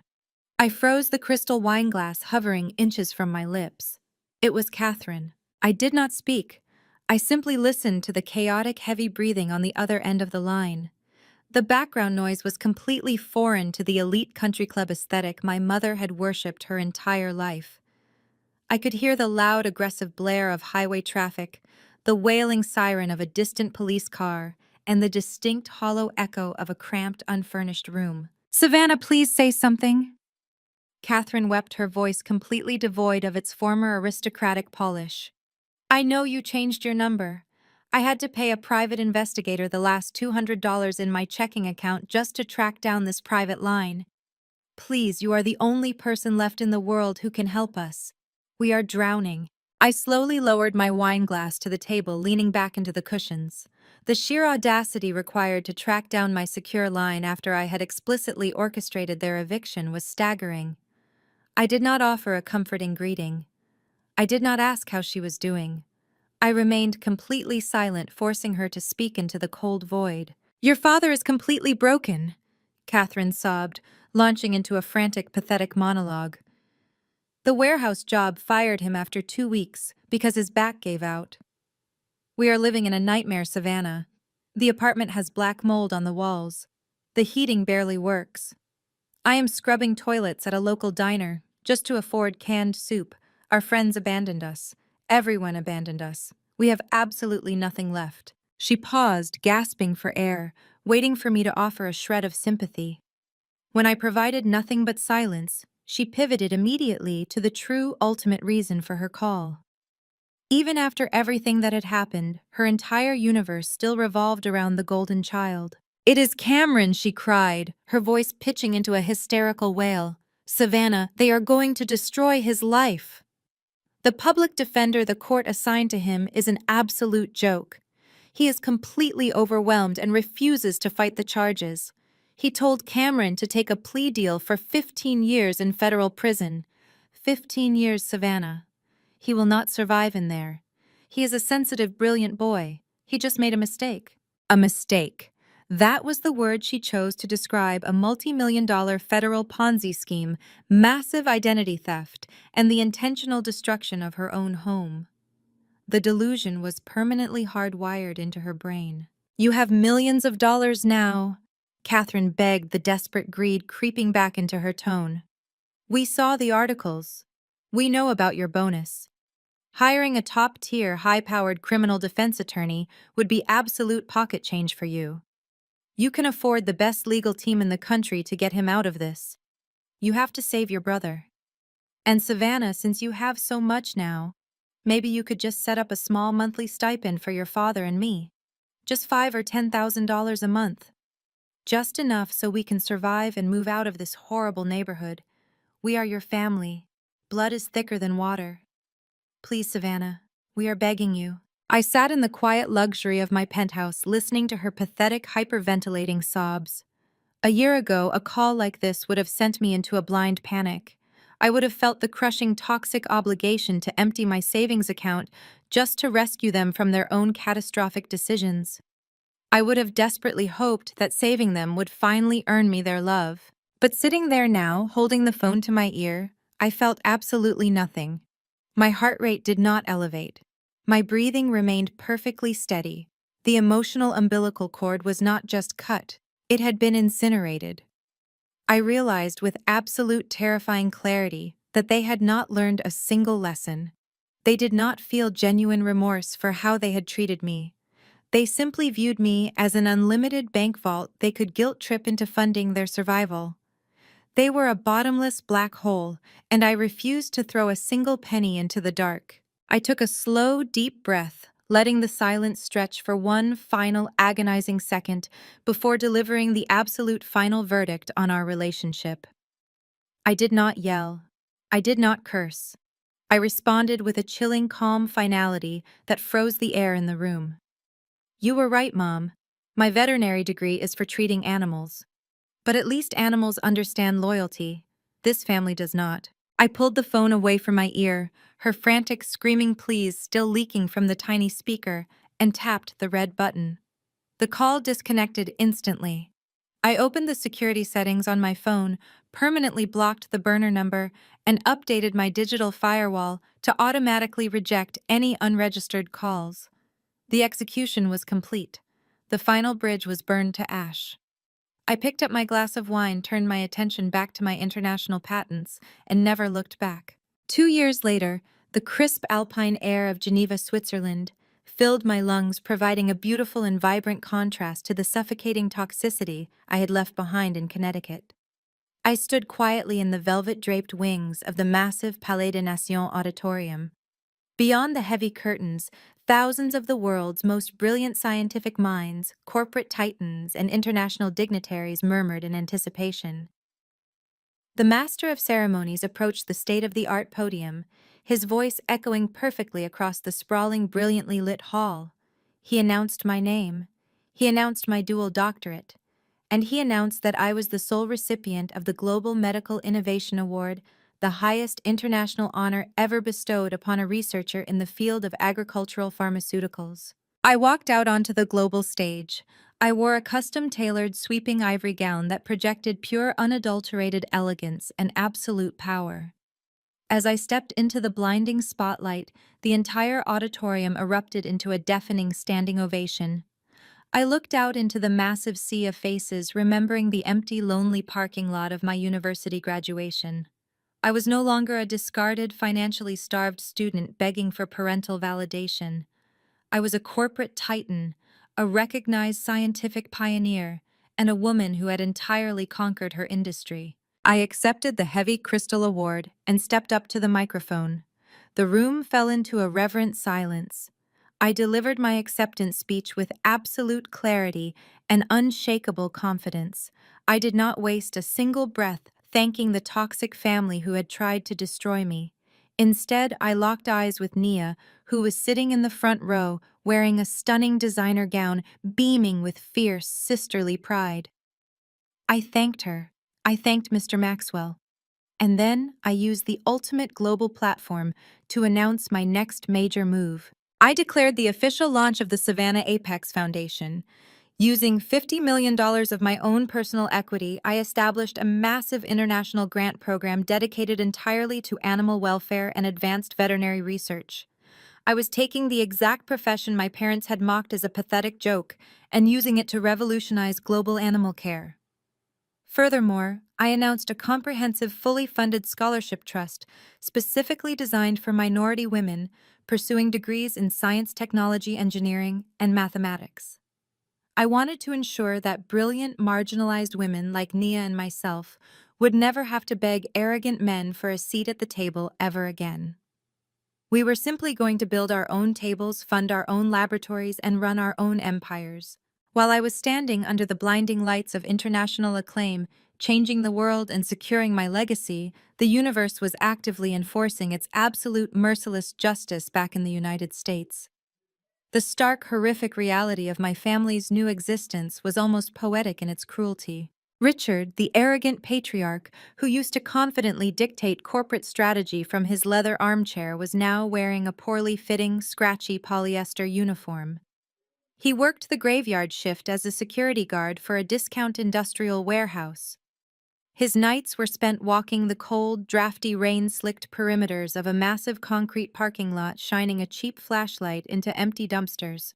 I froze, the crystal wine glass hovering inches from my lips. It was Catherine. I did not speak. I simply listened to the chaotic, heavy breathing on the other end of the line. The background noise was completely foreign to the elite country club aesthetic my mother had worshipped her entire life. I could hear the loud, aggressive blare of highway traffic, the wailing siren of a distant police car, and the distinct hollow echo of a cramped, unfurnished room. "Savannah, please say something." Catherine wept, her voice completely devoid of its former aristocratic polish. "I know you changed your number. I had to pay a private investigator the last $200 in my checking account just to track down this private line. Please, you are the only person left in the world who can help us. We are drowning." I slowly lowered my wine glass to the table, leaning back into the cushions. The sheer audacity required to track down my secure line after I had explicitly orchestrated their eviction was staggering. I did not offer a comforting greeting. I did not ask how she was doing. I remained completely silent, forcing her to speak into the cold void. "Your father is completely broken," Catherine sobbed, launching into a frantic, pathetic monologue. "The warehouse job fired him after 2 weeks because his back gave out. We are living in a nightmare, Savannah. The apartment has black mold on the walls. The heating barely works. I am scrubbing toilets at a local diner just to afford canned soup. Our friends abandoned us. Everyone abandoned us. We have absolutely nothing left." She paused, gasping for air, waiting for me to offer a shred of sympathy. When I provided nothing but silence, she pivoted immediately to the true, ultimate reason for her call. Even after everything that had happened, her entire universe still revolved around the golden child. "It is Cameron," she cried, her voice pitching into a hysterical wail. "Savannah, they are going to destroy his life. The public defender the court assigned to him is an absolute joke. He is completely overwhelmed and refuses to fight the charges. He told Cameron to take a plea deal for 15 years in federal prison. 15 years, Savannah. He will not survive in there. He is a sensitive, brilliant boy. He just made a mistake. A mistake. That was the word she chose to describe a multi-million-dollar federal Ponzi scheme, massive identity theft, and the intentional destruction of her own home. The delusion was permanently hardwired into her brain. "You have millions of dollars now," Catherine begged, the desperate greed creeping back into her tone. "We saw the articles. We know about your bonus. Hiring a top-tier, high-powered criminal defense attorney would be absolute pocket change for you. You can afford the best legal team in the country to get him out of this. You have to save your brother. And Savannah, since you have so much now, maybe you could just set up a small monthly stipend for your father and me. Just $5,000 or $10,000 a month. Just enough so we can survive and move out of this horrible neighborhood. We are your family. Blood is thicker than water. Please, Savannah, we are begging you." I sat in the quiet luxury of my penthouse listening to her pathetic, hyperventilating sobs. A year ago, a call like this would have sent me into a blind panic. I would have felt the crushing toxic obligation to empty my savings account just to rescue them from their own catastrophic decisions. I would have desperately hoped that saving them would finally earn me their love. But sitting there now, holding the phone to my ear, I felt absolutely nothing. My heart rate did not elevate. My breathing remained perfectly steady. The emotional umbilical cord was not just cut, it had been incinerated. I realized with absolute terrifying clarity that they had not learned a single lesson. They did not feel genuine remorse for how they had treated me. They simply viewed me as an unlimited bank vault they could guilt trip into funding their survival. They were a bottomless black hole, and I refused to throw a single penny into the dark. I took a slow, deep breath, letting the silence stretch for one final agonizing second before delivering the absolute final verdict on our relationship. I did not yell. I did not curse. I responded with a chilling, calm finality that froze the air in the room. "You were right, Mom. My veterinary degree is for treating animals. But at least animals understand loyalty. This family does not." I pulled the phone away from my ear, her frantic screaming pleas still leaking from the tiny speaker, and tapped the red button. The call disconnected instantly. I opened the security settings on my phone, permanently blocked the burner number, and updated my digital firewall to automatically reject any unregistered calls. The execution was complete. The final bridge was burned to ash. I picked up my glass of wine, turned my attention back to my international patents, and never looked back. 2 years later, the crisp alpine air of Geneva, Switzerland, filled my lungs, providing a beautiful and vibrant contrast to the suffocating toxicity I had left behind in Connecticut. I stood quietly in the velvet-draped wings of the massive Palais des Nations auditorium. Beyond the heavy curtains, thousands of the world's most brilliant scientific minds, corporate titans, and international dignitaries murmured in anticipation. The master of ceremonies approached the state-of-the-art podium, his voice echoing perfectly across the sprawling, brilliantly lit hall. He announced my name. He announced my dual doctorate. And he announced that I was the sole recipient of the Global Medical Innovation Award, the highest international honor ever bestowed upon a researcher in the field of agricultural pharmaceuticals. I walked out onto the global stage. I wore a custom-tailored sweeping ivory gown that projected pure, unadulterated elegance and absolute power. As I stepped into the blinding spotlight, the entire auditorium erupted into a deafening standing ovation. I looked out into the massive sea of faces, remembering the empty, lonely parking lot of my university graduation. I was no longer a discarded, financially starved student begging for parental validation. I was a corporate titan, a recognized scientific pioneer, and a woman who had entirely conquered her industry. I accepted the heavy crystal award and stepped up to the microphone. The room fell into a reverent silence. I delivered my acceptance speech with absolute clarity and unshakable confidence. I did not waste a single breath thanking the toxic family who had tried to destroy me. Instead, I locked eyes with Nia, who was sitting in the front row, wearing a stunning designer gown, beaming with fierce, sisterly pride. I thanked her. I thanked Mr. Maxwell. And then I used the ultimate global platform to announce my next major move. I declared the official launch of the Savannah Apex Foundation. Using $50 million of my own personal equity, I established a massive international grant program dedicated entirely to animal welfare and advanced veterinary research. I was taking the exact profession my parents had mocked as a pathetic joke and using it to revolutionize global animal care. Furthermore, I announced a comprehensive, fully funded scholarship trust specifically designed for minority women pursuing degrees in science, technology, engineering, and mathematics. I wanted to ensure that brilliant, marginalized women like Nia and myself would never have to beg arrogant men for a seat at the table ever again. We were simply going to build our own tables, fund our own laboratories, and run our own empires. While I was standing under the blinding lights of international acclaim, changing the world and securing my legacy, the universe was actively enforcing its absolute merciless justice back in the United States. The stark, horrific reality of my family's new existence was almost poetic in its cruelty. Richard, the arrogant patriarch who used to confidently dictate corporate strategy from his leather armchair, was now wearing a poorly fitting, scratchy polyester uniform. He worked the graveyard shift as a security guard for a discount industrial warehouse. His nights were spent walking the cold, drafty, rain-slicked perimeters of a massive concrete parking lot, shining a cheap flashlight into empty dumpsters.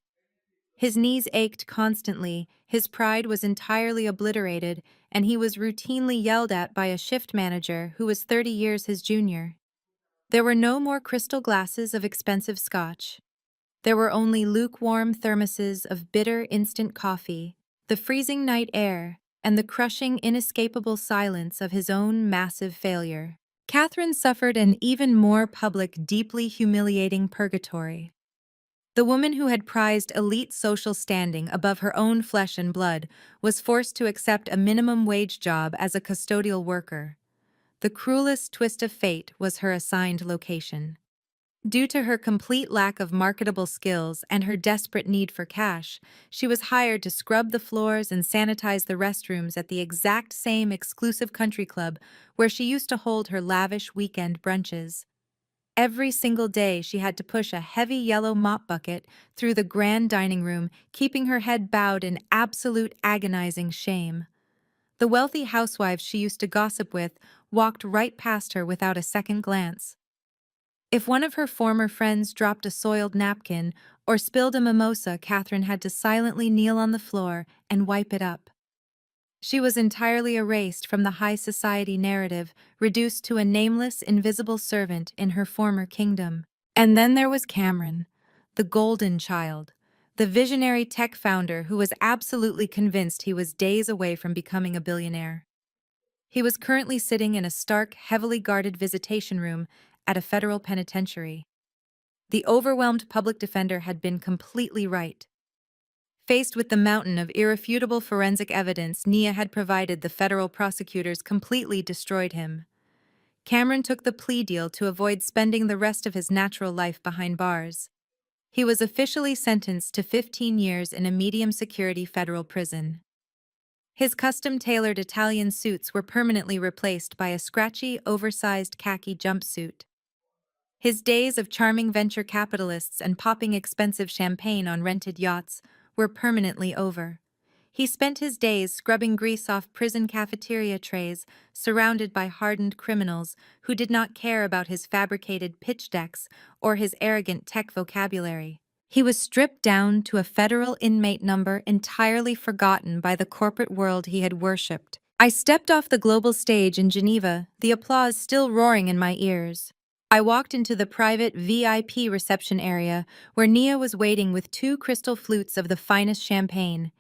His knees ached constantly, his pride was entirely obliterated, and he was routinely yelled at by a shift manager who was 30 years his junior. There were no more crystal glasses of expensive scotch. There were only lukewarm thermoses of bitter instant coffee, the freezing night air, and the crushing, inescapable silence of his own massive failure. Catherine suffered an even more public, deeply humiliating purgatory. The woman who had prized elite social standing above her own flesh and blood was forced to accept a minimum wage job as a custodial worker. The cruelest twist of fate was her assigned location. Due to her complete lack of marketable skills and her desperate need for cash, she was hired to scrub the floors and sanitize the restrooms at the exact same exclusive country club where she used to hold her lavish weekend brunches. Every single day she had to push a heavy yellow mop bucket through the grand dining room, keeping her head bowed in absolute agonizing shame. The wealthy housewives she used to gossip with walked right past her without a second glance. If one of her former friends dropped a soiled napkin or spilled a mimosa, Catherine had to silently kneel on the floor and wipe it up. She was entirely erased from the high society narrative, reduced to a nameless, invisible servant in her former kingdom. And then there was Cameron, the golden child, the visionary tech founder who was absolutely convinced he was days away from becoming a billionaire. He was currently sitting in a stark, heavily guarded visitation room at a federal penitentiary. The overwhelmed public defender had been completely right. Faced with the mountain of irrefutable forensic evidence Nia had provided, the federal prosecutors completely destroyed him. Cameron took the plea deal to avoid spending the rest of his natural life behind bars. He was officially sentenced to 15 years in a medium-security federal prison. His custom-tailored Italian suits were permanently replaced by a scratchy, oversized khaki jumpsuit. His days of charming venture capitalists and popping expensive champagne on rented yachts were permanently over. He spent his days scrubbing grease off prison cafeteria trays, surrounded by hardened criminals who did not care about his fabricated pitch decks or his arrogant tech vocabulary. He was stripped down to a federal inmate number entirely forgotten by the corporate world he had worshipped. I stepped off the global stage in Geneva, the applause still roaring in my ears. I walked into the private VIP reception area where Nia was waiting with 2 crystal flutes of the finest champagne.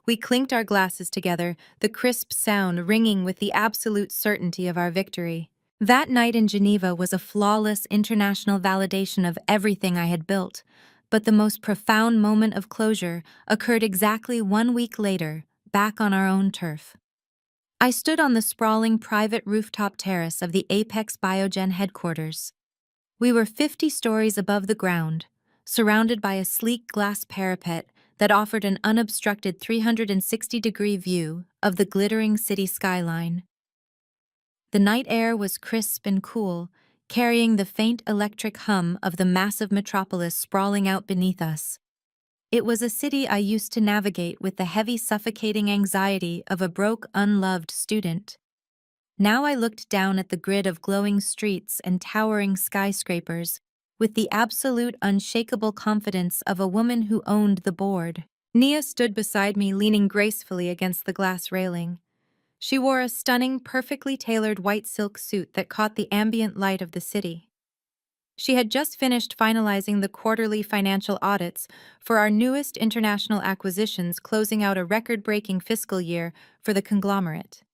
We clinked our glasses together, the crisp sound ringing with the absolute certainty of our victory. That night in Geneva was a flawless international validation of everything I had built, but the most profound moment of closure occurred exactly 1 week later, back on our own turf. I stood on the sprawling private rooftop terrace of the Apex Biogen headquarters. We were 50 stories above the ground, surrounded by a sleek glass parapet that offered an unobstructed 360-degree view of the glittering city skyline. The night air was crisp and cool, carrying the faint electric hum of the massive metropolis sprawling out beneath us. It was a city I used to navigate with the heavy, suffocating anxiety of a broke, unloved student. Now I looked down at the grid of glowing streets and towering skyscrapers with the absolute, unshakable confidence of a woman who owned the board. Nia stood beside me, leaning gracefully against the glass railing. She wore a stunning, perfectly tailored white silk suit that caught the ambient light of the city. She had just finished finalizing the quarterly financial audits for our newest international acquisitions, closing out a record-breaking fiscal year for the conglomerate.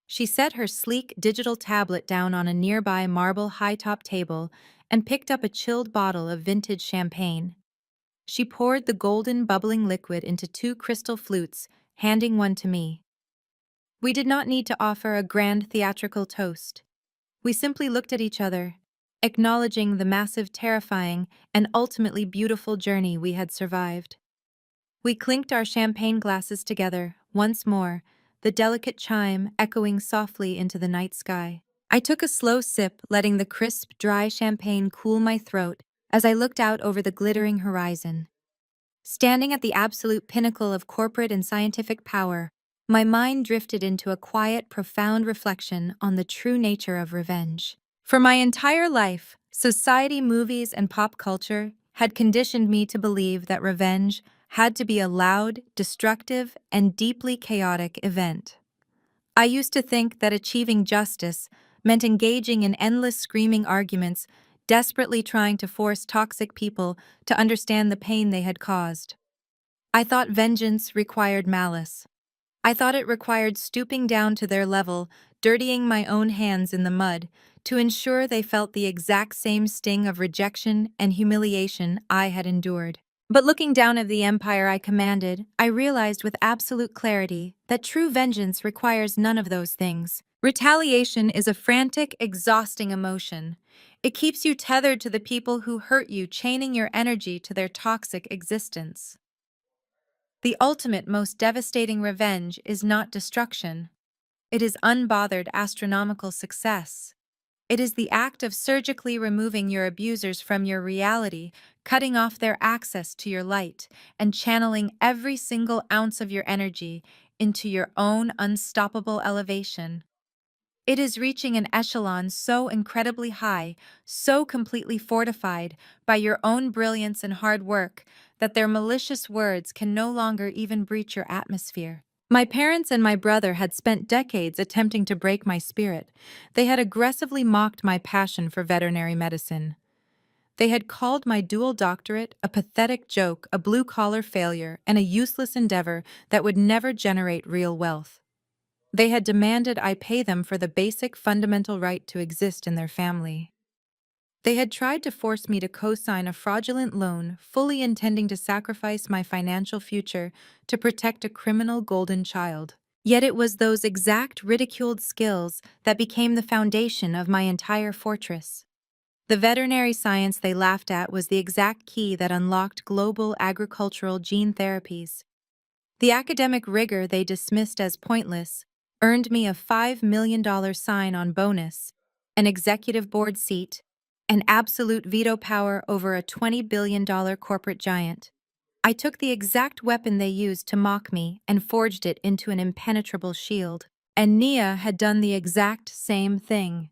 She set her sleek digital tablet down on a nearby marble high-top table and picked up a chilled bottle of vintage champagne. She poured the golden, bubbling liquid into two crystal flutes, handing one to me. We did not need to offer a grand theatrical toast. We simply looked at each other, acknowledging the massive, terrifying, and ultimately beautiful journey we had survived. We clinked our champagne glasses together, once more, the delicate chime echoing softly into the night sky. I took a slow sip, letting the crisp, dry champagne cool my throat as I looked out over the glittering horizon. Standing at the absolute pinnacle of corporate and scientific power, my mind drifted into a quiet, profound reflection on the true nature of revenge. For my entire life, society, movies, and pop culture had conditioned me to believe that revenge had to be a loud, destructive, and deeply chaotic event. I used to think that achieving justice meant engaging in endless screaming arguments, desperately trying to force toxic people to understand the pain they had caused. I thought vengeance required malice. I thought it required stooping down to their level, dirtying my own hands in the mud, to ensure they felt the exact same sting of rejection and humiliation I had endured. But looking down at the empire I commanded, I realized with absolute clarity that true vengeance requires none of those things. Retaliation is a frantic, exhausting emotion. It keeps you tethered to the people who hurt you, chaining your energy to their toxic existence. The ultimate, most devastating revenge is not destruction. It is unbothered, astronomical success. It is the act of surgically removing your abusers from your reality, cutting off their access to your light, and channeling every single ounce of your energy into your own unstoppable elevation. It is reaching an echelon so incredibly high, so completely fortified by your own brilliance and hard work, that their malicious words can no longer even breach your atmosphere. My parents and my brother had spent decades attempting to break my spirit. They had aggressively mocked my passion for veterinary medicine. They had called my dual doctorate a pathetic joke, a blue-collar failure, and a useless endeavor that would never generate real wealth. They had demanded I pay them for the basic fundamental right to exist in their family. They had tried to force me to co-sign a fraudulent loan, fully intending to sacrifice my financial future to protect a criminal golden child. Yet it was those exact ridiculed skills that became the foundation of my entire fortress. The veterinary science they laughed at was the exact key that unlocked global agricultural gene therapies. The academic rigor they dismissed as pointless earned me a $5 million sign-on bonus, an executive board seat, and absolute veto power over a $20 billion corporate giant. I took the exact weapon they used to mock me and forged it into an impenetrable shield. And Nia had done the exact same thing.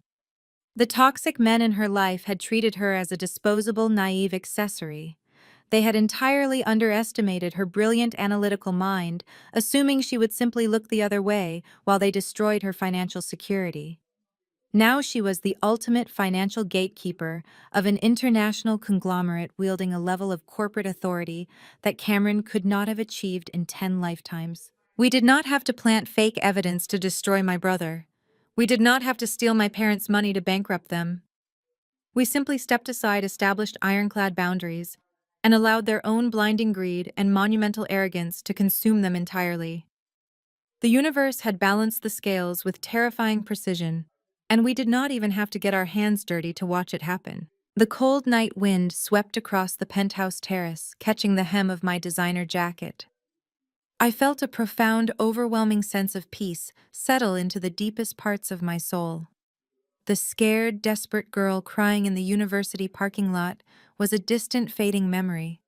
The toxic men in her life had treated her as a disposable, naive accessory. They had entirely underestimated her brilliant analytical mind, assuming she would simply look the other way while they destroyed her financial security. Now she was the ultimate financial gatekeeper of an international conglomerate wielding a level of corporate authority that Cameron could not have achieved in 10 lifetimes. We did not have to plant fake evidence to destroy my brother. We did not have to steal my parents' money to bankrupt them. We simply stepped aside, established ironclad boundaries, and allowed their own blinding greed and monumental arrogance to consume them entirely. The universe had balanced the scales with terrifying precision, and we did not even have to get our hands dirty to watch it happen. The cold night wind swept across the penthouse terrace, catching the hem of my designer jacket. I felt a profound, overwhelming sense of peace settle into the deepest parts of my soul. The scared, desperate girl crying in the university parking lot was a distant, fading memory.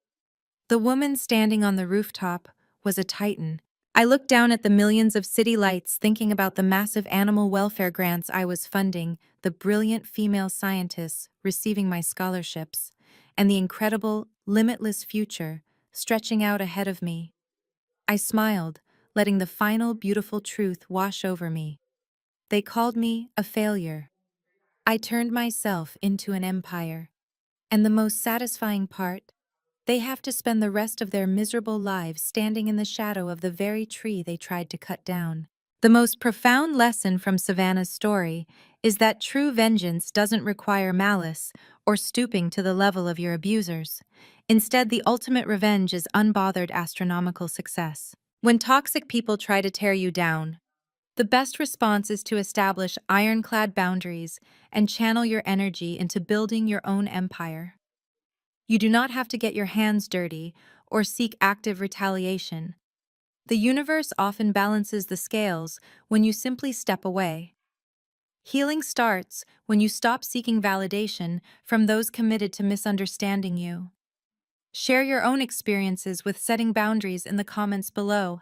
The woman standing on the rooftop was a titan. I looked down at the millions of city lights, thinking about the massive animal welfare grants I was funding, the brilliant female scientists receiving my scholarships, and the incredible, limitless future stretching out ahead of me. I smiled, letting the final beautiful truth wash over me. They called me a failure. I turned myself into an empire. And the most satisfying part, they have to spend the rest of their miserable lives standing in the shadow of the very tree they tried to cut down. The most profound lesson from Savannah's story is that true vengeance doesn't require malice or stooping to the level of your abusers. Instead, the ultimate revenge is unbothered astronomical success. When toxic people try to tear you down, the best response is to establish ironclad boundaries and channel your energy into building your own empire. You do not have to get your hands dirty or seek active retaliation. The universe often balances the scales when you simply step away. Healing starts when you stop seeking validation from those committed to misunderstanding you. Share your own experiences with setting boundaries in the comments below.